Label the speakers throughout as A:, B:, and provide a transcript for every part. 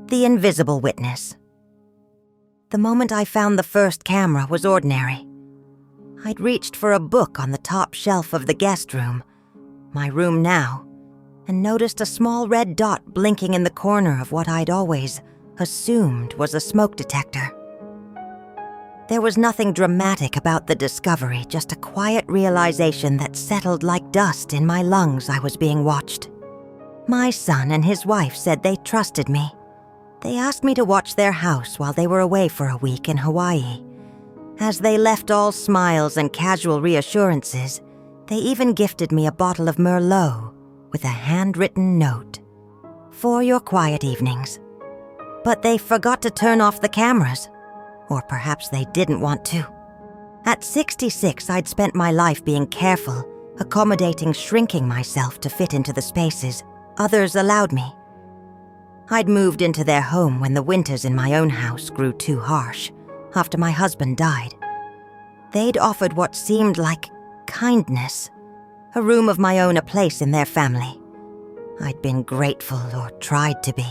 A: The Invisible Witness. The moment I found the first camera was ordinary. I'd reached for a book on the top shelf of the guest room, my room now, and noticed a small red dot blinking in the corner of what I'd always assumed was a smoke detector. There was nothing dramatic about the discovery, just a quiet realization that settled like dust in my lungs I was being watched. My son and his wife said they trusted me. They asked me to watch their house while they were away for a week in Hawaii. As they left all smiles and casual reassurances, they even gifted me a bottle of Merlot with a handwritten note. For your quiet evenings. But they forgot to turn off the cameras. Or perhaps they didn't want to. At 66, I'd spent my life being careful, accommodating, shrinking myself to fit into the spaces others allowed me. I'd moved into their home when the winters in my own house grew too harsh, after my husband died. They'd offered what seemed like kindness, a room of my own, a place in their family. I'd been grateful, or tried to be.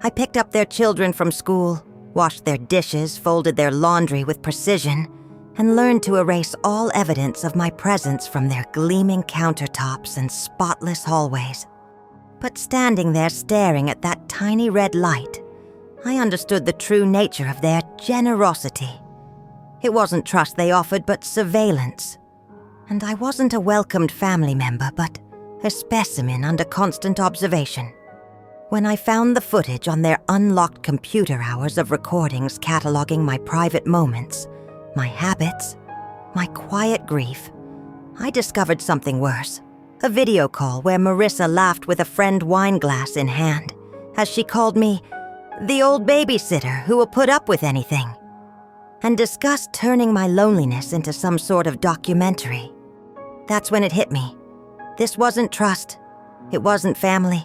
A: I picked up their children from school, washed their dishes, folded their laundry with precision, and learned to erase all evidence of my presence from their gleaming countertops and spotless hallways. But standing there staring at that tiny red light, I understood the true nature of their generosity. It wasn't trust they offered, but surveillance. And I wasn't a welcomed family member, but a specimen under constant observation. When I found the footage on their unlocked computer hours of recordings cataloging my private moments, my habits, my quiet grief, I discovered something worse. A video call where Marissa laughed with a friend wine glass in hand, as she called me the old babysitter who will put up with anything, and discussed turning my loneliness into some sort of documentary. That's when it hit me. This wasn't trust. It wasn't family.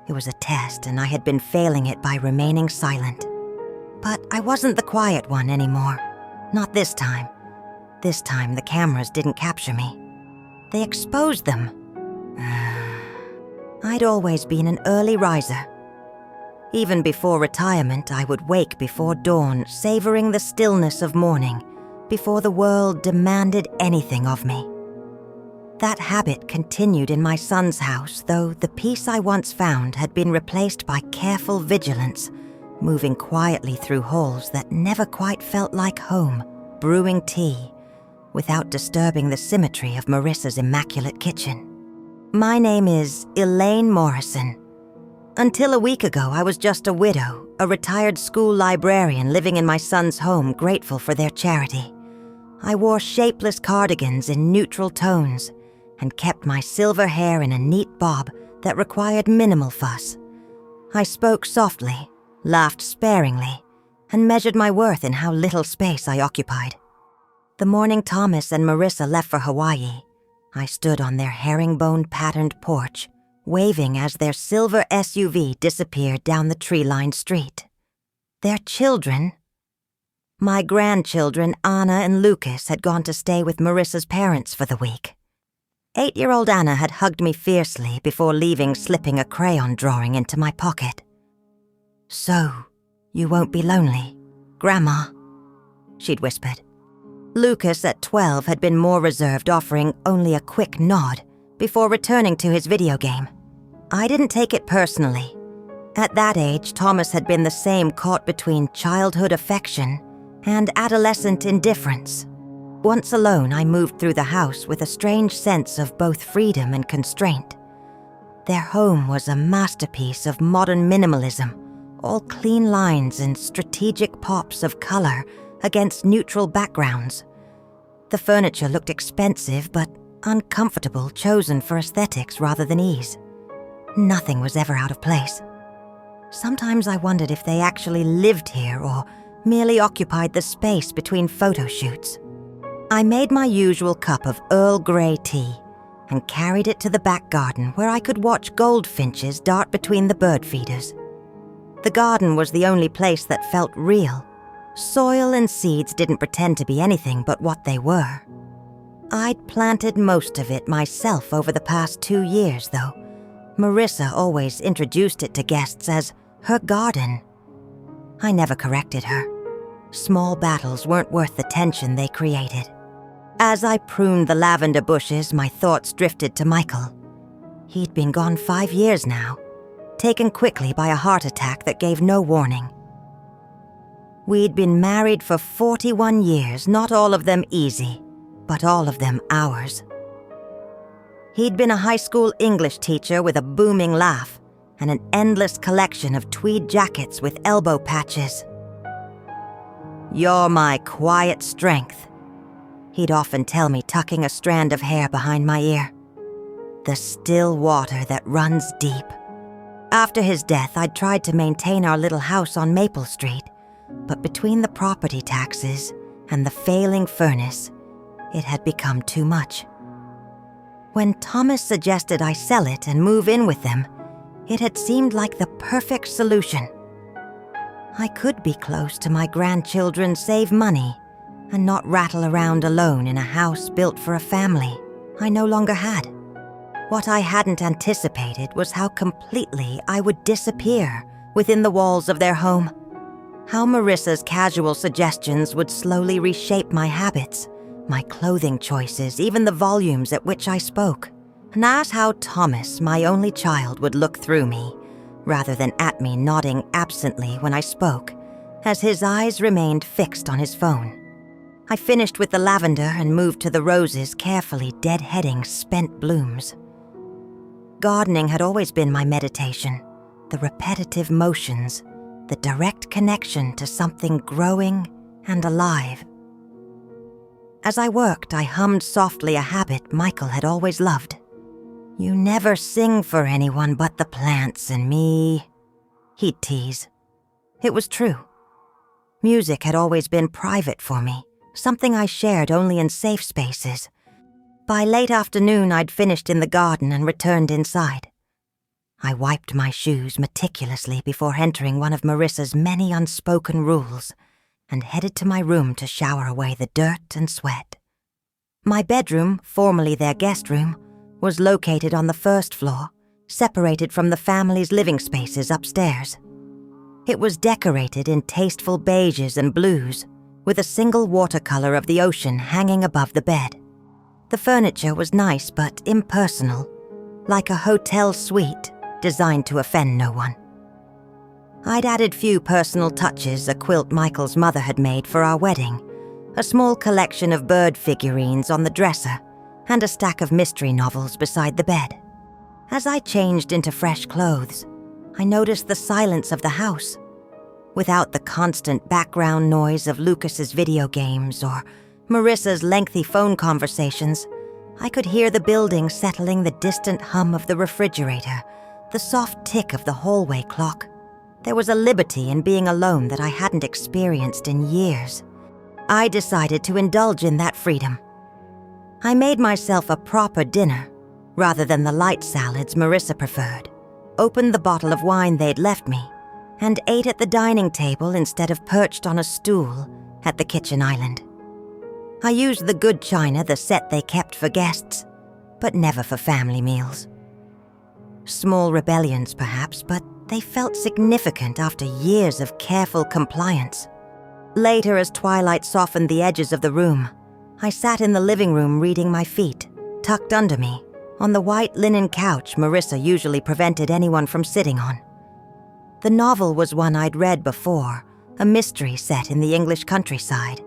A: It was a test, and I had been failing it by remaining silent. But I wasn't the quiet one anymore. Not this time. This time, the cameras didn't capture me. They exposed them. I'd always been an early riser. Even before retirement, I would wake before dawn, savoring the stillness of morning, before the world demanded anything of me. That habit continued in my son's house, though the peace I once found had been replaced by careful vigilance, moving quietly through halls that never quite felt like home, brewing tea, without disturbing the symmetry of Marissa's immaculate kitchen. My name is Elaine Morrison. Until a week ago, I was just a widow, a retired school librarian living in my son's home, grateful for their charity. I wore shapeless cardigans in neutral tones, and kept my silver hair in a neat bob that required minimal fuss. I spoke softly, laughed sparingly, and measured my worth in how little space I occupied. The morning Thomas and Marissa left for Hawaii, I stood on their herringbone-patterned porch, waving as their silver SUV disappeared down the tree-lined street. Their children, my grandchildren Anna and Lucas, had gone to stay with Marissa's parents for the week. 8-year-old Anna had hugged me fiercely before leaving, slipping a crayon drawing into my pocket. "So, you won't be lonely, Grandma," she'd whispered. Lucas, at 12, had been more reserved, offering only a quick nod before returning to his video game. I didn't take it personally. At that age, Thomas had been the same, caught between childhood affection and adolescent indifference. Once alone, I moved through the house with a strange sense of both freedom and constraint. Their home was a masterpiece of modern minimalism, all clean lines and strategic pops of color against neutral backgrounds. The furniture looked expensive but uncomfortable, chosen for aesthetics rather than ease. Nothing was ever out of place. Sometimes I wondered if they actually lived here or merely occupied the space between photo shoots. I made my usual cup of Earl Grey tea and carried it to the back garden where I could watch goldfinches dart between the bird feeders. The garden was the only place that felt real. Soil and seeds didn't pretend to be anything but what they were. I'd planted most of it myself over the past 2 years, though. Marissa always introduced it to guests as Her garden. I never corrected her. Small battles weren't worth the tension they created. As I pruned the lavender bushes, my thoughts drifted to Michael. He'd been gone 5 years now, taken quickly by a heart attack that gave no warning. We'd been married for 41 years, not all of them easy, but all of them ours. He'd been a high school English teacher with a booming laugh and an endless collection of tweed jackets with elbow patches. "You're my quiet strength," he'd often tell me, tucking a strand of hair behind my ear. "The still water that runs deep." After his death, I'd tried to maintain our little house on Maple Street, but between the property taxes and the failing furnace, it had become too much. When Thomas suggested I sell it and move in with them, it had seemed like the perfect solution. I could be close to my grandchildren, save money, and not rattle around alone in a house built for a family I no longer had. What I hadn't anticipated was how completely I would disappear within the walls of their home. How Marissa's casual suggestions would slowly reshape my habits, my clothing choices, even the volumes at which I spoke. Not how Thomas, my only child, would look through me, rather than at me, nodding absently when I spoke, as his eyes remained fixed on his phone. I finished with the lavender and moved to the roses, carefully deadheading spent blooms. Gardening had always been my meditation, the repetitive motions, the direct connection to something growing and alive. As I worked, I hummed softly a habit Michael had always loved. "You never sing for anyone but the plants and me," he'd tease. It was true. Music had always been private for me, something I shared only in safe spaces. By late afternoon, I'd finished in the garden and returned inside. I wiped my shoes meticulously before entering one of Marissa's many unspoken rules and headed to my room to shower away the dirt and sweat. My bedroom, formerly their guest room, was located on the first floor, separated from the family's living spaces upstairs. It was decorated in tasteful beiges and blues, with a single watercolor of the ocean hanging above the bed. The furniture was nice but impersonal, like a hotel suite designed to offend no one. I'd added few personal touches, a quilt Michael's mother had made for our wedding, a small collection of bird figurines on the dresser, and a stack of mystery novels beside the bed. As I changed into fresh clothes, I noticed the silence of the house. Without the constant background noise of Lucas's video games or Marissa's lengthy phone conversations, I could hear the building settling, the distant hum of the refrigerator, the soft tick of the hallway clock. There was a liberty in being alone that I hadn't experienced in years. I decided to indulge in that freedom. I made myself a proper dinner, rather than the light salads Marissa preferred, opened the bottle of wine they'd left me, and ate at the dining table instead of perched on a stool at the kitchen island. I used the good china, the set they kept for guests, but never for family meals. Small rebellions, perhaps, but they felt significant after years of careful compliance. Later, as twilight softened the edges of the room, I sat in the living room reading my feet, tucked under me, on the white linen couch Marissa usually prevented anyone from sitting on. The novel was one I'd read before, a mystery set in the English countryside,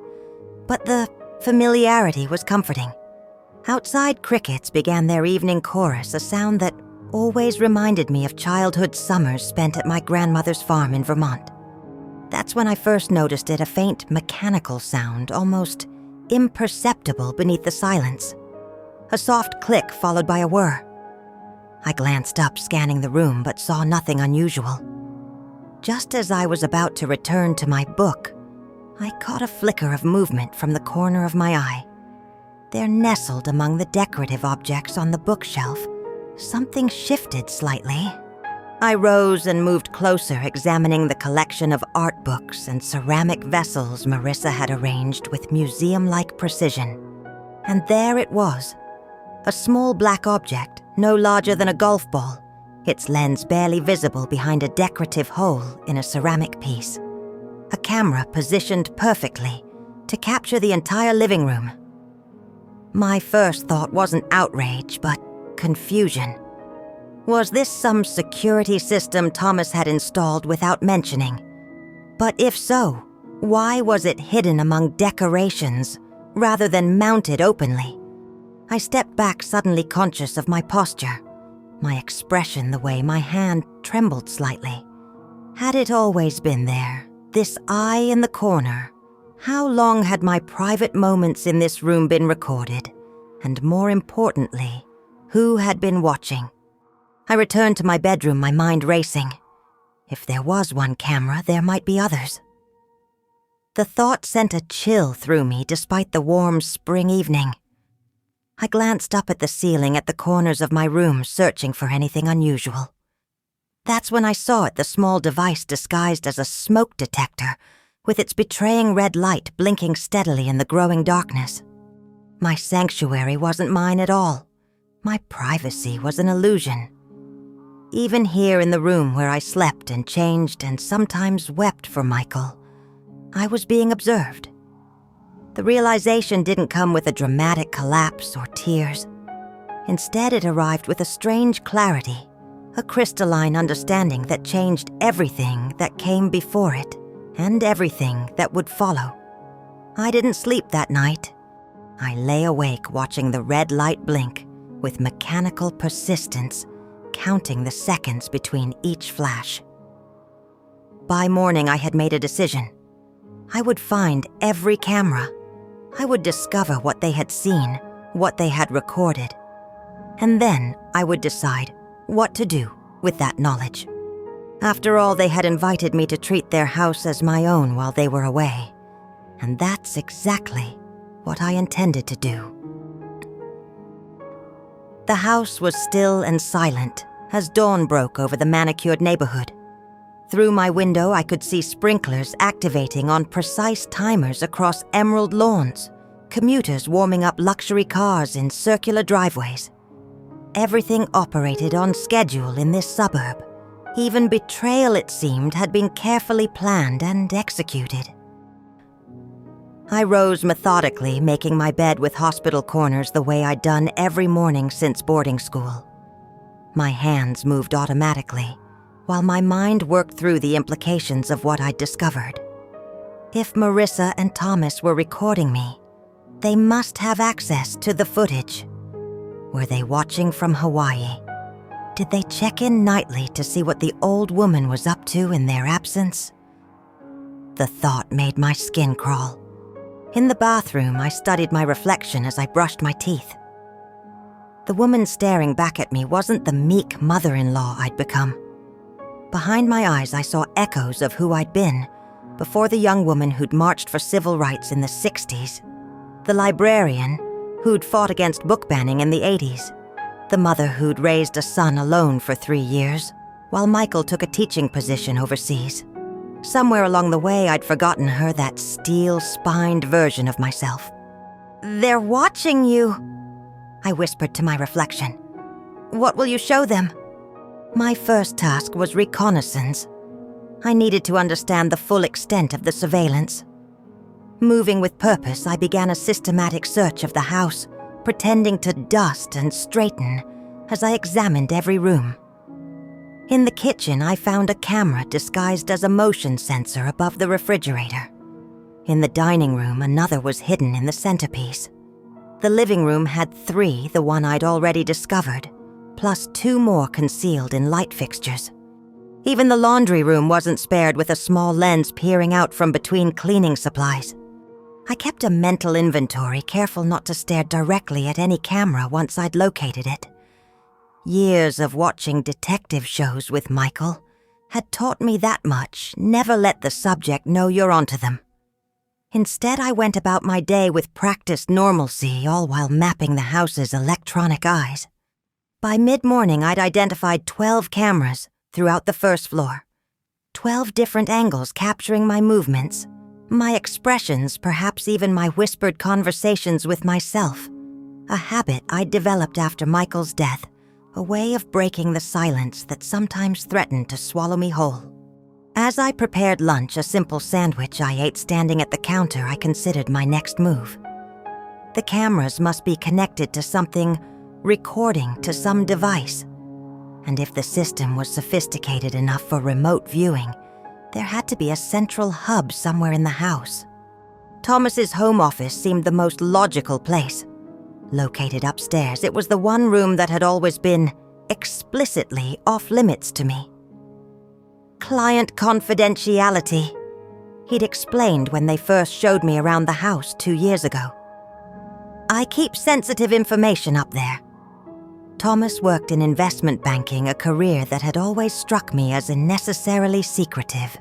A: but the familiarity was comforting. Outside, crickets began their evening chorus, a sound that always reminded me of childhood summers spent at my grandmother's farm in Vermont. That's when I first noticed it, a faint mechanical sound, almost imperceptible beneath the silence. A soft click followed by a whir. I glanced up, scanning the room, but saw nothing unusual. Just as I was about to return to my book, I caught a flicker of movement from the corner of my eye. There, nestled among the decorative objects on the bookshelf, something shifted slightly. I rose and moved closer, examining the collection of art books and ceramic vessels Marissa had arranged with museum-like precision. And there it was, a small black object, no larger than a golf ball, its lens barely visible behind a decorative hole in a ceramic piece. A camera positioned perfectly to capture the entire living room. My first thought wasn't outrage, but confusion. Was this some security system Thomas had installed without mentioning? But if so, why was it hidden among decorations rather than mounted openly? I stepped back, suddenly conscious of my posture, my expression, the way my hand trembled slightly. Had it always been there, this eye in the corner? How long had my private moments in this room been recorded? And more importantly, who had been watching? I returned to my bedroom, my mind racing. If there was one camera, there might be others. The thought sent a chill through me despite the warm spring evening. I glanced up at the ceiling at the corners of my room, searching for anything unusual. That's when I saw it, the small device disguised as a smoke detector, with its betraying red light blinking steadily in the growing darkness. My sanctuary wasn't mine at all. My privacy was an illusion. Even here in the room where I slept and changed and sometimes wept for Michael, I was being observed. The realization didn't come with a dramatic collapse or tears. Instead, it arrived with a strange clarity, a crystalline understanding that changed everything that came before it and everything that would follow. I didn't sleep that night. I lay awake watching the red light blink with mechanical persistence, counting the seconds between each flash. By morning, I had made a decision. I would find every camera. I would discover what they had seen, what they had recorded. And then I would decide what to do with that knowledge. After all, they had invited me to treat their house as my own while they were away. And that's exactly what I intended to do. The house was still and silent as dawn broke over the manicured neighborhood. Through my window, I could see sprinklers activating on precise timers across emerald lawns, commuters warming up luxury cars in circular driveways. Everything operated on schedule in this suburb. Even betrayal, it seemed, had been carefully planned and executed. I rose methodically, making my bed with hospital corners the way I'd done every morning since boarding school. My hands moved automatically, while my mind worked through the implications of what I'd discovered. If Marissa and Thomas were recording me, they must have access to the footage. Were they watching from Hawaii? Did they check in nightly to see what the old woman was up to in their absence? The thought made my skin crawl. In the bathroom, I studied my reflection as I brushed my teeth. The woman staring back at me wasn't the meek mother-in-law I'd become. Behind my eyes, I saw echoes of who I'd been before the young woman who'd marched for civil rights in the 60s, the librarian who'd fought against book banning in the 80s, the mother who'd raised a son alone for 3 years, while Michael took a teaching position overseas. Somewhere along the way, I'd forgotten her, that steel-spined version of myself. "They're watching you," I whispered to my reflection. "What will you show them?" My first task was reconnaissance. I needed to understand the full extent of the surveillance. Moving with purpose, I began a systematic search of the house, pretending to dust and straighten as I examined every room. In the kitchen, I found a camera disguised as a motion sensor above the refrigerator. In the dining room, another was hidden in the centerpiece. The living room had 3, the one I'd already discovered, plus 2 more concealed in light fixtures. Even the laundry room wasn't spared, with a small lens peering out from between cleaning supplies. I kept a mental inventory, careful not to stare directly at any camera once I'd located it. Years of watching detective shows with Michael had taught me that much: never let the subject know you're onto them. Instead, I went about my day with practiced normalcy, all while mapping the house's electronic eyes. By mid-morning, I'd identified 12 cameras throughout the first floor. 12 different angles capturing my movements, my expressions, perhaps even my whispered conversations with myself. A habit I'd developed after Michael's death, a way of breaking the silence that sometimes threatened to swallow me whole. As I prepared lunch, a simple sandwich I ate standing at the counter, I considered my next move. The cameras must be connected to something, recording to some device. And if the system was sophisticated enough for remote viewing, there had to be a central hub somewhere in the house. Thomas's home office seemed the most logical place. Located upstairs, it was the one room that had always been explicitly off-limits to me. Client confidentiality, he'd explained when they first showed me around the house 2 years ago. I keep sensitive information up there. Thomas worked in investment banking, a career that had always struck me as unnecessarily secretive.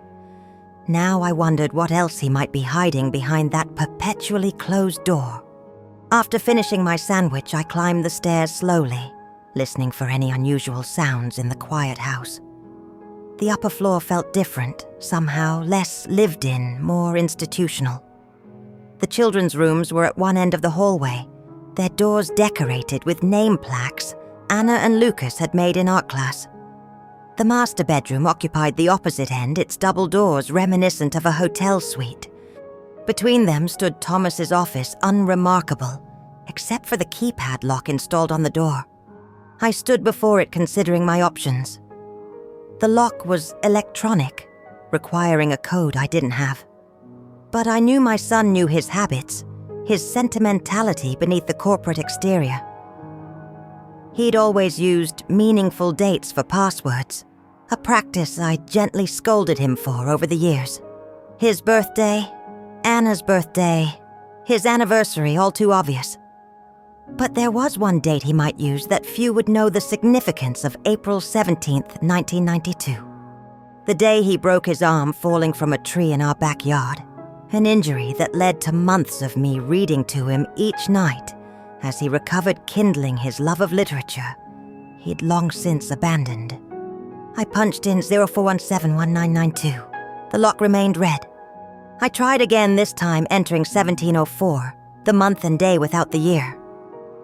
A: Now I wondered what else he might be hiding behind that perpetually closed door. After finishing my sandwich, I climbed the stairs slowly, listening for any unusual sounds in the quiet house. The upper floor felt different, somehow less lived in, more institutional. The children's rooms were at one end of the hallway, their doors decorated with name plaques Anna and Lucas had made in art class. The master bedroom occupied the opposite end, its double doors reminiscent of a hotel suite. Between them stood Thomas's office, unremarkable, except for the keypad lock installed on the door. I stood before it considering my options. The lock was electronic, requiring a code I didn't have. But I knew my son knew his habits, his sentimentality beneath the corporate exterior. He'd always used meaningful dates for passwords, a practice I gently scolded him for over the years. His birthday, Anna's birthday, his anniversary, all too obvious. But there was one date he might use that few would know the significance of: April 17th, 1992. The day he broke his arm falling from a tree in our backyard, an injury that led to months of me reading to him each night as he recovered, kindling his love of literature he'd long since abandoned. I punched in 04171992. The lock remained red. I tried again, this time entering 1704, the month and day without the year.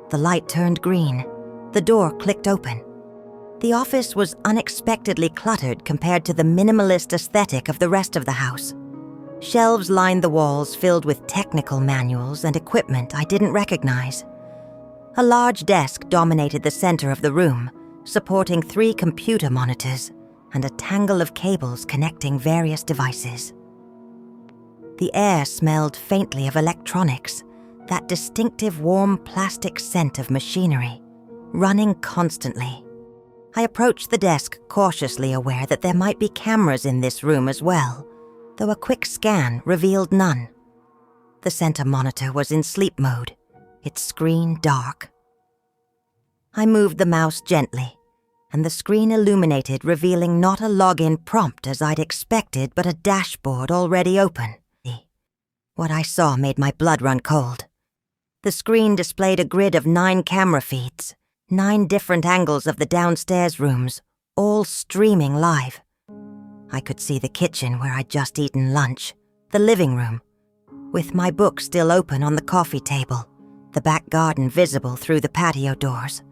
A: The light turned green. The door clicked open. The office was unexpectedly cluttered compared to the minimalist aesthetic of the rest of the house. Shelves lined the walls filled with technical manuals and equipment I didn't recognize. A large desk dominated the center of the room, supporting 3 computer monitors and a tangle of cables connecting various devices. The air smelled faintly of electronics, that distinctive warm plastic scent of machinery, running constantly. I approached the desk, cautiously aware that there might be cameras in this room as well, though a quick scan revealed none. The center monitor was in sleep mode, its screen dark. I moved the mouse gently, and the screen illuminated, revealing not a login prompt as I'd expected, but a dashboard already open. What I saw made my blood run cold. The screen displayed a grid of 9 camera feeds, 9 different angles of the downstairs rooms, all streaming live. I could see the kitchen where I'd just eaten lunch, the living room, with my book still open on the coffee table, the back garden visible through the patio doors.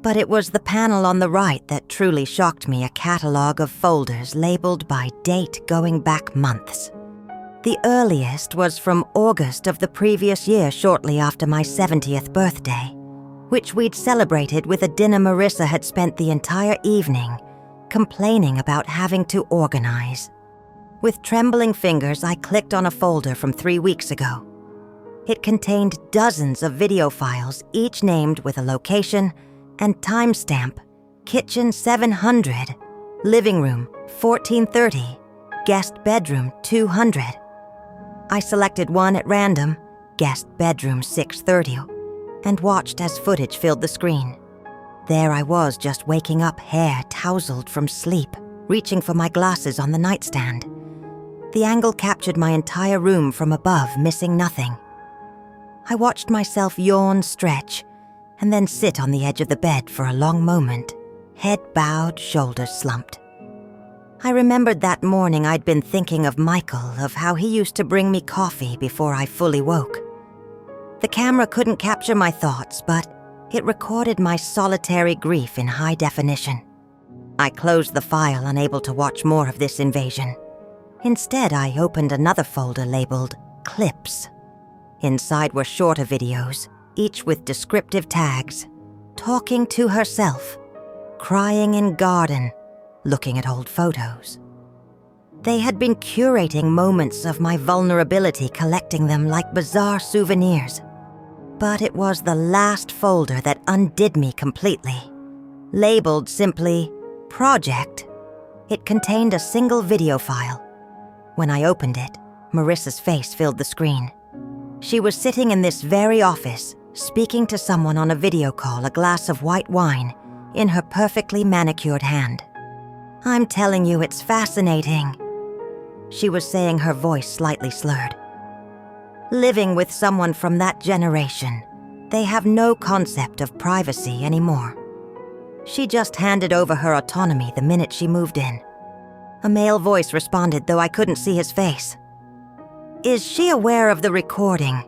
A: But it was the panel on the right that truly shocked me, a catalog of folders labeled by date going back months. The earliest was from August of the previous year, shortly after my 70th birthday, which we'd celebrated with a dinner Marissa had spent the entire evening complaining about having to organize. With trembling fingers, I clicked on a folder from 3 weeks ago. It contained dozens of video files, each named with a location and timestamp: kitchen 700, living room 1430, guest bedroom 200. I selected one at random, guest bedroom 630, and watched as footage filled the screen. There I was, just waking up, hair tousled from sleep, reaching for my glasses on the nightstand. The angle captured my entire room from above, missing nothing. I watched myself yawn, stretch, and then sit on the edge of the bed for a long moment, head bowed, shoulders slumped. I remembered that morning I'd been thinking of Michael, of how he used to bring me coffee before I fully woke. The camera couldn't capture my thoughts, but It recorded my solitary grief in high definition. I closed the file, unable to watch more of this invasion. Instead, I opened another folder labeled Clips. Inside were shorter videos, each with descriptive tags. Talking to herself, crying in garden, looking at old photos. They had been curating moments of my vulnerability, collecting them like bizarre souvenirs. But it was the last folder that undid me completely. Labeled simply Project, it contained a single video file. When I opened it, Marissa's face filled the screen. She was sitting in this very office, speaking to someone on a video call, a glass of white wine in her perfectly manicured hand. "I'm telling you, it's fascinating," she was saying, her voice slightly slurred. "Living with someone from that generation, they have no concept of privacy anymore. She just handed over her autonomy the minute she moved in." A male voice responded, though I couldn't see his face. "Is she aware of the recording?"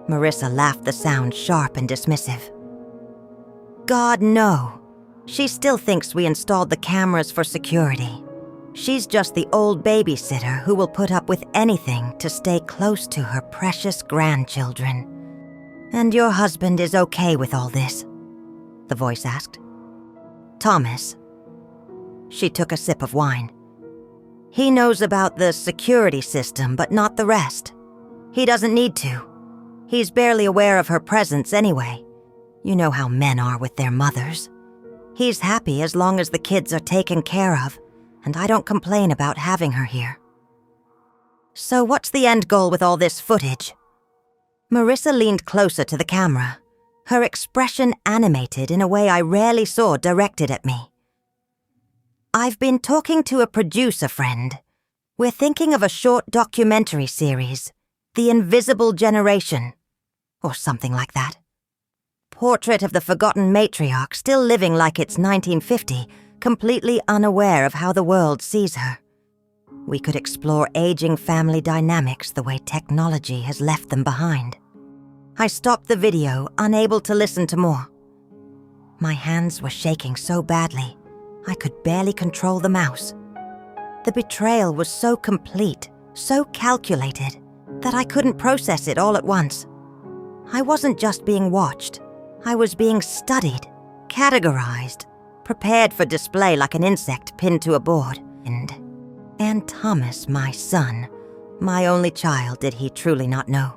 A: Marissa laughed, the sound sharp and dismissive. "God, no. She still thinks we installed the cameras for security. She's just the old babysitter who will put up with anything to stay close to her precious grandchildren. And your husband is okay with all this?" the voice asked. "Thomas." She took a sip of wine. "He knows about the security system, but not the rest. He doesn't need to. He's barely aware of her presence anyway. You know how men are with their mothers. He's happy as long as the kids are taken care of, and I don't complain about having her here." "So what's the end goal with all this footage?" Marissa leaned closer to the camera, her expression animated in a way I rarely saw directed at me. "I've been talking to a producer friend. We're thinking of a short documentary series, The Invisible Generation, or something like that. Portrait of the forgotten matriarch still living like it's 1950, completely unaware of how the world sees her. We could explore aging family dynamics the way technology has left them behind." I stopped the video, unable to listen to more. My hands were shaking so badly, I could barely control the mouse. The betrayal was so complete, so calculated, that I couldn't process it all at once. I wasn't just being watched. I was being studied, categorized, prepared for display like an insect pinned to a board. And Thomas, my son, my only child, did he truly not know?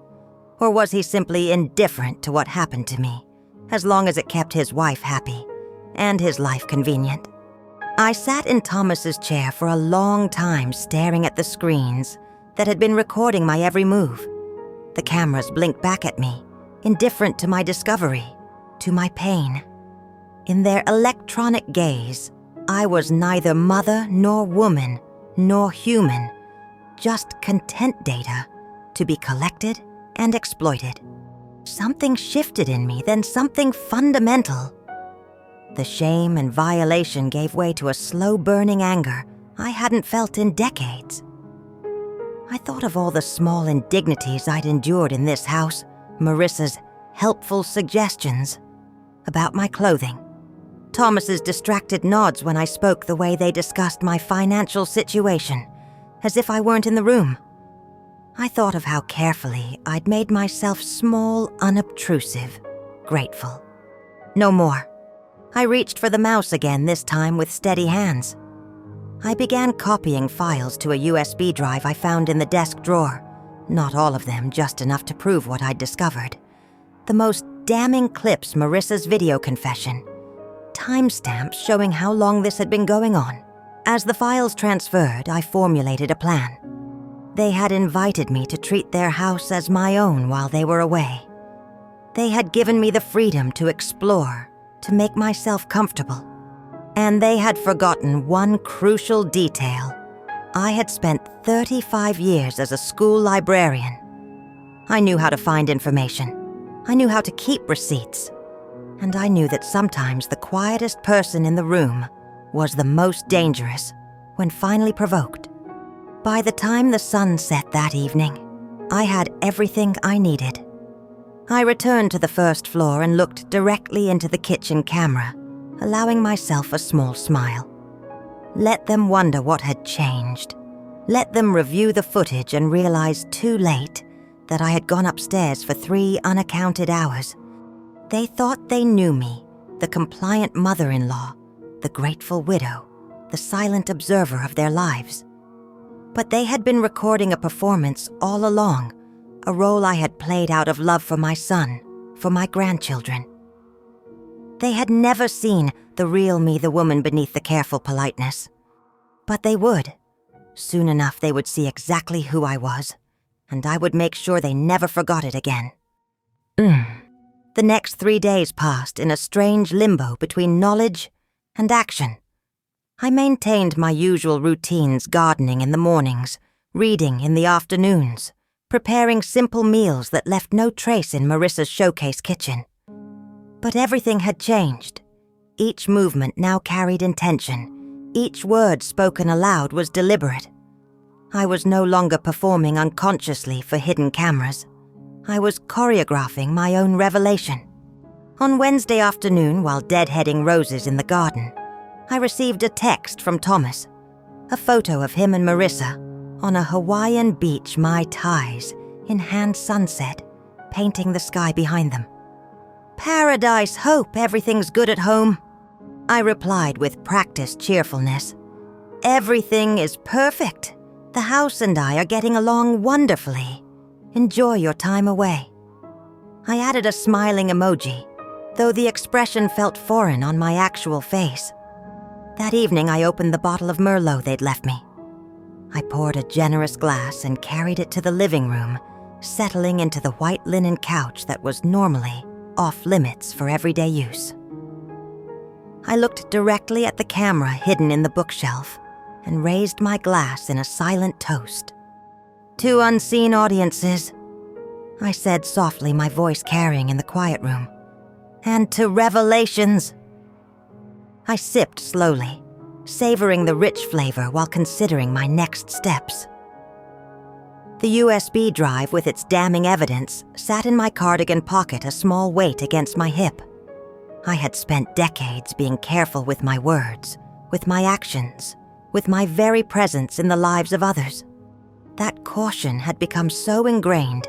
A: Or was he simply indifferent to what happened to me, as long as it kept his wife happy and his life convenient? I sat in Thomas's chair for a long time, staring at the screens that had been recording my every move. The cameras blinked back at me, indifferent to my discovery, to my pain. In their electronic gaze, I was neither mother nor woman nor human, just content data to be collected and exploited. Something shifted in me, then something fundamental. The shame and violation gave way to a slow-burning anger I hadn't felt in decades. I thought of all the small indignities I'd endured in this house, Marissa's helpful suggestions about my clothing, Thomas's distracted nods when I spoke, the way they discussed my financial situation, as if I weren't in the room. I thought of how carefully I'd made myself small, unobtrusive, grateful. No more. I reached for the mouse again, this time with steady hands. I began copying files to a USB drive I found in the desk drawer. Not all of them, just enough to prove what I'd discovered. The most damning clips, Marissa's video confession. Timestamps showing how long this had been going on. As the files transferred, I formulated a plan. They had invited me to treat their house as my own while they were away. They had given me the freedom to explore, to make myself comfortable. And they had forgotten one crucial detail. I had spent 35 years as a school librarian. I knew how to find information. I knew how to keep receipts. And I knew that sometimes the quietest person in the room was the most dangerous when finally provoked. By the time the sun set that evening, I had everything I needed. I returned to the first floor and looked directly into the kitchen camera, allowing myself a small smile. Let them wonder what had changed. Let them review the footage and realize too late that I had gone upstairs for 3 unaccounted hours. They thought they knew me, the compliant mother-in-law, the grateful widow, the silent observer of their lives. But they had been recording a performance all along, a role I had played out of love for my son, for my grandchildren. They had never seen the real me, the woman beneath the careful politeness. But they would. Soon enough they would see exactly who I was, and I would make sure they never forgot it again. The next 3 days passed in a strange limbo between knowledge and action. I maintained my usual routines, gardening in the mornings, reading in the afternoons, preparing simple meals that left no trace in Marissa's showcase kitchen. But everything had changed. Each movement now carried intention. Each word spoken aloud was deliberate. I was no longer performing unconsciously for hidden cameras. I was choreographing my own revelation. On Wednesday afternoon, while deadheading roses in the garden, I received a text from Thomas, a photo of him and Marissa on a Hawaiian beach, Mai Tais, in hand sunset, painting the sky behind them. "Paradise, hope everything's good at home," I replied with practiced cheerfulness. "Everything is perfect. The house and I are getting along wonderfully. Enjoy your time away." I added a smiling emoji, though the expression felt foreign on my actual face. That evening I opened the bottle of Merlot they'd left me. I poured a generous glass and carried it to the living room, settling into the white linen couch that was normally off-limits for everyday use. I looked directly at the camera hidden in the bookshelf and raised my glass in a silent toast. "To unseen audiences," I said softly, my voice carrying in the quiet room. "And to revelations." I sipped slowly, savoring the rich flavor while considering my next steps. The USB drive with its damning evidence sat in my cardigan pocket, a small weight against my hip. I had spent decades being careful with my words, with my actions, with my very presence in the lives of others. That caution had become so ingrained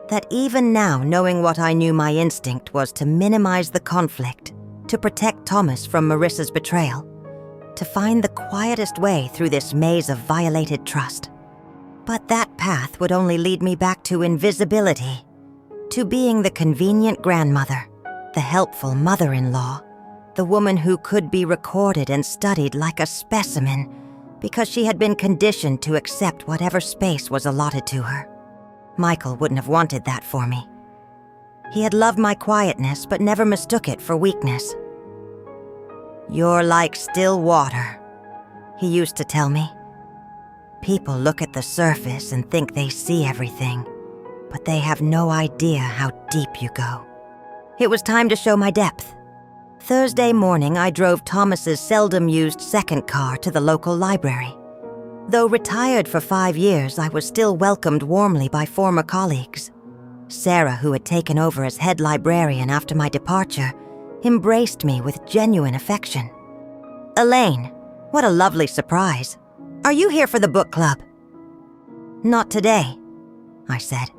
A: that even now, knowing what I knew my instinct was to minimize the conflict, to protect Thomas from Marissa's betrayal, to find the quietest way through this maze of violated trust. But that path would only lead me back to invisibility, to being the convenient grandmother, the helpful mother-in-law, the woman who could be recorded and studied like a specimen because she had been conditioned to accept whatever space was allotted to her. Michael wouldn't have wanted that for me. He had loved my quietness but never mistook it for weakness. "You're like still water," he used to tell me. "People look at the surface and think they see everything, but they have no idea how deep you go." It was time to show my depth. Thursday morning, I drove Thomas's seldom-used second car to the local library. Though retired for 5 years, I was still welcomed warmly by former colleagues. Sarah, who had taken over as head librarian after my departure, embraced me with genuine affection. "Elaine, what a lovely surprise. Are you here for the book club?" "Not today," I said.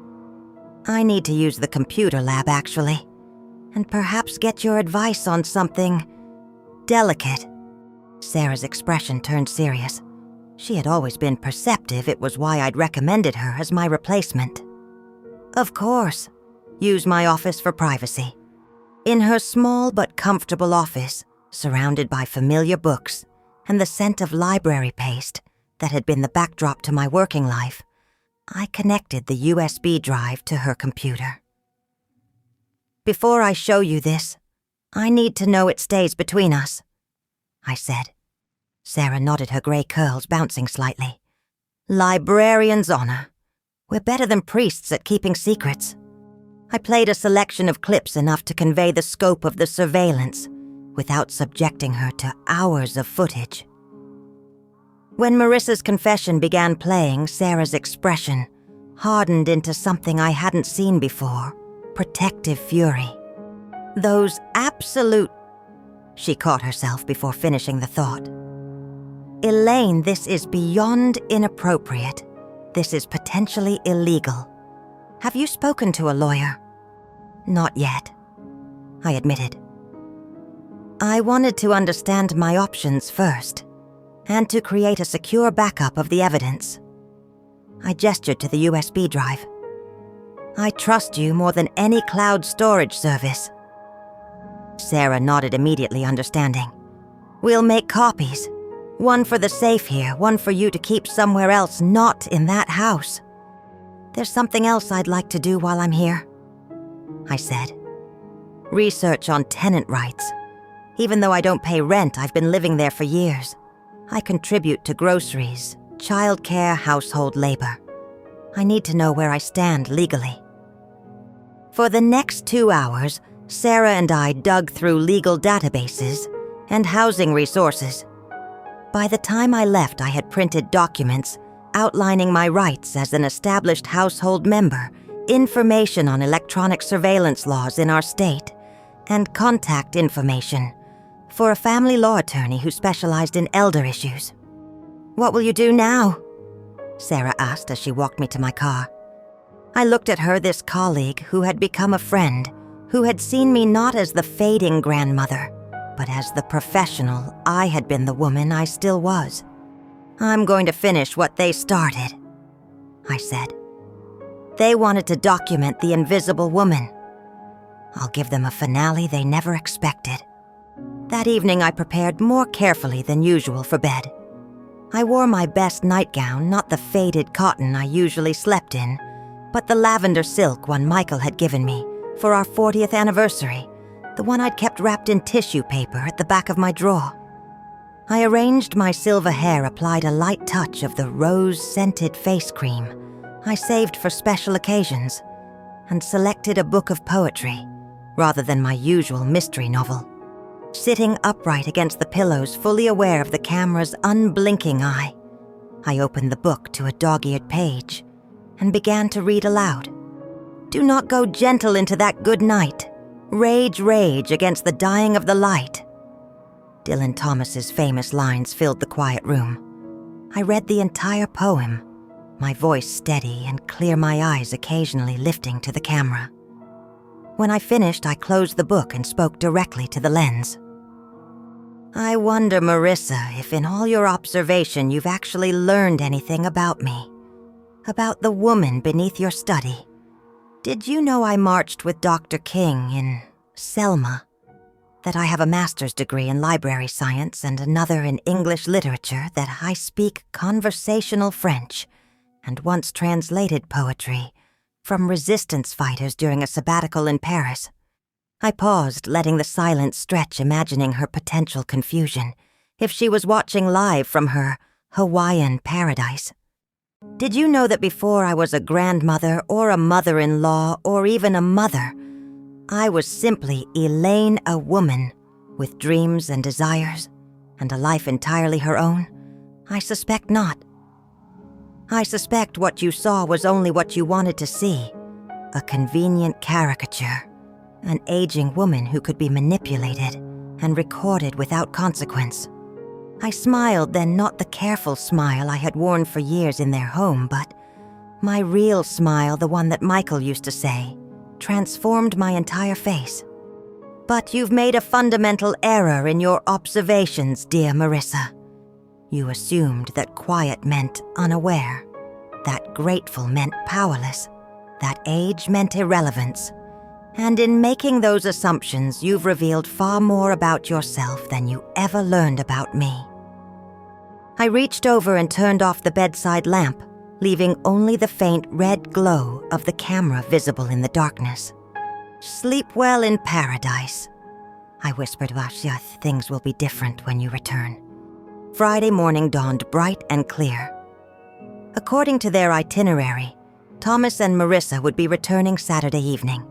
A: "I need to use the computer lab, actually, and perhaps get your advice on something delicate." Sarah's expression turned serious. She had always been perceptive. It was why I'd recommended her as my replacement. "Of course. Use my office for privacy." In her small but comfortable office, surrounded by familiar books and the scent of library paste that had been the backdrop to my working life, I connected the USB drive to her computer. "Before I show you this, I need to know it stays between us," I said. Sarah nodded, her gray curls bouncing slightly. "Librarian's honor. We're better than priests at keeping secrets." I played a selection of clips enough to convey the scope of the surveillance without subjecting her to hours of footage. When Marissa's confession began playing, Sarah's expression hardened into something I hadn't seen before, protective fury. Those absolute... She caught herself before finishing the thought. Elaine, this is beyond inappropriate. This is potentially illegal. Have you spoken to a lawyer? Not yet, I admitted. I wanted to understand my options first, and to create a secure backup of the evidence. I gestured to the USB drive. I trust you more than any cloud storage service. Sarah nodded immediately, understanding. We'll make copies. One for the safe here, one for you to keep somewhere else, not in that house. There's something else I'd like to do while I'm here, I said. Research on tenant rights. Even though I don't pay rent, I've been living there for years. I contribute to groceries, childcare, household labor. I need to know where I stand legally. For the next 2 hours, Sarah and I dug through legal databases and housing resources. By the time I left, I had printed documents outlining my rights as an established household member, information on electronic surveillance laws in our state, and contact information for a family law attorney who specialized in elder issues. What will you do now? Sarah asked as she walked me to my car. I looked at her, this colleague who had become a friend, who had seen me not as the fading grandmother, but as the professional I had been the woman I still was. I'm going to finish what they started, I said. They wanted to document the invisible woman. I'll give them a finale they never expected. That evening I prepared more carefully than usual for bed. I wore my best nightgown, not the faded cotton I usually slept in, but the lavender silk one Michael had given me for our 40th anniversary, the one I'd kept wrapped in tissue paper at the back of my drawer. I arranged my silver hair, applied a light touch of the rose-scented face cream I saved for special occasions, and selected a book of poetry rather than my usual mystery novel. Sitting upright against the pillows, fully aware of the camera's unblinking eye, I opened the book to a dog-eared page and began to read aloud. Do not go gentle into that good night. Rage, rage against the dying of the light. Dylan Thomas's famous lines filled the quiet room. I read the entire poem, my voice steady and clear, my eyes occasionally lifting to the camera. When I finished, I closed the book and spoke directly to the lens. I wonder, Marissa, if in all your observation you've actually learned anything about me, about the woman beneath your study. Did you know I marched with Dr. King in Selma? That I have a master's degree in library science and another in English literature, that I speak conversational French and once translated poetry from resistance fighters during a sabbatical in Paris. I paused, letting the silence stretch, imagining her potential confusion, if she was watching live from her Hawaiian paradise. Did you know that before I was a grandmother or a mother-in-law or even a mother, I was simply Elaine, a woman with dreams and desires and a life entirely her own? I suspect not. I suspect what you saw was only what you wanted to see, a convenient caricature, an aging woman who could be manipulated and recorded without consequence. I smiled, then not the careful smile I had worn for years in their home, but my real smile, the one that Michael used to say, transformed my entire face. But you've made a fundamental error in your observations, dear Marissa. You assumed that quiet meant unaware, that grateful meant powerless, that age meant irrelevance. And in making those assumptions, you've revealed far more about yourself than you ever learned about me. I reached over and turned off the bedside lamp, leaving only the faint red glow of the camera visible in the darkness. Sleep well in paradise, I whispered. Vashyat, things will be different when you return. Friday morning dawned bright and clear. According to their itinerary, Thomas and Marissa would be returning Saturday evening.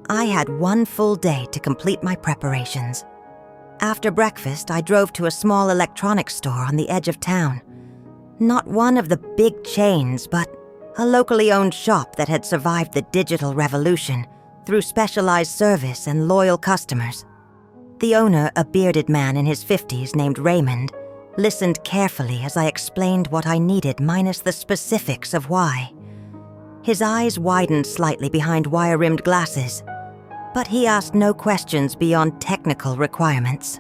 A: I had one full day to complete my preparations. After breakfast, I drove to a small electronics store on the edge of town. Not one of the big chains, but a locally owned shop that had survived the digital revolution through specialized service and loyal customers. The owner, a bearded man in his 50s named Raymond, listened carefully as I explained what I needed minus the specifics of why. His eyes widened slightly behind wire-rimmed glasses, but he asked no questions beyond technical requirements.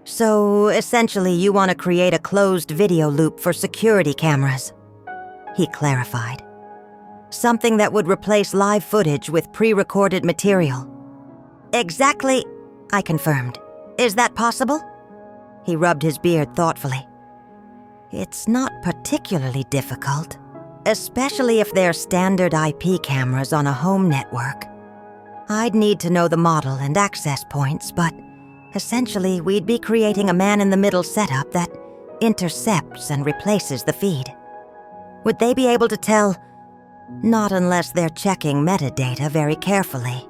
A: So, essentially, you want to create a closed video loop for security cameras, he clarified. Something that would replace live footage with pre-recorded material. Exactly, I confirmed. Is that possible? He rubbed his beard thoughtfully. It's not particularly difficult, especially if they're standard IP cameras on a home network. I'd need to know the model and access points, but essentially we'd be creating a man-in-the-middle setup that intercepts and replaces the feed. Would they be able to tell? Not unless they're checking metadata very carefully.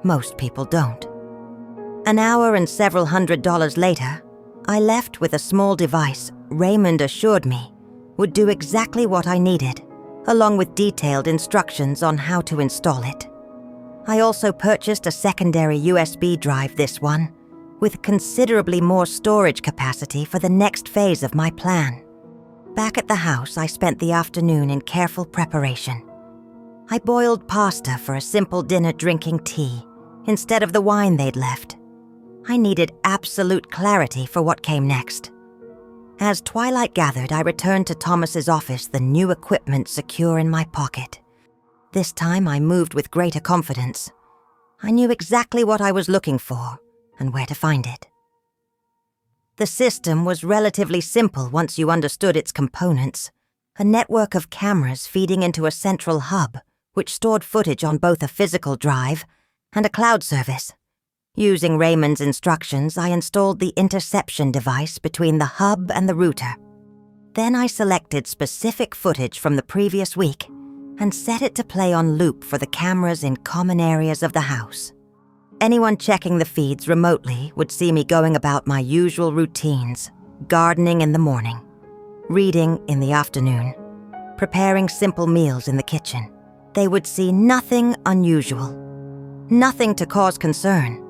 A: Most people don't. An hour and several $100s later, I left with a small device Raymond assured me would do exactly what I needed, along with detailed instructions on how to install it. I also purchased a secondary USB drive this one, with considerably more storage capacity for the next phase of my plan. Back at the house, I spent the afternoon in careful preparation. I boiled pasta for a simple dinner drinking tea, instead of the wine they'd left. I needed absolute clarity for what came next. As twilight gathered, I returned to Thomas's office, the new equipment secure in my pocket. This time I moved with greater confidence. I knew exactly what I was looking for and where to find it. The system was relatively simple once you understood its components. A network of cameras feeding into a central hub, which stored footage on both a physical drive and a cloud service. Using Raymond's instructions, I installed the interception device between the hub and the router. Then I selected specific footage from the previous week and set it to play on loop for the cameras in common areas of the house. Anyone checking the feeds remotely would see me going about my usual routines, gardening in the morning, reading in the afternoon, preparing simple meals in the kitchen. They would see nothing unusual, nothing to cause concern.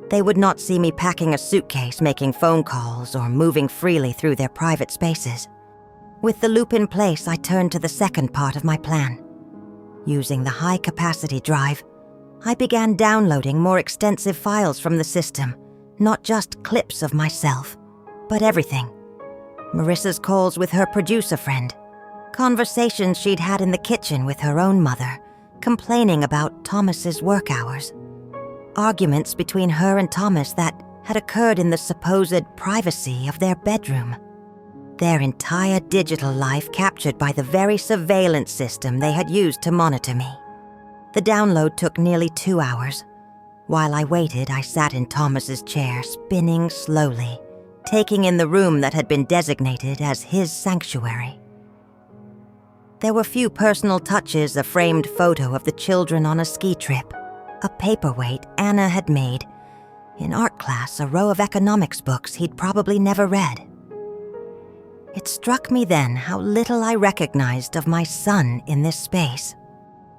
A: They would not see me packing a suitcase, making phone calls, or moving freely through their private spaces. With the loop in place, I turned to the second part of my plan. Using the high-capacity drive, I began downloading more extensive files from the system, not just clips of myself, but everything. Marissa's calls with her producer friend, conversations she'd had in the kitchen with her own mother, complaining about Thomas's work hours. Arguments between her and Thomas that had occurred in the supposed privacy of their bedroom. Their entire digital life captured by the very surveillance system they had used to monitor me. The download took nearly 2 hours. While I waited, I sat in Thomas's chair, spinning slowly, taking in the room that had been designated as his sanctuary. There were few personal touches, a framed photo of the children on a ski trip, a paperweight Anna had made, in art class a row of economics books he'd probably never read. It struck me then how little I recognized of my son in this space.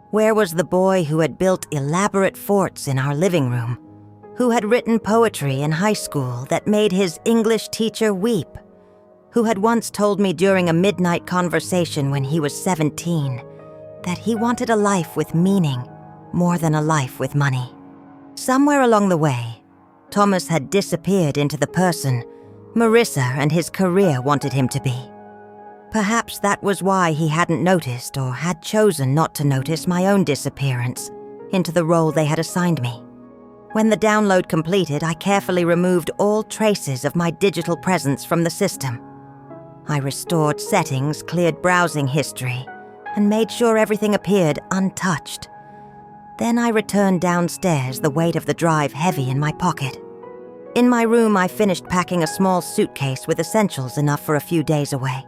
A: Where was the boy who had built elaborate forts in our living room, who had written poetry in high school that made his English teacher weep, who had once told me during a midnight conversation when he was 17 that he wanted a life with meaning more than a life with money? Somewhere along the way, Thomas had disappeared into the person Marissa and his career wanted him to be. Perhaps that was why he hadn't noticed or had chosen not to notice my own disappearance into the role they had assigned me. When the download completed, I carefully removed all traces of my digital presence from the system. I restored settings, cleared browsing history, and made sure everything appeared untouched. Then I returned downstairs, the weight of the drive heavy in my pocket. In my room, I finished packing a small suitcase with essentials enough for a few days away.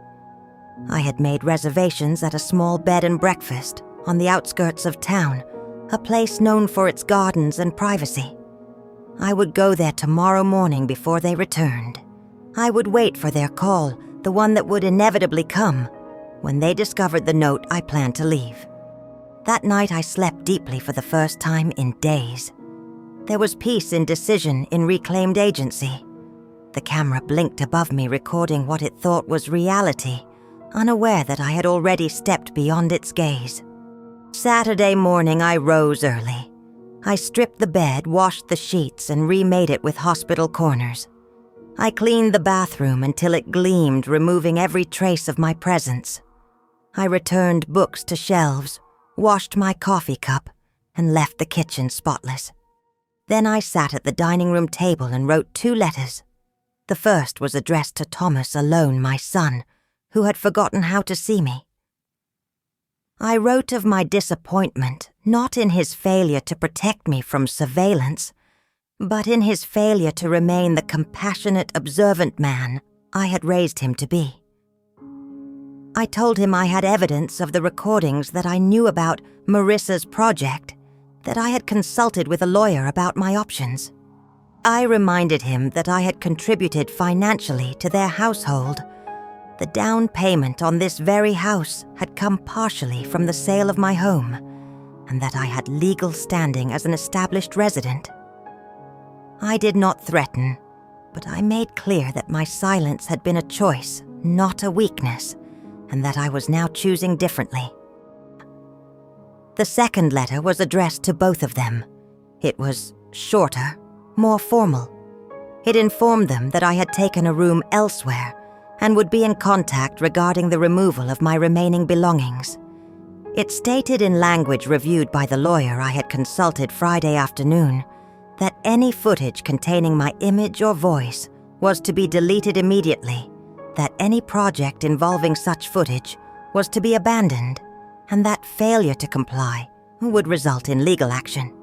A: I had made reservations at a small bed and breakfast on the outskirts of town, a place known for its gardens and privacy. I would go there tomorrow morning before they returned. I would wait for their call, the one that would inevitably come when they discovered the note I planned to leave. That night I slept deeply for the first time in days. There was peace in decision in reclaimed agency. The camera blinked above me, recording what it thought was reality, unaware that I had already stepped beyond its gaze. Saturday morning I rose early. I stripped the bed, washed the sheets, and remade it with hospital corners. I cleaned the bathroom until it gleamed, removing every trace of my presence. I returned books to shelves, washed my coffee cup, and left the kitchen spotless. Then I sat at the dining room table and wrote 2 letters. The first was addressed to Thomas alone, my son, who had forgotten how to see me. I wrote of my disappointment, not in his failure to protect me from surveillance, but in his failure to remain the compassionate, observant man I had raised him to be. I told him I had evidence of the recordings, that I knew about Marissa's project, that I had consulted with a lawyer about my options. I reminded him that I had contributed financially to their household. The down payment on this very house had come partially from the sale of my home, and that I had legal standing as an established resident. I did not threaten, but I made clear that my silence had been a choice, not a weakness, and that I was now choosing differently. The second letter was addressed to both of them. It was shorter, more formal. It informed them that I had taken a room elsewhere and would be in contact regarding the removal of my remaining belongings. It stated in language reviewed by the lawyer I had consulted Friday afternoon that any footage containing my image or voice was to be deleted immediately, that any project involving such footage was to be abandoned, and that failure to comply would result in legal action.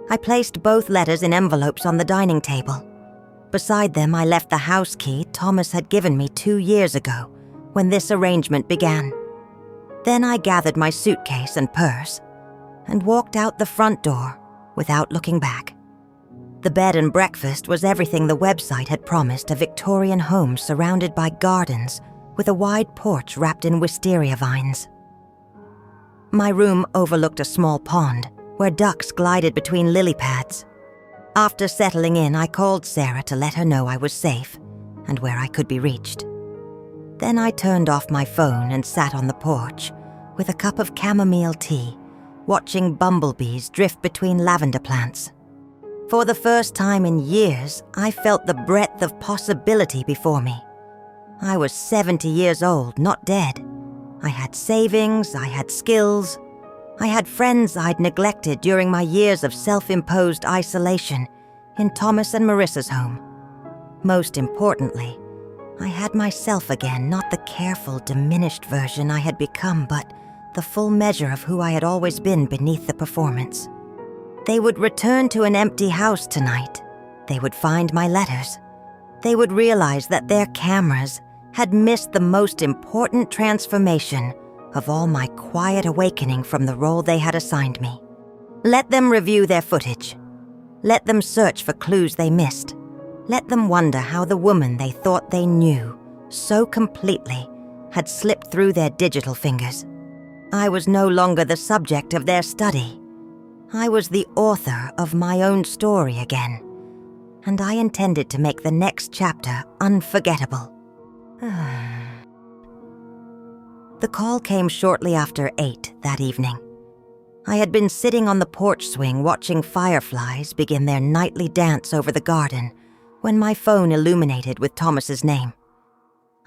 A: I placed both letters in envelopes on the dining table. Beside them, I left the house key Thomas had given me 2 years ago, when this arrangement began. Then I gathered my suitcase and purse and walked out the front door without looking back. The bed and breakfast was everything the website had promised: a Victorian home surrounded by gardens with a wide porch wrapped in wisteria vines. My room overlooked a small pond where ducks glided between lily pads. After settling in, I called Sarah to let her know I was safe and where I could be reached. Then I turned off my phone and sat on the porch with a cup of chamomile tea, watching bumblebees drift between lavender plants. For the first time in years, I felt the breadth of possibility before me. I was 70 years old, not dead. I had savings, I had skills. I had friends I'd neglected during my years of self-imposed isolation in Thomas and Marissa's home. Most importantly, I had myself again, not the careful, diminished version I had become, but the full measure of who I had always been beneath the performance. They would return to an empty house tonight. They would find my letters. They would realize that their cameras had missed the most important transformation of all my quiet awakening from the role they had assigned me. Let them review their footage. Let them search for clues they missed. Let them wonder how the woman they thought they knew so completely had slipped through their digital fingers. I was no longer the subject of their study. I was the author of my own story again, and I intended to make the next chapter unforgettable. The call came shortly after 8 that evening. I had been sitting on the porch swing watching fireflies begin their nightly dance over the garden when my phone illuminated with Thomas's name.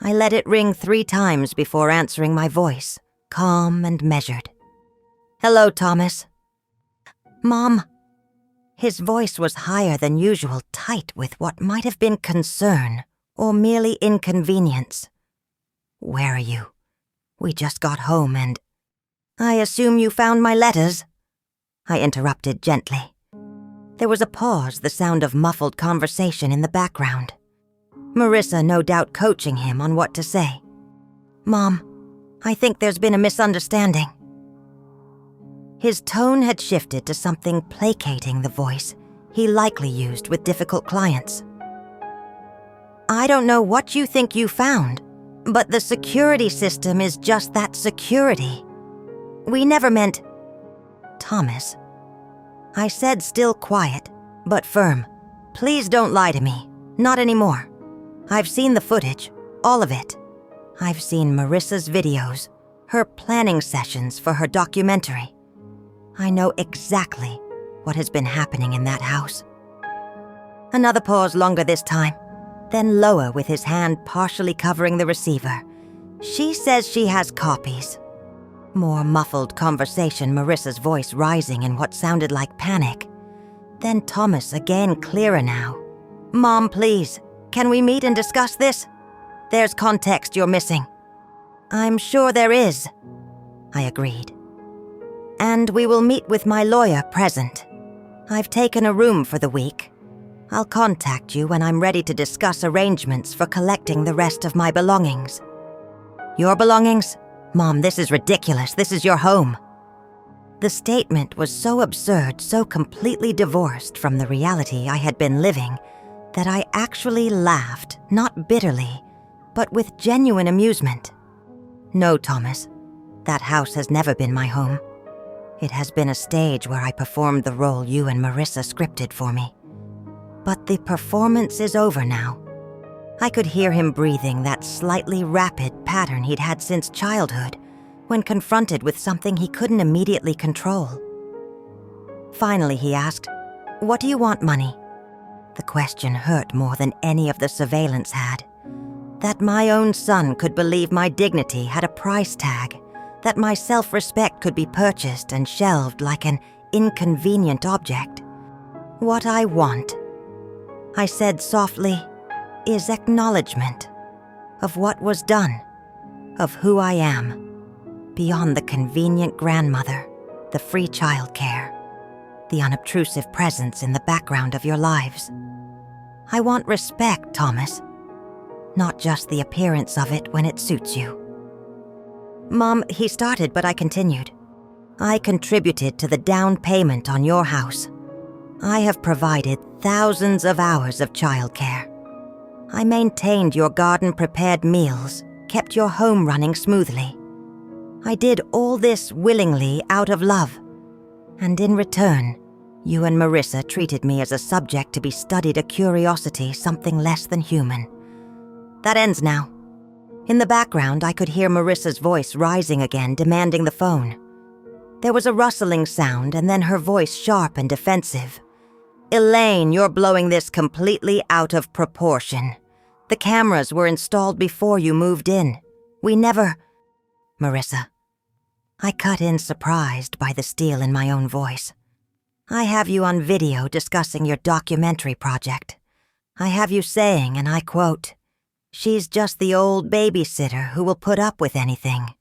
A: I let it ring 3 times before answering my voice, calm and measured. "Hello, Thomas." "Mom." His voice was higher than usual, tight with what might have been concern or merely inconvenience. "Where are you? We just got home and—" "I assume you found my letters?" I interrupted gently. There was a pause, the sound of muffled conversation in the background. Marissa no doubt coaching him on what to say. "Mom, I think there's been a misunderstanding." His tone had shifted to something placating the voice he likely used with difficult clients. "I don't know what you think you found, but the security system is just that, security. We never meant—" Thomas. I said, still quiet, but firm. Please don't lie to me. Not anymore. I've seen the footage. All of it. I've seen Marissa's videos, her planning sessions for her documentary. I know exactly what has been happening in that house. Another pause, longer this time, then lower with his hand partially covering the receiver. She says she has copies. More muffled conversation, Marissa's voice rising in what sounded like panic. Then Thomas again, clearer now. Mom, please, can we meet and discuss this? There's context you're missing. I'm sure there is, I agreed. And we will meet with my lawyer present. I've taken a room for the week. I'll contact you when I'm ready to discuss arrangements for collecting the rest of my belongings. Your belongings? Mom, this is ridiculous. This is your home. The statement was so absurd, so completely divorced from the reality I had been living, that I actually laughed, not bitterly, but with genuine amusement. No, Thomas, that house has never been my home. It has been a stage where I performed the role you and Marissa scripted for me. But the performance is over now. I could hear him breathing that slightly rapid pattern he'd had since childhood, when confronted with something he couldn't immediately control. Finally, he asked, "What do you want, money?" The question hurt more than any of the surveillance had. That my own son could believe my dignity had a price tag, that my self-respect could be purchased and shelved like an inconvenient object. What I want, I said softly, is acknowledgement of what was done, of who I am, beyond the convenient grandmother, the free childcare, the unobtrusive presence in the background of your lives. I want respect, Thomas, not just the appearance of it when it suits you. Mom, he started, but I continued. I contributed to the down payment on your house. I have provided thousands of hours of childcare. I maintained your garden-prepared meals, kept your home running smoothly. I did all this willingly out of love. And in return, you and Marissa treated me as a subject to be studied, a curiosity, something less than human. That ends now. In the background, I could hear Marissa's voice rising again, demanding the phone. There was a rustling sound, and then her voice sharp and defensive. Elaine, you're blowing this completely out of proportion. The cameras were installed before you moved in. We never... Marissa. I cut in, surprised by the steel in my own voice. I have you on video discussing your documentary project. I have you saying, and I quote, "She's just the old babysitter who will put up with anything."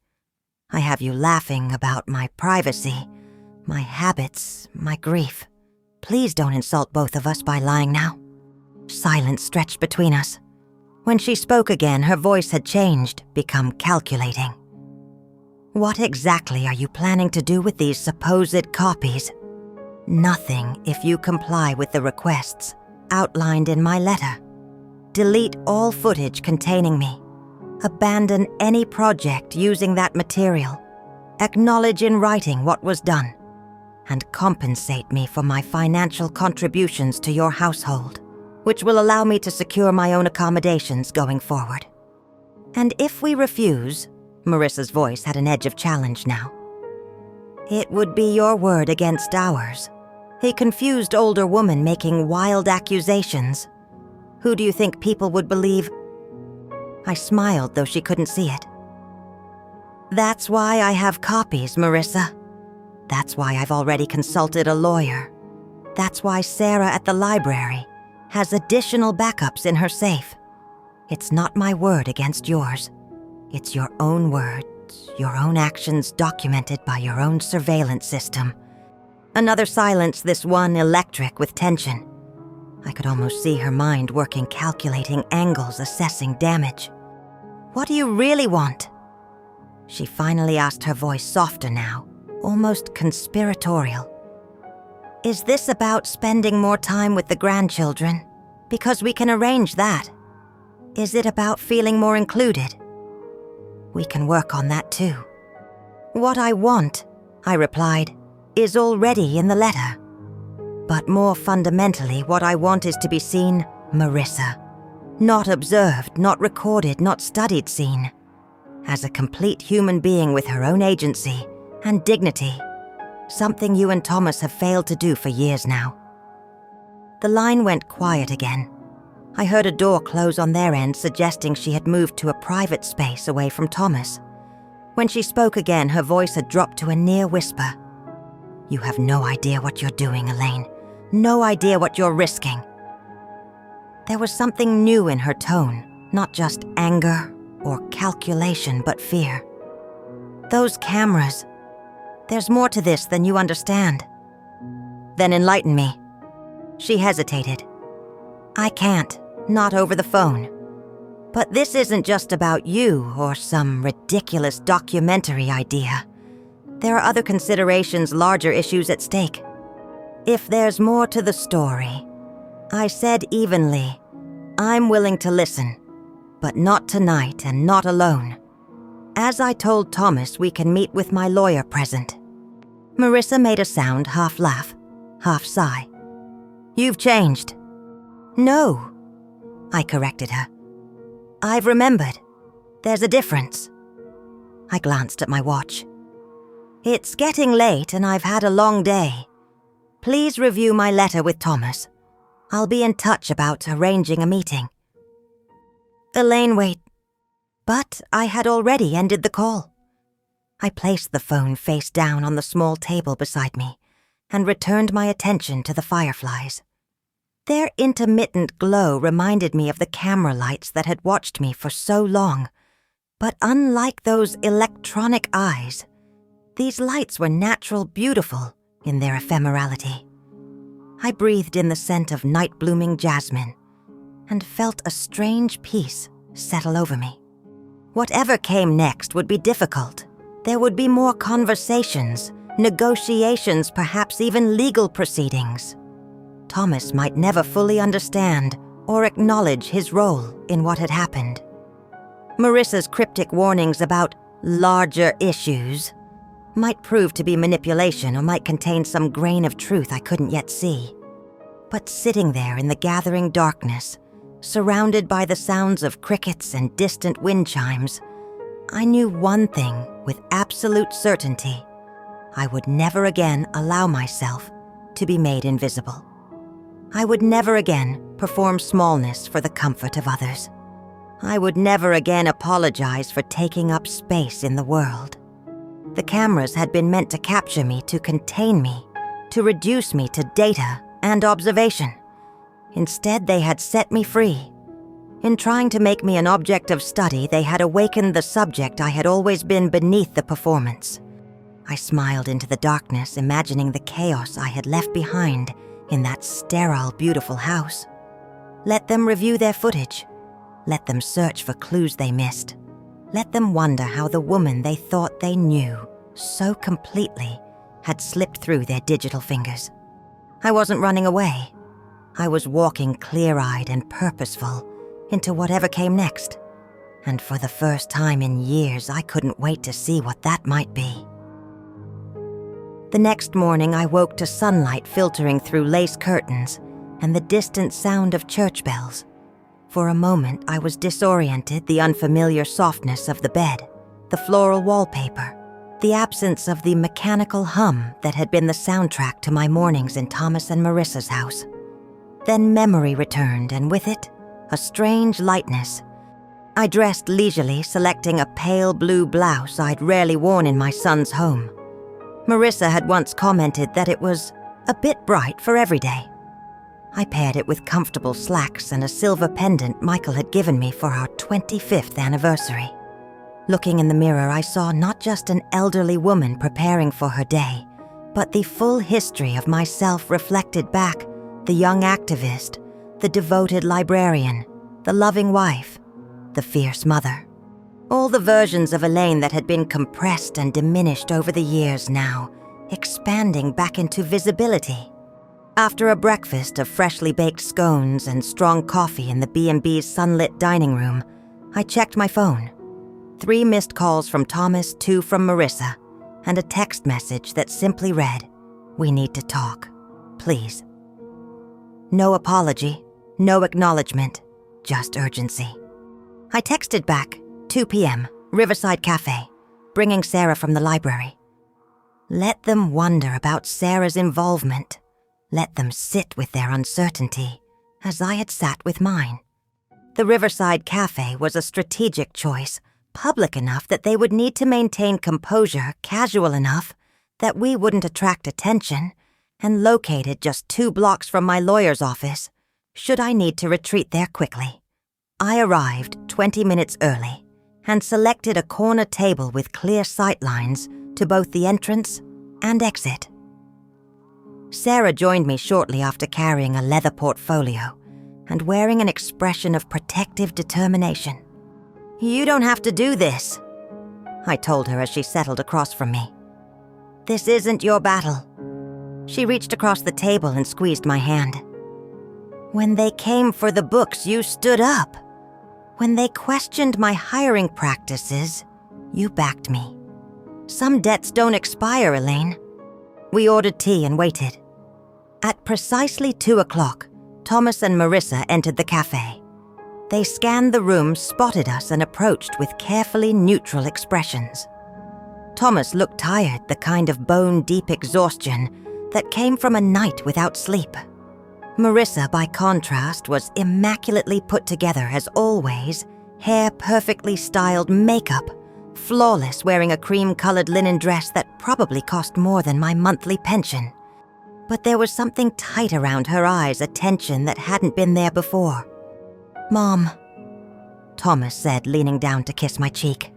A: I have you laughing about my privacy, my habits, my grief. Please don't insult both of us by lying now. Silence stretched between us. When she spoke again, her voice had changed, become calculating. What exactly are you planning to do with these supposed copies? Nothing if you comply with the requests outlined in my letter. Delete all footage containing me. Abandon any project using that material. Acknowledge in writing what was done. And compensate me for my financial contributions to your household, which will allow me to secure my own accommodations going forward. And if we refuse, Marissa's voice had an edge of challenge now, it would be your word against ours. A confused older woman making wild accusations. Who do you think people would believe? I smiled, though she couldn't see it. That's why I have copies, Marissa. That's why I've already consulted a lawyer. That's why Sarah at the library has additional backups in her safe. It's not my word against yours. It's your own words, your own actions documented by your own surveillance system. Another silence, this one electric with tension. I could almost see her mind working, calculating angles, assessing damage. What do you really want? She finally asked, her voice softer now, almost conspiratorial. Is this about spending more time with the grandchildren? Because we can arrange that. Is it about feeling more included? We can work on that too. What I want, I replied, is already in the letter. But more fundamentally, what I want is to be seen Marissa. Not observed, not recorded, not studied seen. As a complete human being with her own agency and dignity. Something you and Thomas have failed to do for years now. The line went quiet again. I heard a door close on their end, suggesting she had moved to a private space away from Thomas. When she spoke again, her voice had dropped to a near whisper. "You have no idea what you're doing, Elaine. No idea what you're risking." There was something new in her tone, not just anger or calculation, but fear. "Those cameras. There's more to this than you understand." "Then enlighten me." She hesitated. "I can't, not over the phone. But this isn't just about you or some ridiculous documentary idea. There are other considerations, larger issues at stake. If there's more to the story," I said evenly, "I'm willing to listen, but not tonight and not alone. As I told Thomas, we can meet with my lawyer present." Marissa made a sound, half laugh, half sigh. "You've changed." "No," I corrected her. "I've remembered. There's a difference." I glanced at my watch. "It's getting late and I've had a long day. Please review my letter with Thomas. I'll be in touch about arranging a meeting." "Elaine, wait." But I had already ended the call. I placed the phone face down on the small table beside me and returned my attention to the fireflies. Their intermittent glow reminded me of the camera lights that had watched me for so long. But unlike those electronic eyes, these lights were natural, beautiful in their ephemerality. I breathed in the scent of night-blooming jasmine and felt a strange peace settle over me. Whatever came next would be difficult. There would be more conversations, negotiations, perhaps even legal proceedings. Thomas might never fully understand or acknowledge his role in what had happened. Marissa's cryptic warnings about larger issues might prove to be manipulation or might contain some grain of truth I couldn't yet see. But sitting there in the gathering darkness, surrounded by the sounds of crickets and distant wind chimes, I knew one thing with absolute certainty. I would never again allow myself to be made invisible. I would never again perform smallness for the comfort of others. I would never again apologize for taking up space in the world. The cameras had been meant to capture me, to contain me, to reduce me to data and observation. Instead, they had set me free. In trying to make me an object of study, they had awakened the subject I had always been beneath the performance. I smiled into the darkness, imagining the chaos I had left behind in that sterile, beautiful house. Let them review their footage. Let them search for clues they missed. Let them wonder how the woman they thought they knew so completely had slipped through their digital fingers. I wasn't running away. I was walking clear-eyed and purposeful into whatever came next. And for the first time in years, I couldn't wait to see what that might be. The next morning, I woke to sunlight filtering through lace curtains and the distant sound of church bells. For a moment, I was disoriented, the unfamiliar softness of the bed, the floral wallpaper, the absence of the mechanical hum that had been the soundtrack to my mornings in Thomas and Marissa's house. Then memory returned, and with it, a strange lightness. I dressed leisurely, selecting a pale blue blouse I'd rarely worn in my son's home. Marissa had once commented that it was a bit bright for every day. I paired it with comfortable slacks and a silver pendant Michael had given me for our 25th anniversary. Looking in the mirror, I saw not just an elderly woman preparing for her day, but the full history of myself reflected back, the young activist, the devoted librarian, the loving wife, the fierce mother. All the versions of Elaine that had been compressed and diminished over the years now, expanding back into visibility. After a breakfast of freshly baked scones and strong coffee in the B&B's sunlit dining room, I checked my phone. 3 missed calls from Thomas, 2 from Marissa, and a text message that simply read, We need to talk. Please. No apology, no acknowledgement, just urgency. I texted back, 2 p.m., Riverside Cafe, bringing Sarah from the library. Let them wonder about Sarah's involvement. Let them sit with their uncertainty, as I had sat with mine. The Riverside Cafe was a strategic choice, public enough that they would need to maintain composure, casual enough that we wouldn't attract attention, and located just 2 blocks from my lawyer's office, should I need to retreat there quickly. I arrived 20 minutes early and selected a corner table with clear sightlines to both the entrance and exit. Sarah joined me shortly after carrying a leather portfolio and wearing an expression of protective determination. "You don't have to do this," I told her as she settled across from me. "This isn't your battle." She reached across the table and squeezed my hand. "When they came for the books, you stood up. When they questioned my hiring practices, you backed me. Some debts don't expire, Elaine." We ordered tea and waited. At precisely 2 o'clock, Thomas and Marissa entered the cafe. They scanned the room, spotted us, and approached with carefully neutral expressions. Thomas looked tired, the kind of bone-deep exhaustion that came from a night without sleep. Marissa, by contrast, was immaculately put together as always, hair perfectly styled, makeup flawless, wearing a cream-colored linen dress that probably cost more than my monthly pension. But there was something tight around her eyes, a tension that hadn't been there before. "Mom," Thomas said, leaning down to kiss my cheek.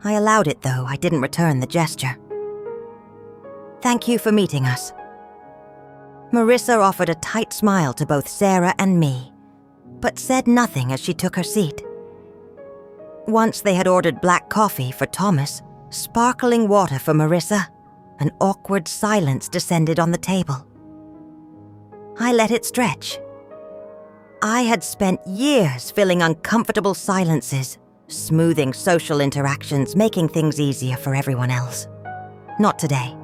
A: I allowed it, though I didn't return the gesture. "Thank you for meeting us." Marissa offered a tight smile to both Sarah and me, but said nothing as she took her seat. Once they had ordered black coffee for Thomas, sparkling water for Marissa, an awkward silence descended on the table. I let it stretch. I had spent years filling uncomfortable silences, smoothing social interactions, making things easier for everyone else. Not today.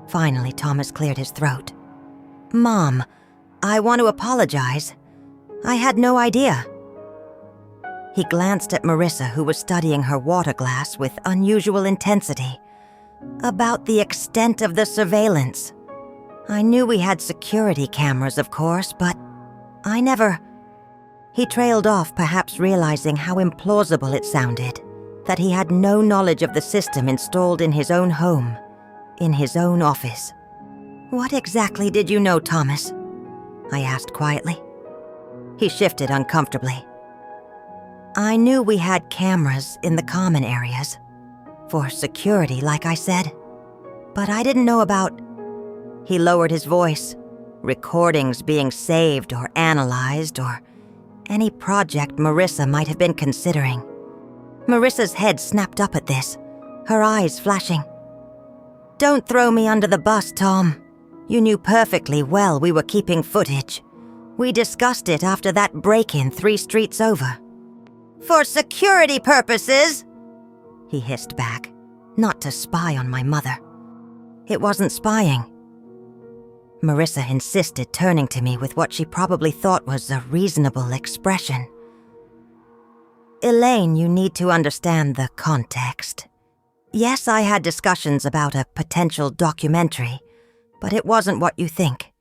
A: Finally, Thomas cleared his throat. "Mom, I want to apologize. I had no idea." He glanced at Marissa, who was studying her water glass with unusual intensity. "About the extent of the surveillance. I knew we had security cameras, of course, but I never..." He trailed off, perhaps realizing how implausible it sounded, that he had no knowledge of the system installed in his own home, in his own office. "What exactly did you know, Thomas?" I asked quietly. He shifted uncomfortably. "I knew we had cameras in the common areas, for security, like I said, but I didn't know about..." He lowered his voice. "Recordings being saved or analyzed, or any project Marissa might have been considering." Marissa's head snapped up at this, her eyes flashing. "Don't throw me under the bus, Tom. You knew perfectly well we were keeping footage. We discussed it after that break-in 3 streets over." "For security purposes," he hissed back, "not to spy on my mother." "It wasn't spying." Marissa insisted, turning to me with what she probably thought was a reasonable expression. "Elaine, you need to understand the context. Yes, I had discussions about a potential documentary, but it wasn't what you think.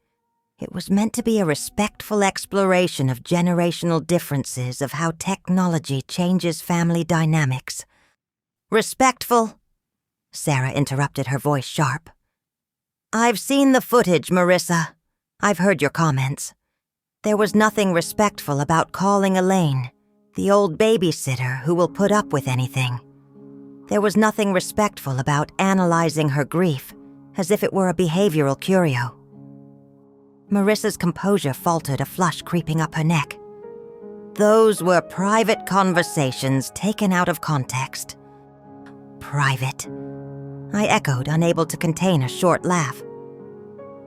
A: It was meant to be a respectful exploration of generational differences, of how technology changes family dynamics." "Respectful?" Sarah interrupted, her voice sharp. "I've seen the footage, Marissa. I've heard your comments. There was nothing respectful about calling Elaine, the old babysitter who will put up with anything. There was nothing respectful about analyzing her grief as if it were a behavioral curio." Marissa's composure faltered, a flush creeping up her neck. "Those were private conversations taken out of context." "Private?" I echoed, unable to contain a short laugh.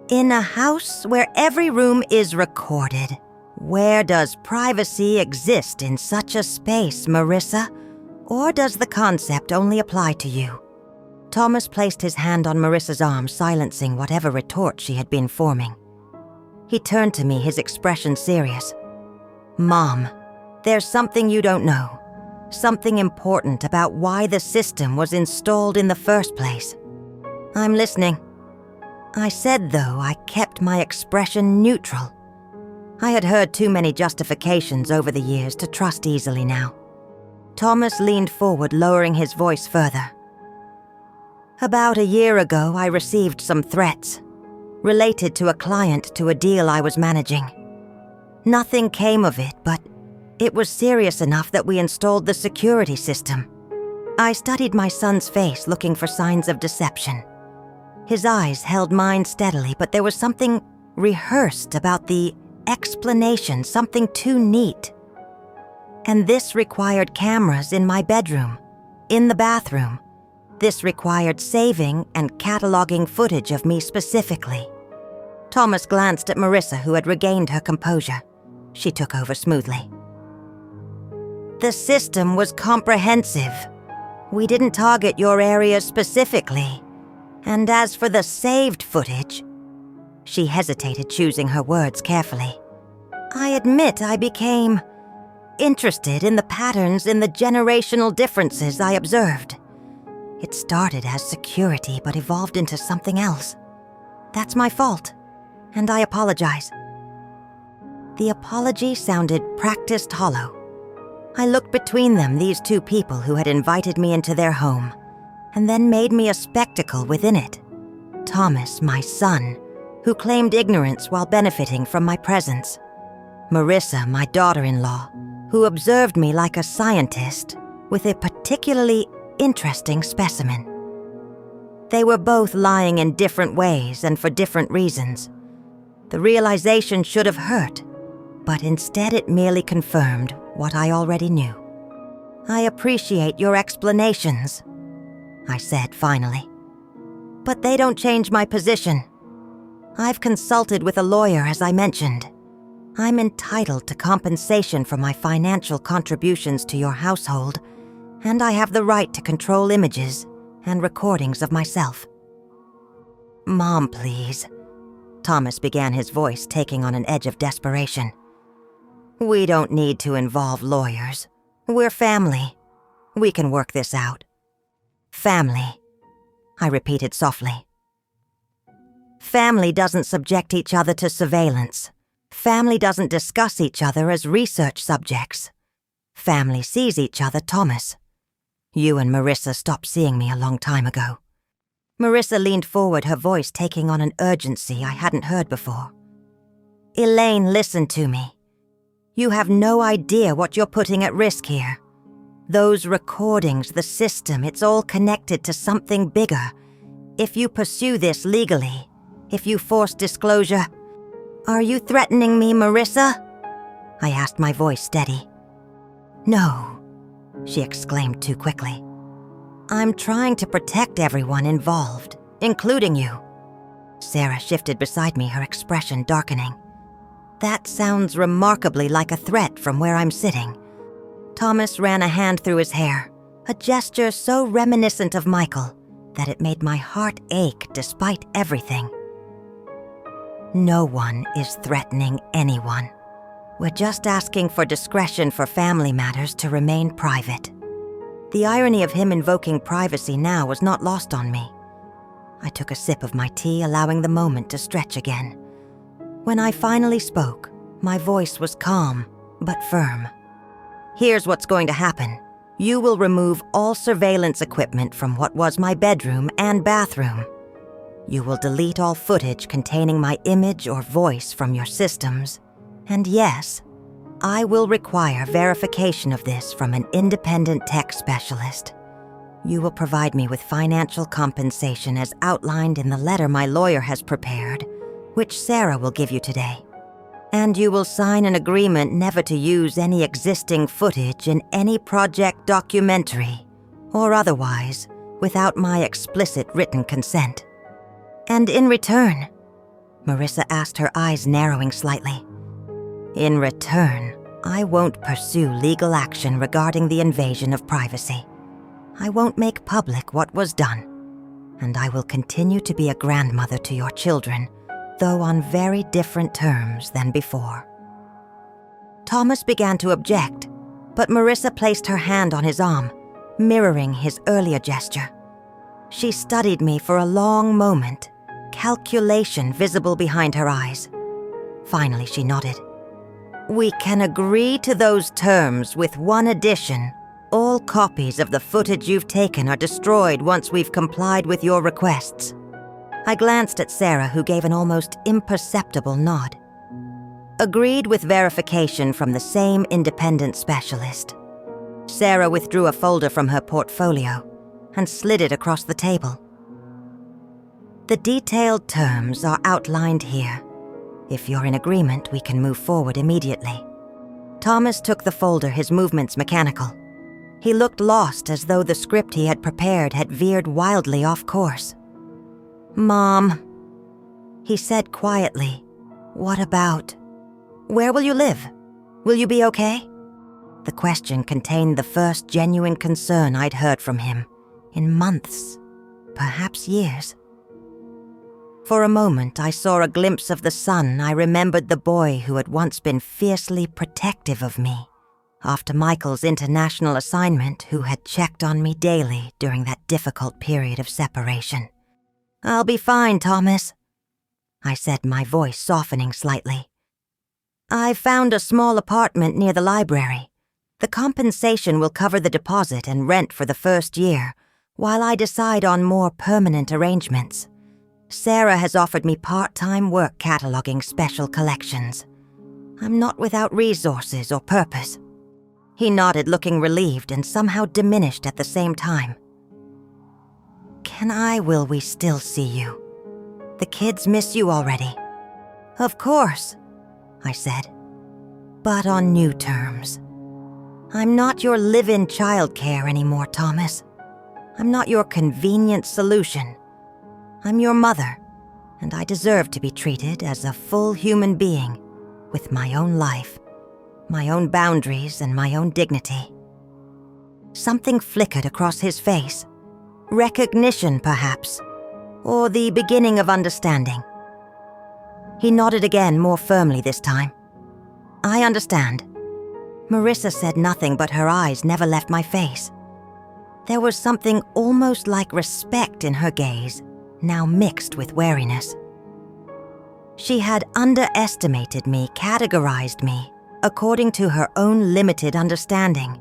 A: "In a house where every room is recorded, where does privacy exist in such a space, Marissa? Or does the concept only apply to you?" Thomas placed his hand on Marissa's arm, silencing whatever retort she had been forming. He turned to me, his expression serious. "Mom, there's something you don't know. Something important about why the system was installed in the first place." "I'm listening." I said, though I kept my expression neutral. I had heard too many justifications over the years to trust easily now. Thomas leaned forward, lowering his voice further. "About a year ago, I received some threats related to a client to a deal I was managing. Nothing came of it, but it was serious enough that we installed the security system." I studied my son's face, looking for signs of deception. His eyes held mine steadily, but there was something rehearsed about the explanation, something too neat. "And this required cameras in my bedroom, in the bathroom. This required saving and cataloging footage of me specifically." Thomas glanced at Marissa, who had regained her composure. She took over smoothly. "The system was comprehensive. We didn't target your area specifically. And as for the saved footage..." She hesitated, choosing her words carefully. "I admit I became interested in the patterns in the generational differences I observed. It started as security but evolved into something else. That's my fault, and I apologize." The apology sounded practiced hollow. I looked between them, these two people who had invited me into their home, and then made me a spectacle within it. Thomas, my son, who claimed ignorance while benefiting from my presence. Marissa, my daughter-in-law, who observed me like a scientist with a particularly interesting specimen. They were both lying in different ways and for different reasons. The realization should have hurt, but instead it merely confirmed what I already knew. "I appreciate your explanations," I said finally. "But they don't change my position. I've consulted with a lawyer, as I mentioned. I'm entitled to compensation for my financial contributions to your household, and I have the right to control images and recordings of myself." "Mom, please," Thomas began, his voice taking on an edge of desperation. "We don't need to involve lawyers. We're family. We can work this out." "Family," I repeated softly. "Family doesn't subject each other to surveillance. Family doesn't discuss each other as research subjects. Family sees each other, Thomas. You and Marissa stopped seeing me a long time ago." Marissa leaned forward, her voice taking on an urgency I hadn't heard before. "Elaine, listen to me. You have no idea what you're putting at risk here. Those recordings, the system, it's all connected to something bigger. If you pursue this legally, if you force disclosure..." "Are you threatening me, Marissa?" I asked, my voice steady. "No," she exclaimed too quickly. "I'm trying to protect everyone involved, including you." Sarah shifted beside me, her expression darkening. "That sounds remarkably like a threat from where I'm sitting." Thomas ran a hand through his hair, a gesture so reminiscent of Michael that it made my heart ache despite everything. "No one is threatening anyone. We're just asking for discretion for family matters to remain private." The irony of him invoking privacy now was not lost on me. I took a sip of my tea, allowing the moment to stretch again. When I finally spoke, my voice was calm but firm. "Here's what's going to happen. You will remove all surveillance equipment from what was my bedroom and bathroom. You will delete all footage containing my image or voice from your systems. And yes, I will require verification of this from an independent tech specialist. You will provide me with financial compensation as outlined in the letter my lawyer has prepared, which Sarah will give you today. And you will sign an agreement never to use any existing footage in any project documentary, or otherwise, without my explicit written consent. And in return," Marissa asked, her eyes narrowing slightly, "in return, I won't pursue legal action regarding the invasion of privacy. I won't make public what was done. and I will continue to be a grandmother to your children, though on very different terms than before." Thomas began to object, but Marissa placed her hand on his arm, mirroring his earlier gesture. She studied me for a long moment, calculation visible behind her eyes. Finally, she nodded. "We can agree to those terms with one addition. All copies of the footage you've taken are destroyed once we've complied with your requests." I glanced at Sarah, who gave an almost imperceptible nod. "Agreed with verification from the same independent specialist." Sarah withdrew a folder from her portfolio and slid it across the table. "The detailed terms are outlined here. If you're in agreement, we can move forward immediately." Thomas took the folder, his movements mechanical. He looked lost, as though the script he had prepared had veered wildly off course. "Mom," he said quietly, "what about? Where will you live? Will you be okay?" The question contained the first genuine concern I'd heard from him in months, perhaps years. For a moment, I saw a glimpse of the son. I remembered the boy who had once been fiercely protective of me after Michael's international assignment, who had checked on me daily during that difficult period of separation. "I'll be fine, Thomas," I said, my voice softening slightly. "I found a small apartment near the library. The compensation will cover the deposit and rent for the first year, while I decide on more permanent arrangements. Sarah has offered me part-time work cataloging special collections. I'm not without resources or purpose." He nodded, looking relieved and somehow diminished at the same time. Will we still see you? The kids miss you already." "Of course," I said, "but on new terms. I'm not your live-in childcare anymore, Thomas. I'm not your convenient solution. I'm your mother, and I deserve to be treated as a full human being with my own life, my own boundaries, and my own dignity." Something flickered across his face. Recognition, perhaps, or the beginning of understanding. He nodded again, more firmly this time. "I understand." Marissa said nothing, but her eyes never left my face. There was something almost like respect in her gaze, now mixed with wariness. She had underestimated me, categorized me, according to her own limited understanding,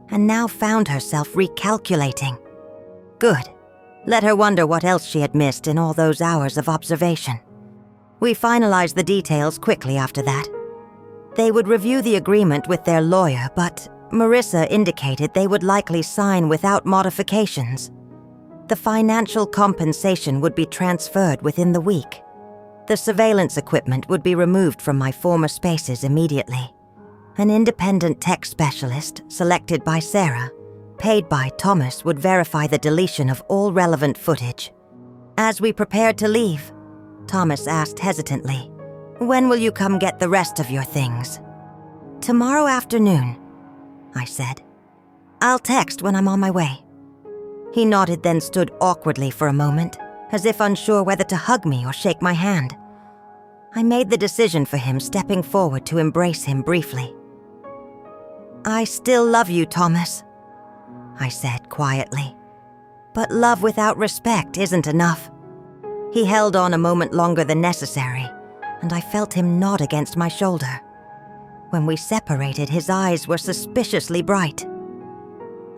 A: and now found herself recalculating. Good. Let her wonder what else she had missed in all those hours of observation. We finalized the details quickly after that. They would review the agreement with their lawyer, but Marissa indicated they would likely sign without modifications. The financial compensation would be transferred within the week. The surveillance equipment would be removed from my former spaces immediately. An independent tech specialist, selected by Sarah, paid by Thomas, would verify the deletion of all relevant footage. As we prepared to leave, Thomas asked hesitantly, "When will you come get the rest of your things?" "Tomorrow afternoon," I said. "I'll text when I'm on my way." He nodded, then stood awkwardly for a moment, as if unsure whether to hug me or shake my hand. I made the decision for him, stepping forward to embrace him briefly. "I still love you, Thomas," I said quietly. "But love without respect isn't enough." He held on a moment longer than necessary, and I felt him nod against my shoulder. When we separated, his eyes were suspiciously bright.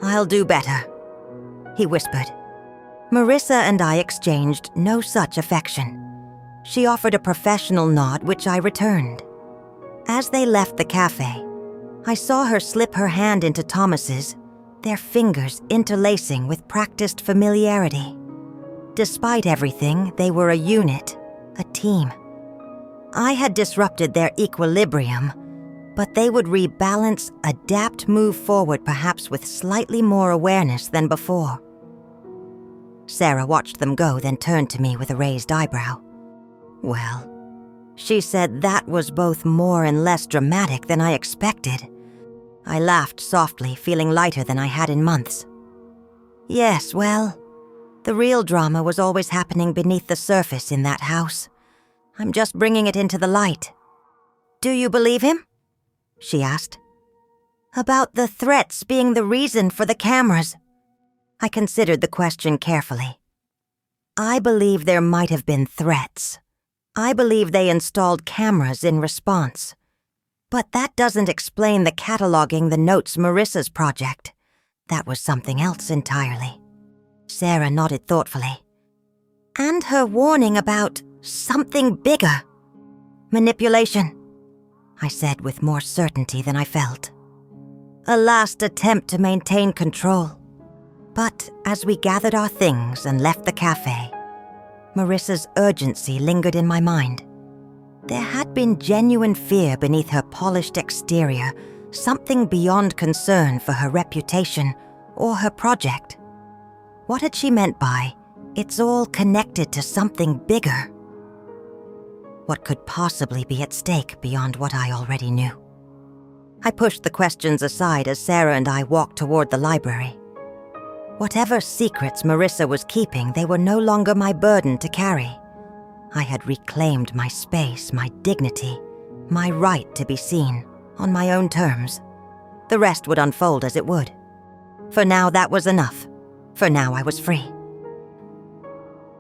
A: "I'll do better," he whispered. Marissa and I exchanged no such affection. She offered a professional nod, which I returned. As they left the cafe, I saw her slip her hand into Thomas's, their fingers interlacing with practiced familiarity. Despite everything, they were a unit, a team. I had disrupted their equilibrium, but they would rebalance, adapt, move forward, perhaps with slightly more awareness than before. Sarah watched them go, then turned to me with a raised eyebrow. "Well," she said, "that was both more and less dramatic than I expected." I laughed softly, feeling lighter than I had in months. "Yes, well, The real drama was always happening beneath the surface in that house. I'm just bringing it into the light. Do you believe him? She asked. About the threats being the reason for the cameras. I considered the question carefully. I believe there might have been threats. I believe they installed cameras in response. But that doesn't explain the cataloging the notes Marissa's project. That was something else entirely. Sarah nodded thoughtfully. And her warning about something bigger. Manipulation, I said with more certainty than I felt. A last attempt to maintain control. But as we gathered our things and left the cafe, Marissa's urgency lingered in my mind. There had been genuine fear beneath her polished exterior, something beyond concern for her reputation or her project. What had she meant by, "It's all connected to something bigger"? What could possibly be at stake beyond what I already knew? I pushed the questions aside as Sarah and I walked toward the library. Whatever secrets Marissa was keeping, they were no longer my burden to carry. I had reclaimed my space, my dignity, my right to be seen, on my own terms. The rest would unfold as it would. For now, that was enough. For now, I was free.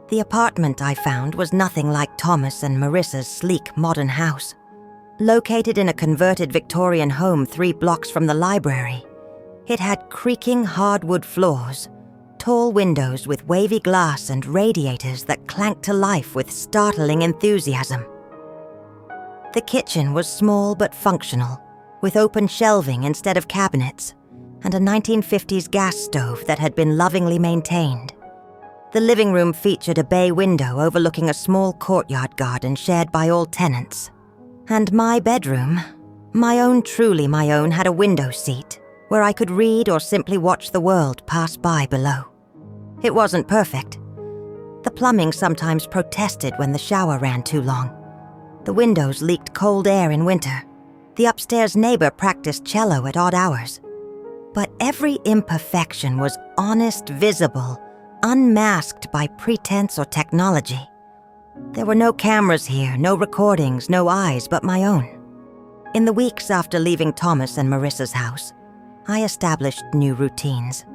A: The apartment I found was nothing like Thomas and Marissa's sleek modern house. Located in a converted Victorian home 3 blocks from the library, it had creaking hardwood floors, tall windows with wavy glass and radiators that clanked to life with startling enthusiasm. The kitchen was small but functional, with open shelving instead of cabinets, and a 1950s gas stove that had been lovingly maintained. The living room featured a bay window overlooking a small courtyard garden shared by all tenants. And my bedroom, my own, truly my own, had a window seat where I could read or simply watch the world pass by below. It wasn't perfect. The plumbing sometimes protested when the shower ran too long. The windows leaked cold air in winter. The upstairs neighbor practiced cello at odd hours. But every imperfection was honest, visible, unmasked by pretense or technology. There were no cameras here, no recordings, no eyes but my own. In the weeks after leaving Thomas and Marissa's house, I established new routines.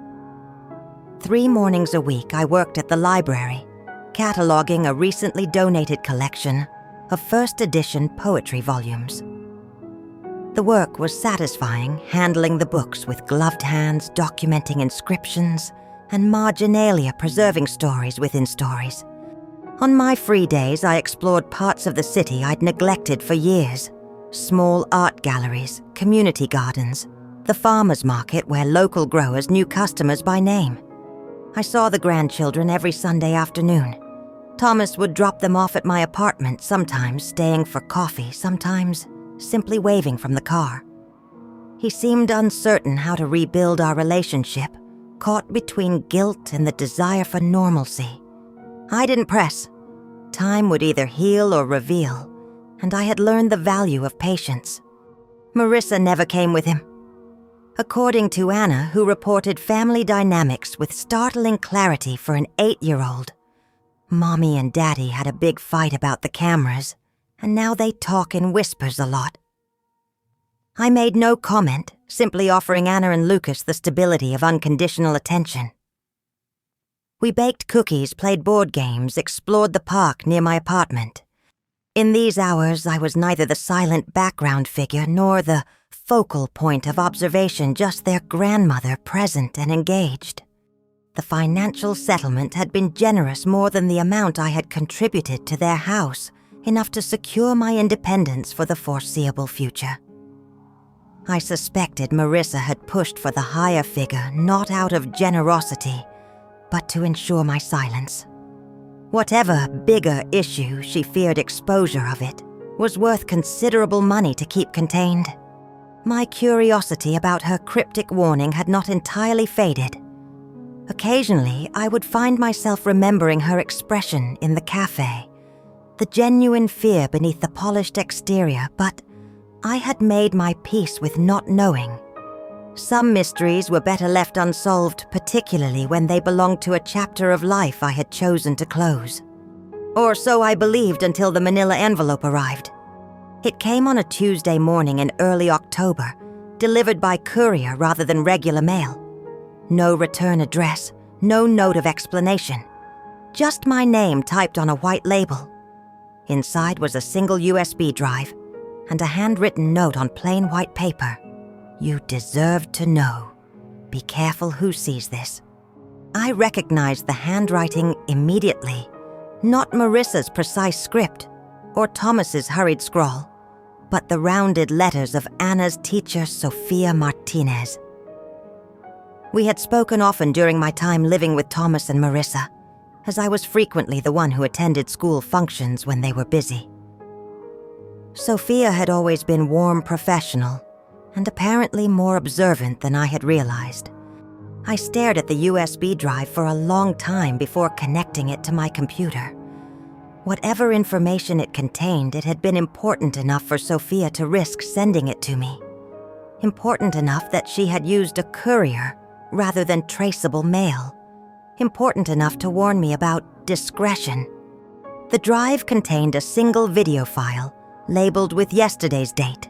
A: 3 mornings a week, I worked at the library, cataloging a recently donated collection of first edition poetry volumes. The work was satisfying, handling the books with gloved hands, documenting inscriptions, and marginalia preserving stories within stories. On my free days, I explored parts of the city I'd neglected for years. Small art galleries, community gardens, the farmers market where local growers knew customers by name. I saw the grandchildren every Sunday afternoon. Thomas would drop them off at my apartment, sometimes staying for coffee, sometimes simply waving from the car. He seemed uncertain how to rebuild our relationship, caught between guilt and the desire for normalcy. I didn't press. Time would either heal or reveal, and I had learned the value of patience. Marissa never came with him. According to Anna, who reported family dynamics with startling clarity for an 8-year-old, Mommy and Daddy had a big fight about the cameras, and now they talk in whispers a lot. I made no comment, simply offering Anna and Lucas the stability of unconditional attention. We baked cookies, played board games, explored the park near my apartment. In these hours, I was neither the silent background figure nor the focal point of observation, just their grandmother present and engaged. The financial settlement had been generous, more than the amount I had contributed to their house, enough to secure my independence for the foreseeable future. I suspected Marissa had pushed for the higher figure, not out of generosity, but to ensure my silence. Whatever bigger issue she feared exposure of it was worth considerable money to keep contained. My curiosity about her cryptic warning had not entirely faded. Occasionally, I would find myself remembering her expression in the cafe, the genuine fear beneath the polished exterior, but I had made my peace with not knowing. Some mysteries were better left unsolved, particularly when they belonged to a chapter of life I had chosen to close. Or so I believed until the manila envelope arrived. It came on a Tuesday morning in early October, delivered by courier rather than regular mail. No return address, no note of explanation. Just my name typed on a white label. Inside was a single USB drive and a handwritten note on plain white paper. "You deserve to know. Be careful who sees this." I recognized the handwriting immediately. Not Marissa's precise script or Thomas's hurried scrawl, but the rounded letters of Anna's teacher, Sofia Martinez. We had spoken often during my time living with Thomas and Marissa, as I was frequently the one who attended school functions when they were busy. Sofia had always been warm professional, and apparently more observant than I had realized. I stared at the USB drive for a long time before connecting it to my computer. Whatever information it contained, it had been important enough for Sofia to risk sending it to me. Important enough that she had used a courier rather than traceable mail. Important enough to warn me about discretion. The drive contained a single video file labeled with yesterday's date.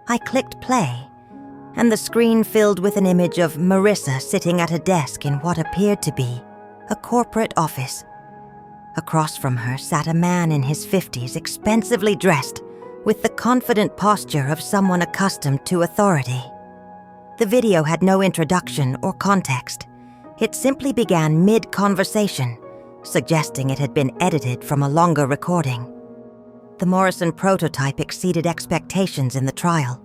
A: I clicked play, and the screen filled with an image of Marissa sitting at a desk in what appeared to be a corporate office. Across from her sat a man in his 50s, expensively dressed, with the confident posture of someone accustomed to authority. The video had no introduction or context. It simply began mid-conversation, suggesting it had been edited from a longer recording. The Morrison prototype exceeded expectations in the trial,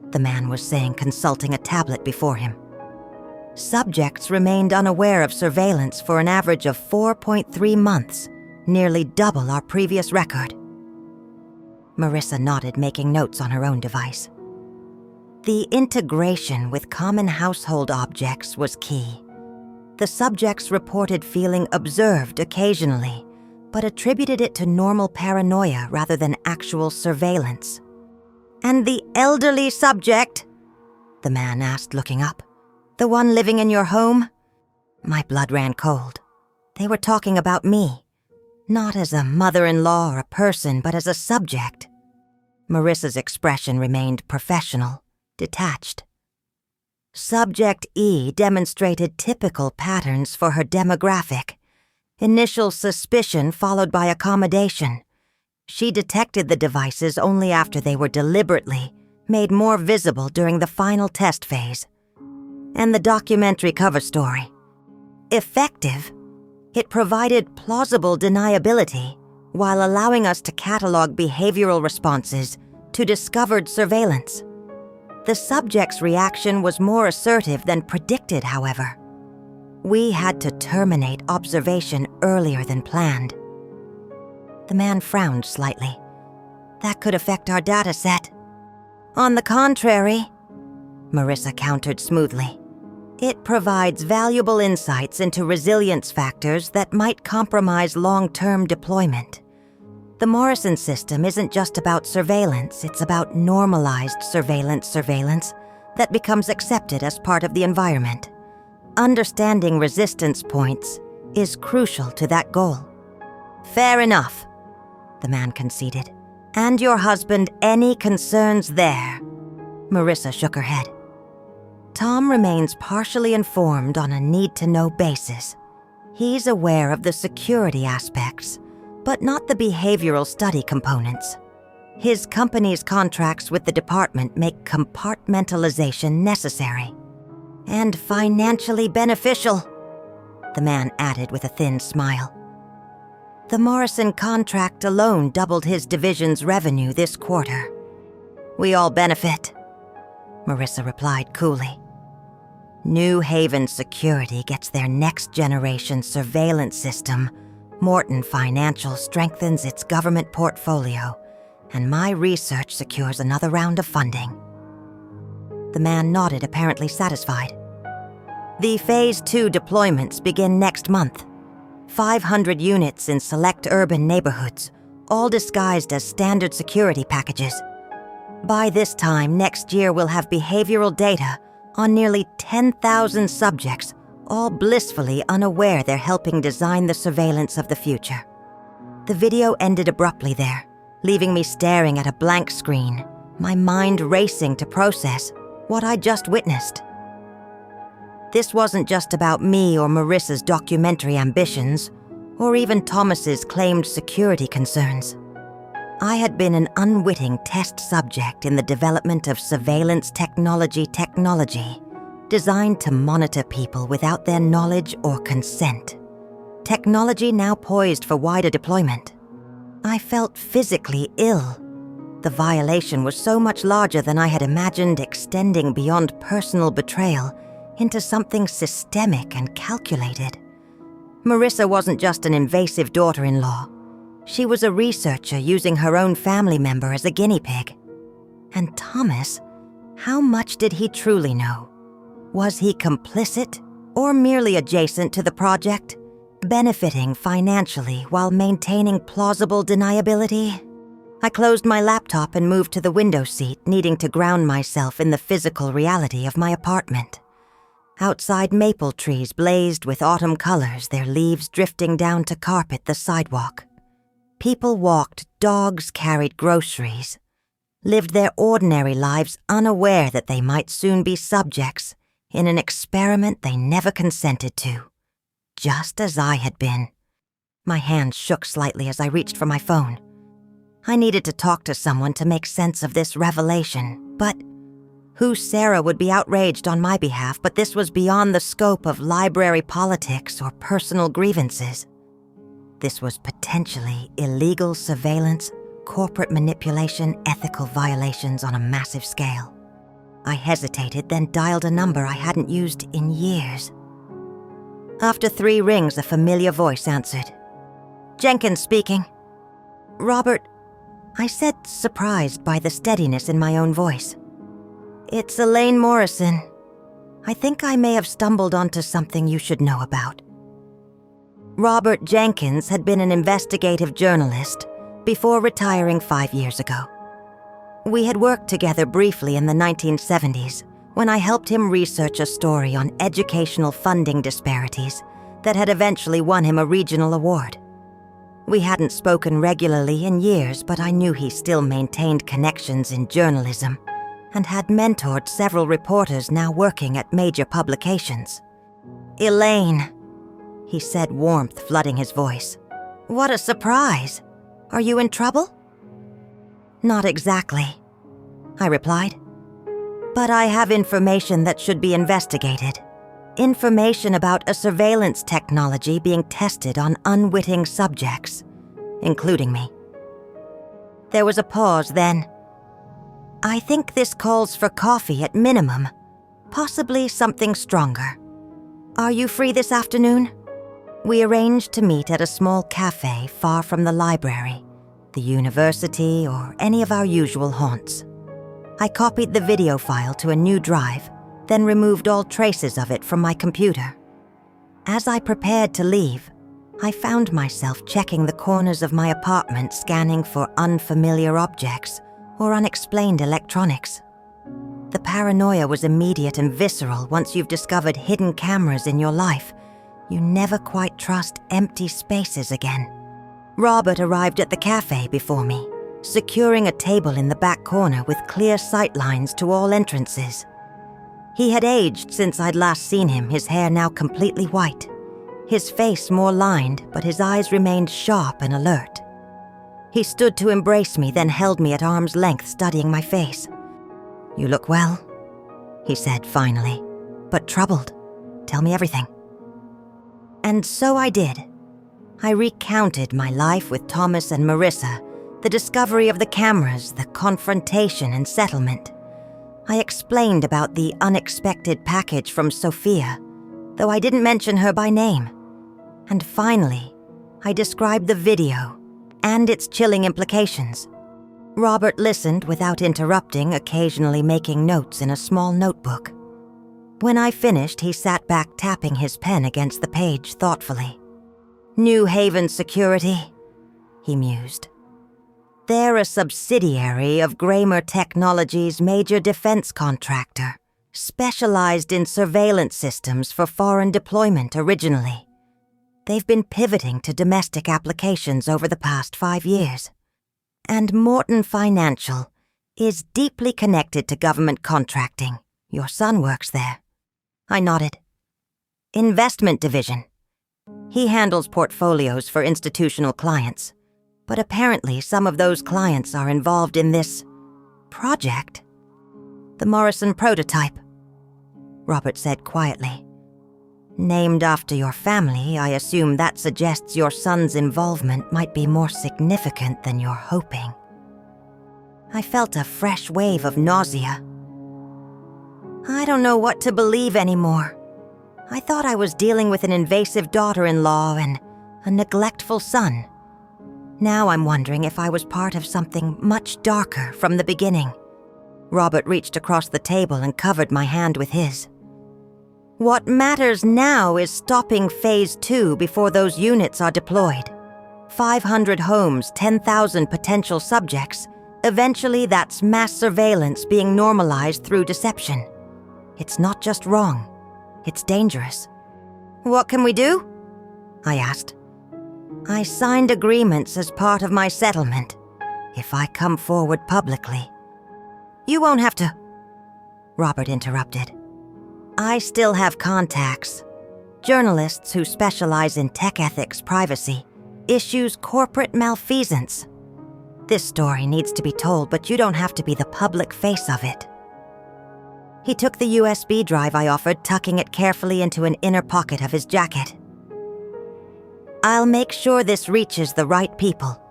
A: the man was saying, consulting a tablet before him. Subjects remained unaware of surveillance for an average of 4.3 months, nearly double our previous record. Marissa nodded, making notes on her own device. The integration with common household objects was key. The subjects reported feeling observed occasionally, but attributed it to normal paranoia rather than actual surveillance. "And the elderly subject?" the man asked, looking up. "The one living in your home?" My blood ran cold. They were talking about me, not as a mother-in-law or a person, but as a subject. Marissa's expression remained professional, detached. Subject E demonstrated typical patterns for her demographic. Initial suspicion followed by accommodation. She detected the devices only after they were deliberately made more visible during the final test phase. And the documentary cover story. Effective. It provided plausible deniability while allowing us to catalog behavioral responses to discovered surveillance. The subject's reaction was more assertive than predicted, however. We had to terminate observation earlier than planned. The man frowned slightly. "That could affect our data set." "On the contrary," Marissa countered smoothly, "it provides valuable insights into resilience factors that might compromise long-term deployment. The Morrison system isn't just about surveillance, it's about normalized surveillance that becomes accepted as part of the environment. Understanding resistance points is crucial to that goal." "Fair enough," the man conceded. "And your husband, any concerns there?" Marissa shook her head. "Tom remains partially informed on a need-to-know basis. He's aware of the security aspects, but not the behavioral study components. His company's contracts with the department make compartmentalization necessary. And financially beneficial," the man added with a thin smile. "The Morrison contract alone doubled his division's revenue this quarter." "We all benefit," Marissa replied coolly. "New Haven Security gets their next-generation surveillance system. Morton Financial strengthens its government portfolio, and my research secures another round of funding." The man nodded, apparently satisfied. "The Phase 2 deployments begin next month. 500 units in select urban neighborhoods, all disguised as standard security packages. By this time next year, we'll have behavioral data on nearly 10,000 subjects, all blissfully unaware they're helping design the surveillance of the future. The video ended abruptly there, leaving me staring at a blank screen, my mind racing to process what I'd just witnessed. This wasn't just about me or Marissa's documentary ambitions, or even Thomas's claimed security concerns. I had been an unwitting test subject in the development of surveillance technology designed to monitor people without their knowledge or consent. Technology now poised for wider deployment. I felt physically ill. The violation was so much larger than I had imagined, extending beyond personal betrayal into something systemic and calculated. Marissa wasn't just an invasive daughter-in-law. She was a researcher using her own family member as a guinea pig. And Thomas, how much did he truly know? Was he complicit or merely adjacent to the project, benefiting financially while maintaining plausible deniability? I closed my laptop and moved to the window seat, needing to ground myself in the physical reality of my apartment. Outside, maple trees blazed with autumn colors, their leaves drifting down to carpet the sidewalk. People walked, dogs carried groceries, lived their ordinary lives unaware that they might soon be subjects in an experiment they never consented to, just as I had been. My hand shook slightly as I reached for my phone. I needed to talk to someone to make sense of this revelation, but who Sarah would be outraged on my behalf, but this was beyond the scope of library politics or personal grievances. This was potentially illegal surveillance, corporate manipulation, ethical violations on a massive scale. I hesitated, then dialed a number I hadn't used in years. After 3 rings, a familiar voice answered. "Jenkins speaking." "Robert," I said, surprised by the steadiness in my own voice. "It's Elaine Morrison. I think I may have stumbled onto something you should know about." Robert Jenkins had been an investigative journalist before retiring 5 years ago. We had worked together briefly in the 1970s when I helped him research a story on educational funding disparities that had eventually won him a regional award. We hadn't spoken regularly in years, but I knew he still maintained connections in journalism and had mentored several reporters now working at major publications. "Elaine," he said, warmth flooding his voice. "What a surprise. Are you in trouble?" "Not exactly," I replied. "But I have information that should be investigated. Information about a surveillance technology being tested on unwitting subjects, including me." There was a pause, then. "I think this calls for coffee at minimum, possibly something stronger. Are you free this afternoon?" We arranged to meet at a small cafe far from the library, the university, or any of our usual haunts. I copied the video file to a new drive, then removed all traces of it from my computer. As I prepared to leave, I found myself checking the corners of my apartment, scanning for unfamiliar objects or unexplained electronics. The paranoia was immediate and visceral. Once you've discovered hidden cameras in your life, you never quite trust empty spaces again. Robert arrived at the cafe before me, securing a table in the back corner with clear sight lines to all entrances. He had aged since I'd last seen him, his hair now completely white, his face more lined, but his eyes remained sharp and alert. He stood to embrace me, then held me at arm's length, studying my face. "You look well," he said finally, "but troubled. Tell me everything." And so I did. I recounted my life with Thomas and Marissa, the discovery of the cameras, the confrontation and settlement. I explained about the unexpected package from Sophia, though I didn't mention her by name. And finally, I described the video and its chilling implications. Robert listened without interrupting, occasionally making notes in a small notebook. When I finished, he sat back, tapping his pen against the page thoughtfully. "New Haven Security," he mused. "They're a subsidiary of Gramer Technologies' major defense contractor, specialized in surveillance systems for foreign deployment originally. They've been pivoting to domestic applications over the past 5 years. And Morton Financial is deeply connected to government contracting. Your son works there. I nodded. Investment division. He handles portfolios for institutional clients, but apparently some of those clients are involved in this project. The Morrison prototype, Robert said quietly. Named after your family, I assume that suggests your son's involvement might be more significant than you're hoping. I felt a fresh wave of nausea. I don't know what to believe anymore. I thought I was dealing with an invasive daughter-in-law and a neglectful son. Now I'm wondering if I was part of something much darker from the beginning. Robert reached across the table and covered my hand with his. What matters now is stopping Phase 2 before those units are deployed. 500 homes, 10,000 potential subjects. Eventually, that's mass surveillance being normalized through deception. It's not just wrong. It's dangerous. What can we do? I asked. I signed agreements as part of my settlement. If I come forward publicly. You won't have to. Robert interrupted. I still have contacts. Journalists who specialize in tech ethics privacy, issues corporate malfeasance. This story needs to be told, but you don't have to be the public face of it. He took the USB drive I offered, tucking it carefully into an inner pocket of his jacket. I'll make sure this reaches the right people.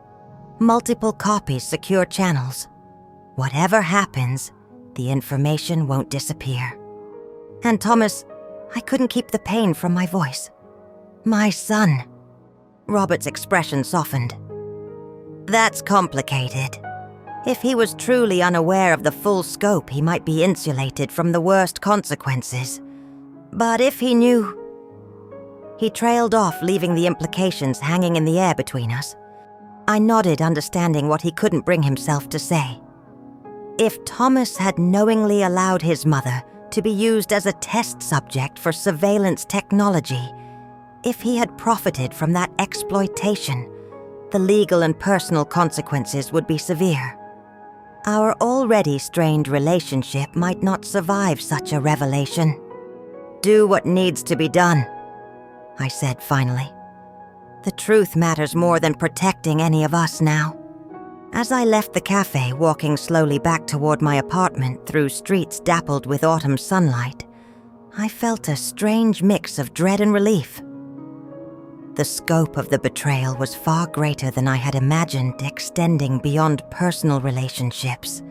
A: Multiple copies secure channels. Whatever happens, the information won't disappear. And Thomas, I couldn't keep the pain from my voice. My son. Robert's expression softened. That's complicated. If he was truly unaware of the full scope, he might be insulated from the worst consequences. But if he knew... He trailed off, leaving the implications hanging in the air between us. I nodded, understanding what he couldn't bring himself to say. If Thomas had knowingly allowed his mother to be used as a test subject for surveillance technology, if he had profited from that exploitation, the legal and personal consequences would be severe. Our already strained relationship might not survive such a revelation. Do what needs to be done, I said finally. The truth matters more than protecting any of us now. As I left the cafe, walking slowly back toward my apartment through streets dappled with autumn sunlight, I felt a strange mix of dread and relief. The scope of the betrayal was far greater than I had imagined, extending beyond personal relationships